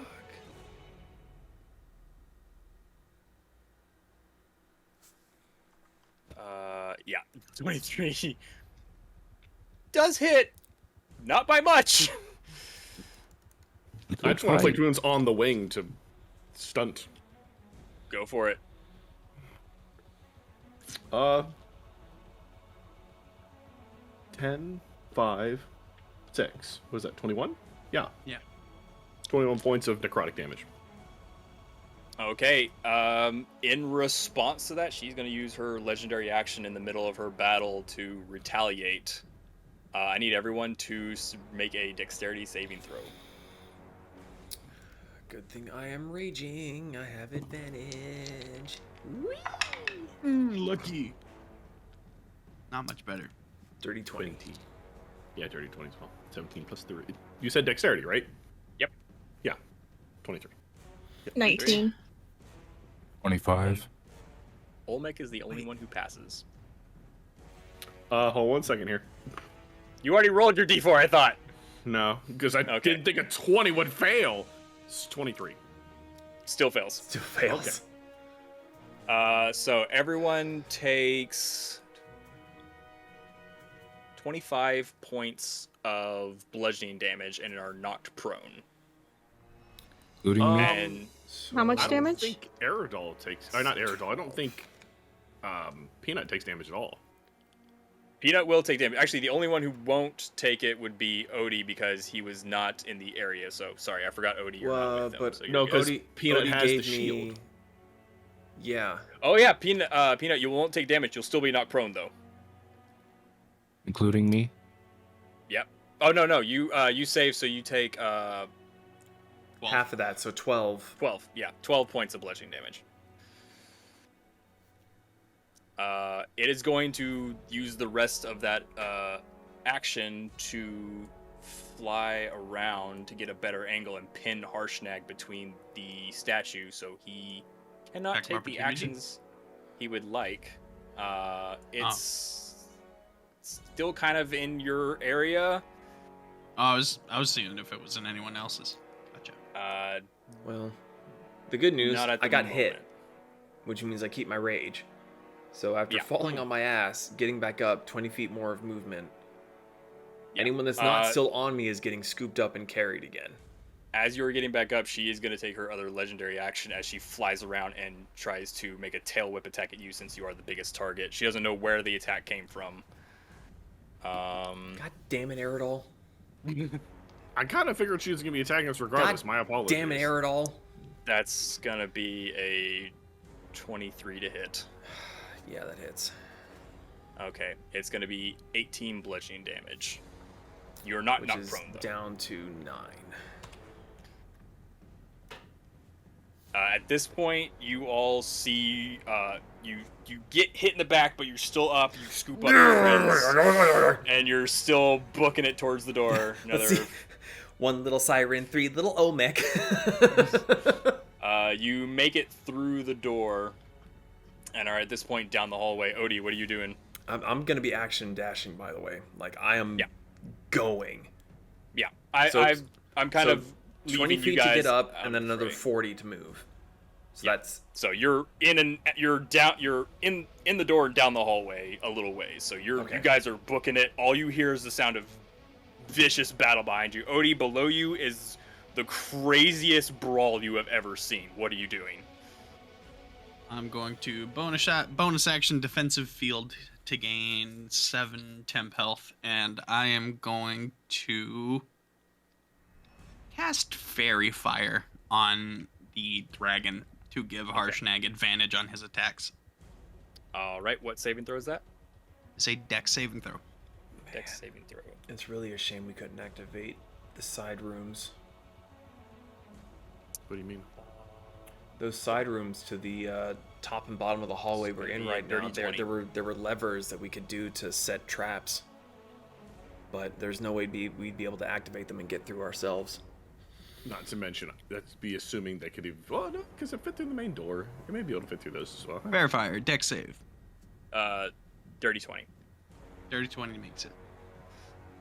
Yeah, 23 does hit. Not by much. I just want to inflict wounds on the wing to stunt. Go for it. 10, 5, 6. What is that, 21? Yeah. Yeah. 21 points of necrotic damage. Okay, in response to that, she's going to use her legendary action in the middle of her battle to retaliate. I need everyone to make a dexterity saving throw. Good thing I am raging. I have advantage. Lucky. Not much better. Dirty 20. Yeah, dirty 20 as well. 17 plus 3. You said dexterity, right? Yep. Yeah. 23. 19. 25. Olmec is the only one who passes. Hold 1 second here. You already rolled your d4, I thought. No, because I didn't think a 20 would fail. It's 23. Still fails. Still fails. So everyone takes 25 points of bludgeoning damage and are knocked prone. Including me. And How much I don't damage? think Aerodol takes... not Aerodol. I don't think Peanut takes damage at all. Peanut will take damage. Actually, the only one who won't take it would be Odie because he was not in the area. So, sorry, I forgot Odie. You're not with them, But so you're no, good. 'cause Odie, Peanut Odie has the gave shield. me... Yeah. Oh, yeah, Peanut, you won't take damage. You'll still be knocked prone, though. Including me. Yep. Oh, no. You save, so you take 12. Half of that, so 12. 12. Yeah, 12 points of bludgeoning damage. It is going to use the rest of that action to fly around to get a better angle and pin Harshnag between the statue, so he cannot Attack of take the opportunity? actions he would like. It's still kind of in your area. I was seeing if it was in anyone else's. Gotcha. Well, the good news, Not at the I got moment. hit, which means I keep my rage. So after Yeah. falling on my ass, getting back up 20 feet more of movement, Yeah. anyone that's not still on me is getting scooped up and carried again. As you are getting back up, she is going to take her other legendary action as she flies around and tries to make a tail whip attack at you since you are the biggest target. She doesn't know where the attack came from. God damn it, Aerodol. I kind of figured she was going to be attacking us regardless. God My apologies. damn it, Aerodol. That's going to be a 23 to hit. Yeah, that hits. Okay, it's going to be 18 bludgeoning damage. You're not Which knocked is prone, though. down to 9. At this point, you all see you get hit in the back, but you're still up. You scoop up your friends, and you're still booking it towards the door. Let's Another. see. 1 little siren, 3 little Olmec. You make it through the door, and are at this point down the hallway. Odie, what are you doing? I'm going to be action dashing, by the way. Like, I am Yeah. going. Yeah, So- I'm kind of 20 leaving feet you guys to get up, out and then of another frame. 40 to move. So Yeah. that's... So you're in the door and down the hallway a little ways. So you Okay. guys are booking it. All you hear is the sound of vicious battle behind you. Odie, below you is the craziest brawl you have ever seen. What are you doing? I'm going to bonus action defensive field to gain 7 temp health, and I am going to cast Fairy Fire on the dragon to give Harshnag advantage on his attacks. All right, what saving throw is that? It's a dex saving throw. Dex saving throw. It's really a shame we couldn't activate the side rooms. What do you mean? Those side rooms to the top and bottom of the hallway we're in be a right now. dirty There 20. were levers that we could do to set traps, but there's no way we'd be able to activate them and get through ourselves. Not to mention, that's be assuming they could even... Well, no, because it fit through the main door. You may be able to fit through those as well. Fairy Fire, dex save. Dirty 20. Dirty 20 makes it.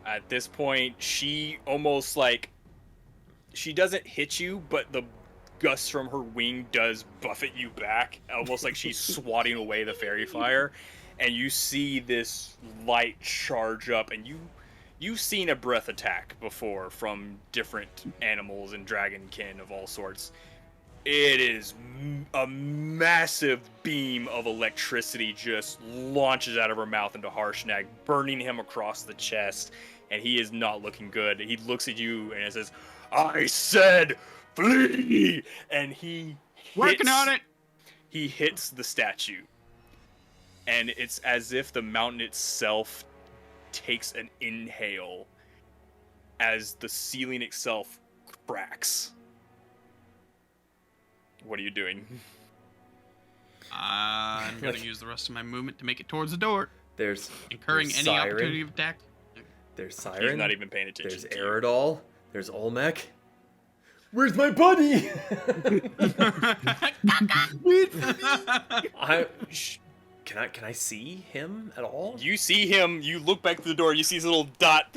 At this point, she almost like she doesn't hit you, but the gust from her wing does buffet you back, almost like she's swatting away the fairy fire. And you see this light charge up, and you've seen a breath attack before from different animals and dragonkin of all sorts. It is a massive beam of electricity just launches out of her mouth into Harshnag, burning him across the chest, and he is not looking good. He looks at you and it says, "I said flee!" And he Working on it! He hits the statue. And it's as if the mountain itself takes an inhale as the ceiling itself cracks. What are you doing? I'm going to use the rest of my movement to make it towards the door, There's incurring there's any siren. opportunity of attack. There's Siren. He's not even paying attention. There's Eridol. There's Olmec. Where's my buddy? Can I see him at all? You see him. You look back to the door. You see his little dot.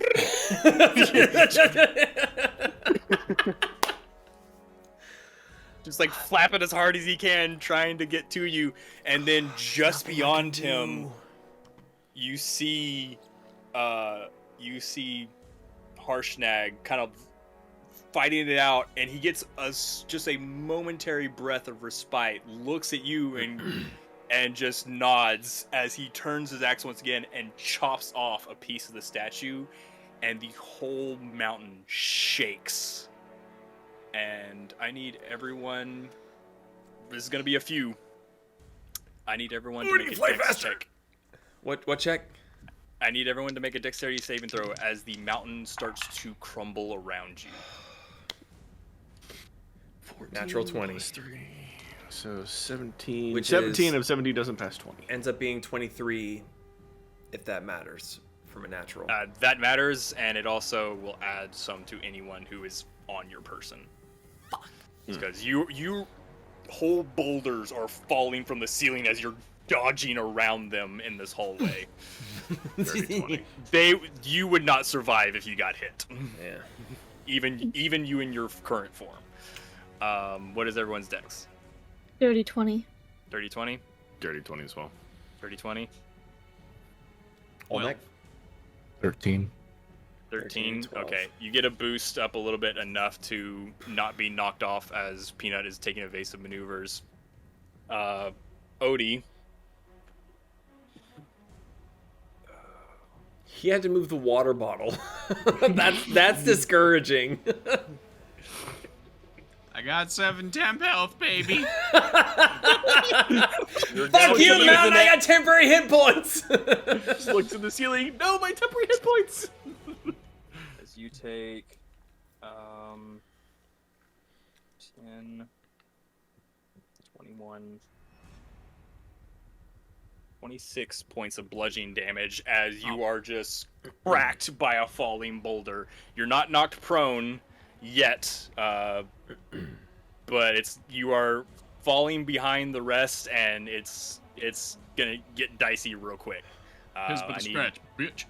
Just like flapping as hard as he can, trying to get to you, and then just beyond him, you see Harshnag kind of fighting it out, and he gets just a momentary breath of respite, looks at you and just nods as he turns his axe once again and chops off a piece of the statue, and the whole mountain shakes. And I need everyone. This is gonna be a few. I need everyone to make a dex check. What check? I need everyone to make a dexterity saving throw as the mountain starts to crumble around you. 14 Natural 20. plus 3. So 17. Which 17 is- of 70 doesn't pass 20. Ends up being 23, if that matters, from a natural. That matters, and it also will add some to anyone who is on your person. Because you whole boulders are falling from the ceiling as you're dodging around them in this hallway. Dirty 20. You would not survive if you got hit. Yeah. Even you in your current form. What is everyone's dex? Dirty 20. 30-20? Dirty 20 as well. 30-20? Olmec? 13. 13? 12. Okay. You get a boost up a little bit, enough to not be knocked off as Peanut is taking evasive maneuvers. Odie. He had to move the water bottle. That's discouraging. I got 7 temp health, baby. Fuck you, Mound! I got temporary hit points. Just looks at the ceiling. No, my temporary hit points. As you take 10, 21, 26 points of bludgeoning damage as you are just cracked by a falling boulder. You're not knocked prone yet, but you are falling behind the rest, and it's gonna get dicey real quick. His but a scratch, bitch.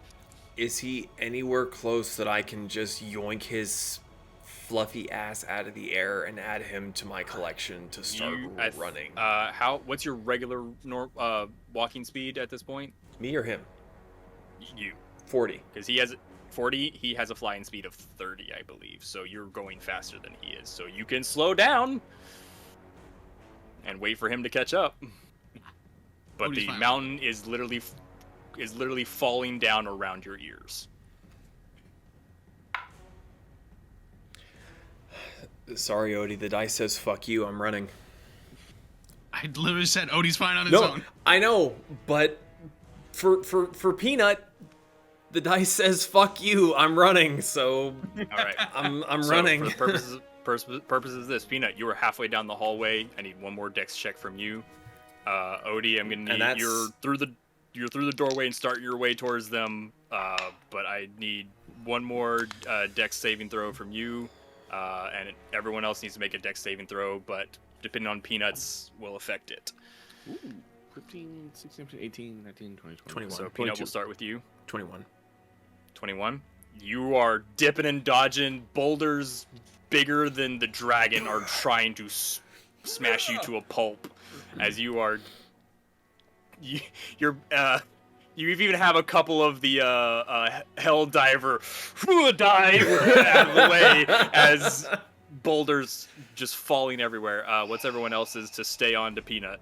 Is he anywhere close that I can just yoink his fluffy ass out of the air and add him to my collection to start running? What's your regular walking speed at this point? Me or him? You. 40. Because he has 40, he has a flying speed of 30, I believe. So you're going faster than he is. So you can slow down and wait for him to catch up. But the mountain is literally falling down around your ears. Sorry, Odie. The dice says fuck you. I'm running. I literally said Odie's fine on his No, own. I know, but for Peanut, the dice says fuck you. I'm running, so All right. I'm So running. For the purposes of this, Peanut, you were halfway down the hallway. I need one more dex check from you. Odie, I'm gonna need you're through the doorway and start your way towards them. But I need one more dex saving throw from you. And everyone else needs to make a dex saving throw, but depending on Peanut's will affect it. Ooh, 15, 16, 18, 19, 20, 21. So Peanut 22. will start with you. 21. 21. You are dipping and dodging. Boulders bigger than the dragon are trying to smash you to a pulp as you are. You even have a couple of the hell diver dive out of the way as boulders just falling everywhere. What's everyone else's to stay on to Peanut?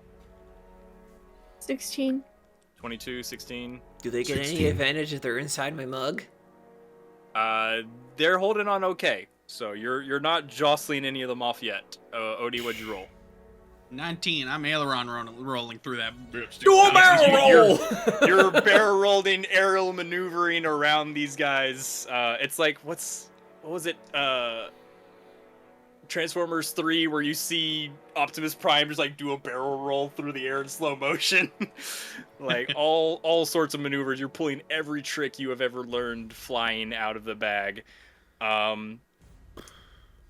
16. 22, 16. Do they get any 16. advantage if they're inside my mug? They're holding on okay. So you're not jostling any of them off yet. Odie, what'd you roll? 19. I'm aileron rolling through that bitch. Dual barrel roll! You're barrel rolling, aerial maneuvering around these guys. It's like what was it? Transformers 3, where you see Optimus Prime just like do a barrel roll through the air in slow motion. Like all sorts of maneuvers. You're pulling every trick you have ever learned flying out of the bag.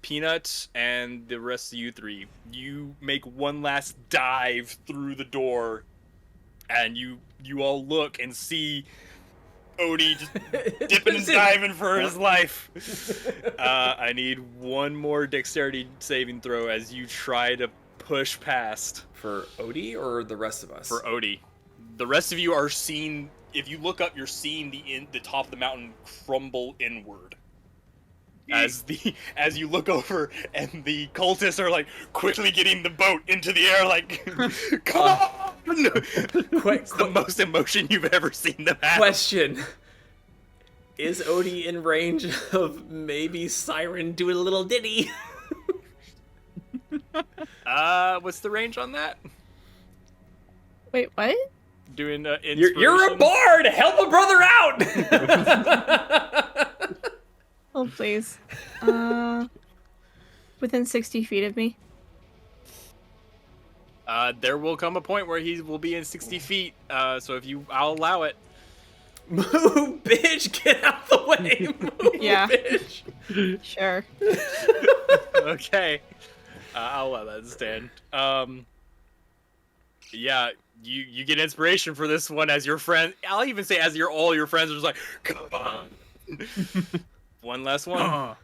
Peanut and the rest of you three, you make one last dive through the door, and you all look and see Odie just dipping and diving for his life. I need one more dexterity saving throw as you try to push past. For Odie or the rest of us? For Odie. The rest of you are seeing, if you look up, you're seeing the top of the mountain crumble inward. As you look over, and the cultists are like quickly getting the boat into the air, like, come on! It's the most emotion you've ever seen them have. Question. Is Odie in range of maybe Siren doing a little ditty? What's the range on that? Wait, what? Doing You're a bard! Help a brother out! Oh, please. Within 60 feet of me. There will come a point where he will be in 60 feet, so I'll allow it. Move, bitch! Get out the way! Move, Yeah. bitch! Sure. Okay. I'll let that stand. Yeah, you get inspiration for this one as your friend. I'll even say as all your friends are just like, come on. One last one.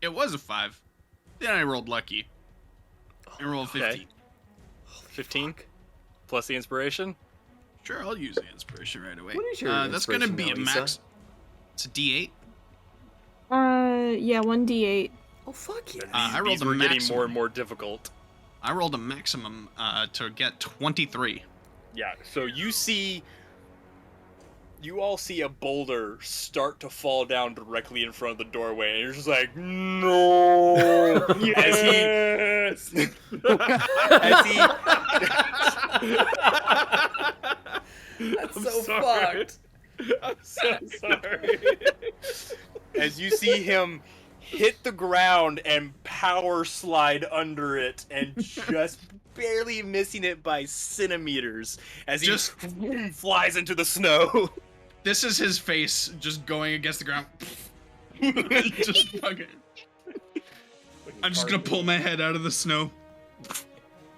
It was a 5. Then I rolled lucky. I rolled 15. Okay. 15? Plus the inspiration? Sure, I'll use the inspiration right away. What is your that's gonna inspiration be now, a Lisa? max. It's a D8. Yeah, 1d8. Oh, fuck yeah. I rolled These a were getting maximum. more and more difficult. I rolled a maximum to get 23. Yeah, so you all see a boulder start to fall down directly in front of the doorway, and you're just like, no! Yes! That's so fucked. I'm so sorry. As you see him hit the ground and power slide under it, and just barely missing it by centimeters as he just flies into the snow. This is his face just going against the ground. Just fucking. I'm just gonna pull my head out of the snow.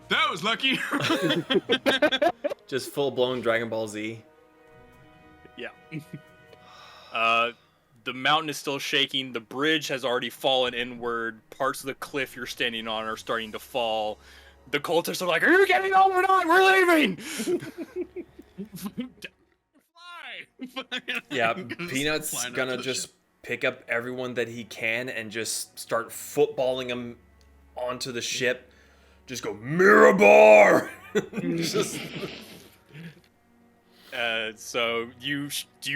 That was lucky. Just full-blown Dragon Ball Z. Yeah. The mountain is still shaking. The bridge has already fallen inward. Parts of the cliff you're standing on are starting to fall. The cultists are like, are you getting over or not? We're leaving! Yeah, Peanut's gonna just pick up everyone that he can and just start footballing them onto the ship. Just go, Mirabar! Just... So you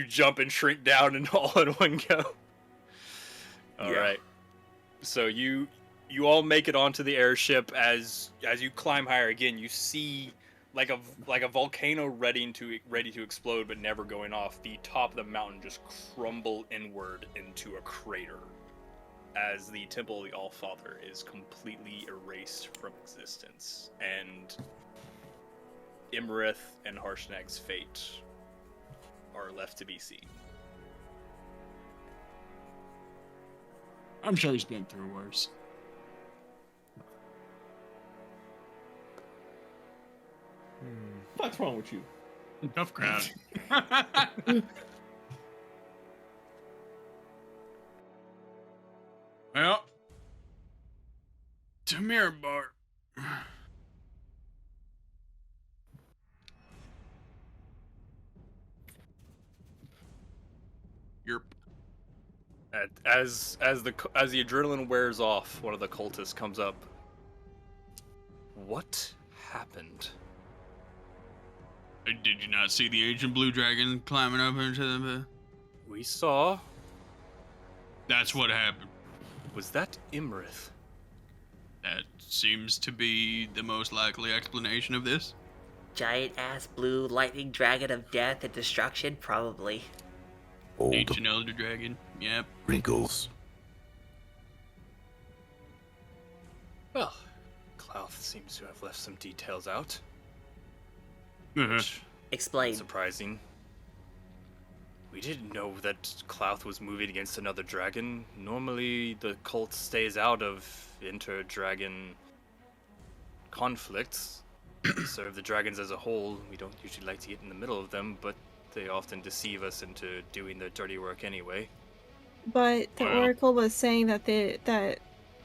jump and shrink down and all in one go. All right. So you all make it onto the airship. As you climb higher again, you see like a volcano ready to explode but never going off. The top of the mountain just crumble inward into a crater as the Temple of the Allfather is completely erased from existence, and Imrith and Harshnag's fate are left to be seen. I'm sure he's been through worse. What's wrong with you? Tough crowd. Well, to Mirabar. Yerp. As the adrenaline wears off, one of the cultists comes up. What happened? Did you not see the ancient blue dragon climbing up into the... We saw. That's what happened. Was that Imrith? That seems to be the most likely explanation of this. Giant ass blue lightning dragon of death and destruction, probably. Old Ancient elder dragon. Yep. wrinkles. Well, Clouth seems to have left some details out. Mm-hmm. Which Explain. is surprising. We didn't know that Clouth was moving against another dragon. Normally, the cult stays out of inter-dragon conflicts. We serve the dragons as a whole. We don't usually like to get in the middle of them, but they often deceive us into doing their dirty work anyway. But the Well. Oracle was saying that that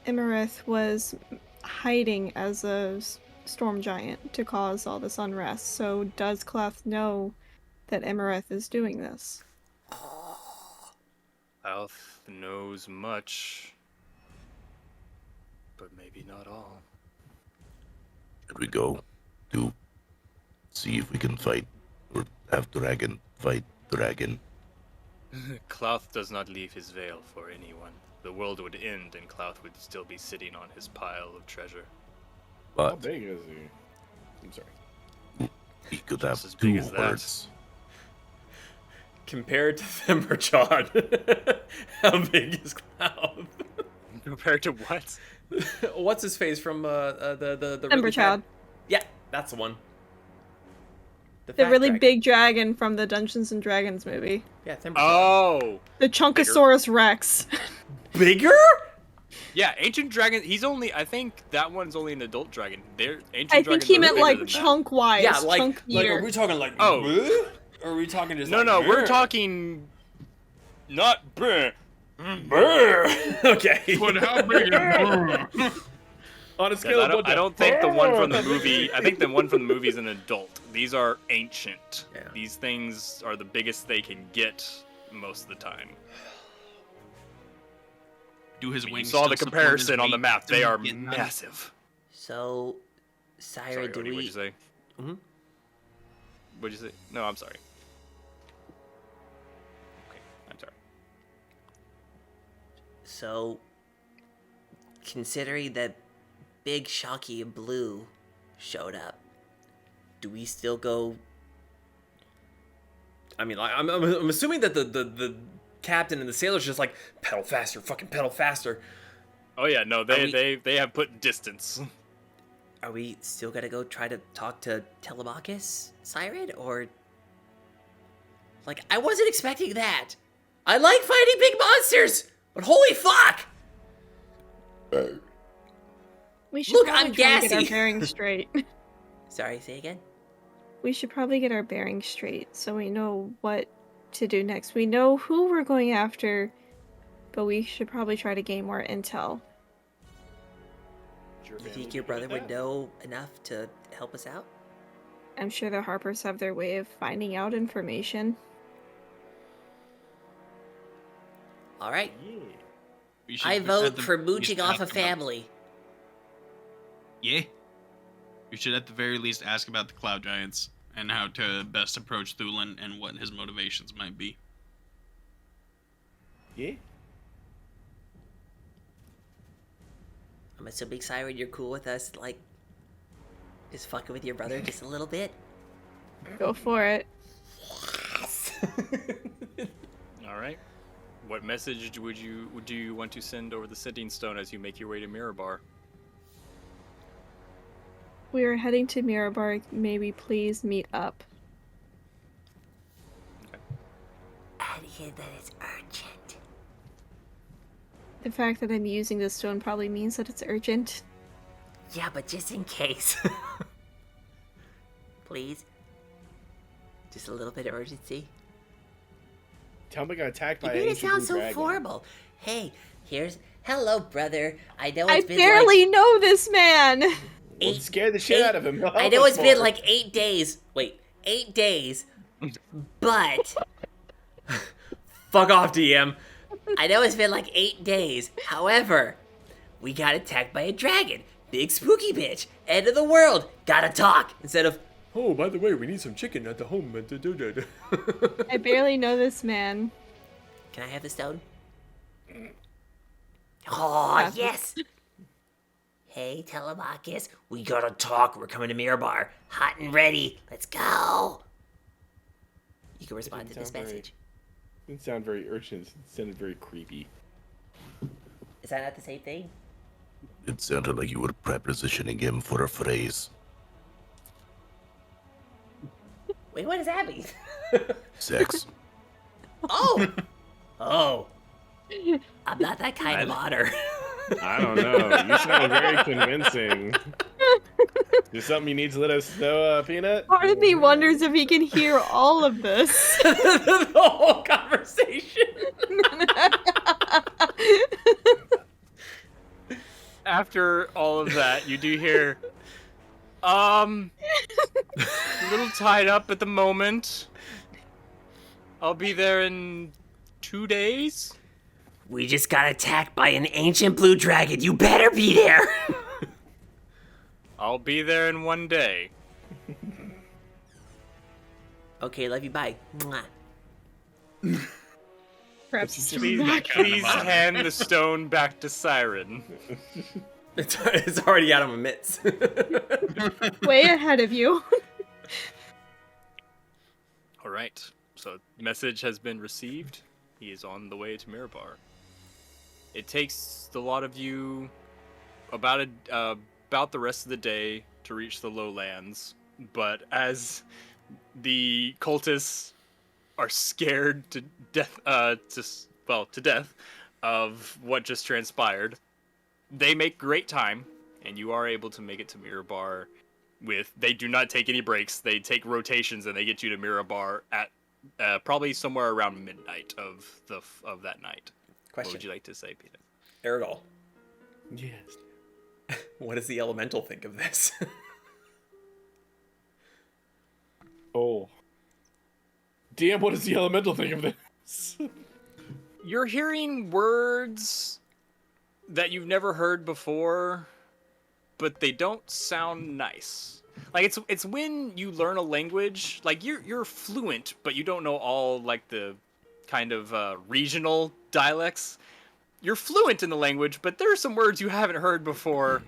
Emerith was hiding as a storm giant to cause all this unrest. So does Clef know that Emerith is doing this? Clouth knows much, but maybe not all. Should we go to see if we can fight or have dragon fight dragon? Clouth does not leave his veil for anyone. The world would end and Clouth would still be sitting on his pile of treasure. How But big is he? I'm sorry. he could Just have as big two as that. hearts. Compared to Thimberchon, how big is Cloud? Compared to what? What's his face from the Ember Child. Yeah, that's the one. The fat really dragon. big dragon from the Dungeons and Dragons movie. Yeah, Thimberchon. Oh! The Chunkosaurus Rex. Bigger? Yeah, Ancient Dragon, he's only, I think that one's only an adult dragon. Ancient I think dragons he are meant bigger like than that. chunk-wise. Yeah, like chunkier. are we talking like Oh. bleh? Or are we talking just No, like no, we're brr? talking not brr. Brr. Okay. But how big is On a scale of 1 to I don't think the one from the movie. I think the one from the movie is an adult. These are ancient. Yeah. These things are the biggest they can get most of the time. Do his You wings saw still the support comparison his on the weight? map. They Does he are get none? massive. So, Syra, Sorry, do Odie, we... what'd you say? Mhm. What'd you say? No, I'm sorry. Okay, I'm sorry. So, considering that Big Shocky and Blue showed up, do we still go... I mean, like, I'm assuming that the captain and the sailors just like pedal faster, fucking pedal faster. Oh yeah, no, they have put distance. Are we still gonna go try to talk to Telemachus, Siren, or... Like, I wasn't expecting that. I like fighting big monsters, but holy fuck! We should Look, probably I'm try to get our gassy. bearings straight. Sorry, say again? We should probably get our bearings straight so we know what to do next. We know who we're going after, but we should probably try to gain more intel. You think your brother would know enough to help us out? I'm sure the Harpers have their way of finding out information. Alright, We should I at vote the for least mooching off a ask about- family. Yeah. We should at the very least ask about the Cloud Giants and how to best approach Thulin and what his motivations might be. Yeah. I'm assuming, Siren, you're cool with us, like, just fucking with your brother just a little bit? Go for it. All right. What message do you want to send over the sitting stone as you make your way to Mirabar? We are heading to Mirabar. May we please meet up? Add in that it's urgent. The fact that I'm using this stone probably means that it's urgent. Yeah, but just in case. Please? Just a little bit of urgency? Tell me I got attacked by You an made it ancient sound blue so dragon. formal. Hey, hello, brother. I know I it's been barely like know this man! Well, scare the shit out of him. He'll I help know us it's been more. like 8 days. Wait, 8 days. But Fuck off, DM. I know it's been like 8 days. However, we got attacked by a dragon. Big spooky bitch. End of the world. Gotta talk. Instead of, Oh, by the way, we need some chicken at the home. I barely know this man. can I have the stone? Oh, yes. Hey, Telemachus. We gotta talk. We're coming to Mirabar. Hot and ready. Let's go. You can respond to didn't this sound very- message. It didn't sound very urgent. It sounded very creepy. Is that not the same thing? It sounded like you were prepositioning him for a phrase. Wait, what does that mean? Sex. Oh! Oh. I'm not that kind of otter. I don't know. You sound very convincing. Is something you need to let us know, Peanut? Part of me wonders if he can hear all of this. The whole conversation. After all of that, you do hear, a little tied up at the moment. I'll be there in 2 days. We just got attacked by an ancient blue dragon. You better be there. I'll be there in 1 day. Okay, love you. Bye. Mwah. Perhaps Please hand the stone back to Siren. It's already out of my mitts. way ahead of you. All right. So message has been received. He is on the way to Mirabar. It takes the lot of you about the rest of the day to reach the lowlands, but as the cultists are scared to death, to death of what just transpired, they make great time, and you are able to make it to Mirabar. They do not take any breaks. They take rotations, and they get you to Mirabar at probably somewhere around midnight of that night. What Question. would you like to say, Peter? Ergol, Yes. what does the elemental think of this? Oh. DM, what does the elemental think of this? You're hearing words that you've never heard before, but they don't sound nice. Like it's when you learn a language, like you're fluent, but you don't know all like the kind of regional dialects. You're fluent in the language, but there are some words you haven't heard before,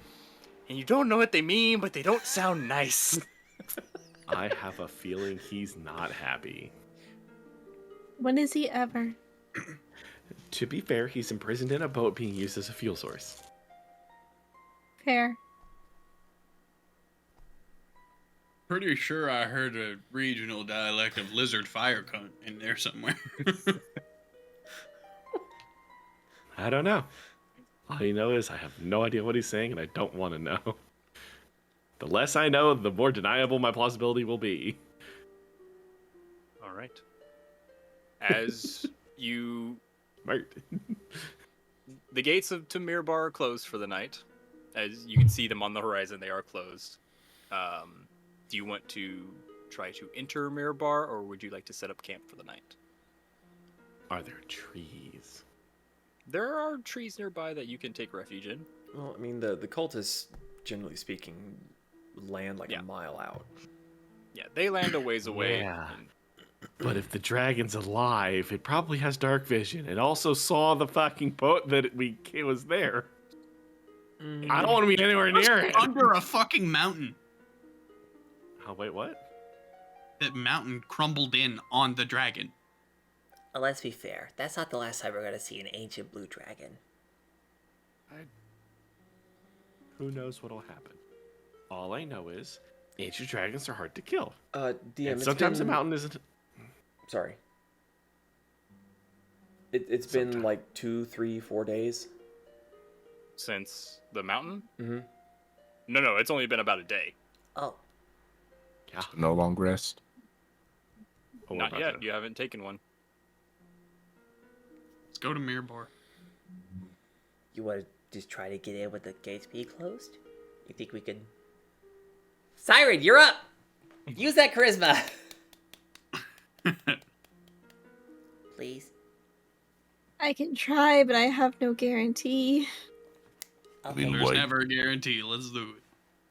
and you don't know what they mean, but they don't sound nice. I have a feeling he's not happy. When is he ever? To be fair, he's imprisoned in a boat being used as a fuel source. Fair. Pretty sure I heard a regional dialect of lizard fire cunt in there somewhere. I don't know. All you know is I have no idea what he's saying, and I don't want to know. The less I know, the more deniable my plausibility will be. All right. As you... Right. The gates to Mirabar are closed for the night. As you can see them on the horizon, they are closed. Do you want to try to enter Mirabar, or would you like to set up camp for the night? Are there trees? There are trees nearby that you can take refuge in. Well, I mean, the cultists, generally speaking, land like Yeah. a mile out. Yeah, they land a ways away. Yeah. and- But if the dragon's alive, it probably has dark vision. It also saw the fucking boat that it was there. I don't want to be anywhere near it. Under a fucking mountain. Oh, wait, what? That mountain crumbled in on the dragon. Let's be fair. That's not the last time we're gonna see an ancient blue dragon. Who knows what'll happen? All I know is ancient dragons are hard to kill. DM, And sometimes a mountain isn't. Sorry. It's been Sometime. like 2, 3, 4 days. Since the mountain? Mm-hmm. No, it's only been about a day. Oh, Yeah. No long rest. Oh, Not about yet. that. You haven't taken one. Let's go to Mirabar. you want to just try to get in with the gates being closed? You think we could? Siren, you're up. Use that charisma. Please. I can try, but I have no guarantee. Okay. mean, There's Wait. never a guarantee. Let's do it. Why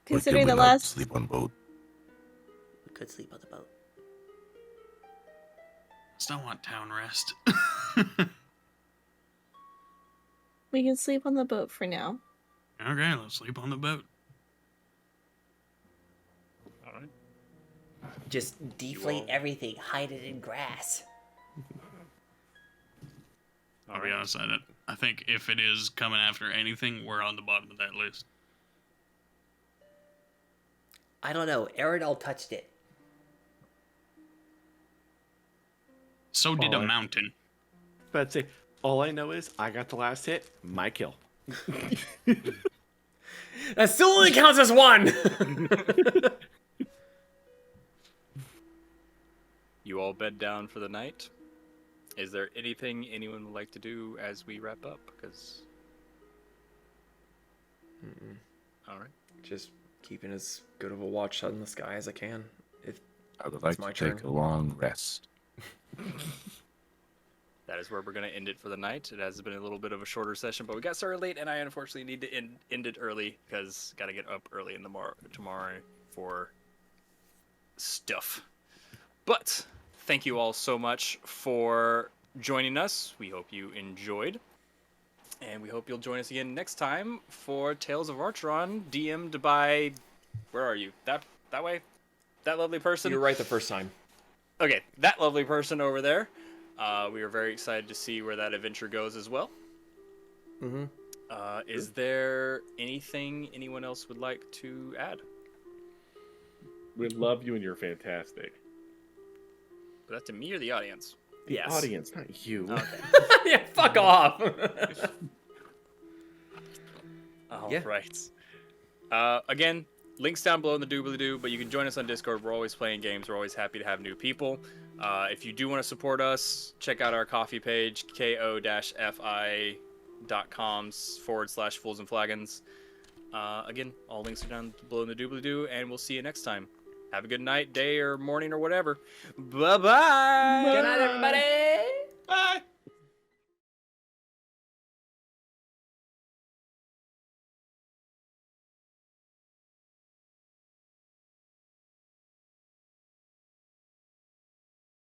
Considering can the we not last sleep on boat. We could sleep on the boat. Still want town rest. we can sleep on the boat for now. Okay, let's sleep on the boat. All right. Just deflate everything, hide it in grass. I'll be honest, I think if it is coming after anything, we're on the bottom of that list. I don't know. Aerodol touched it. So did a Oh, mountain. But say, all I know is I got the last hit, my kill. That still only counts as one. You all bed down for the night. Is there anything anyone would like to do as we wrap up? Because. All right. Just keeping as good of a watch on the sky as I can. If I would like my to take turn. a long rest. That is where we're going to end it for the night. It has been a little bit of a shorter session, but we got started late, and I unfortunately need to end it early because got to get up early in the tomorrow for stuff. But thank you all so much for joining us. We hope you enjoyed, and we hope you'll join us again next time for Tales of Archeron, DM'd by, where are you? That way? That lovely person? You were right the first time. Okay, that lovely person over there. We are very excited to see where that adventure goes as well. Mm-hmm. Is there anything anyone else would like to add? We love you and you're fantastic. Was that to me or the audience? Yes. Audience, not you. Okay. Yeah, fuck off. All Yeah. right. Again, links down below in the doobly-doo, but you can join us on Discord. We're always playing games. We're always happy to have new people. If you do want to support us, check out our coffee page, ko-fi.com/fools&flagons. Again, all links are down below in the doobly-doo, and we'll see you next time. Have a good night, day, or morning, or whatever. Bye-bye! Good night, everybody.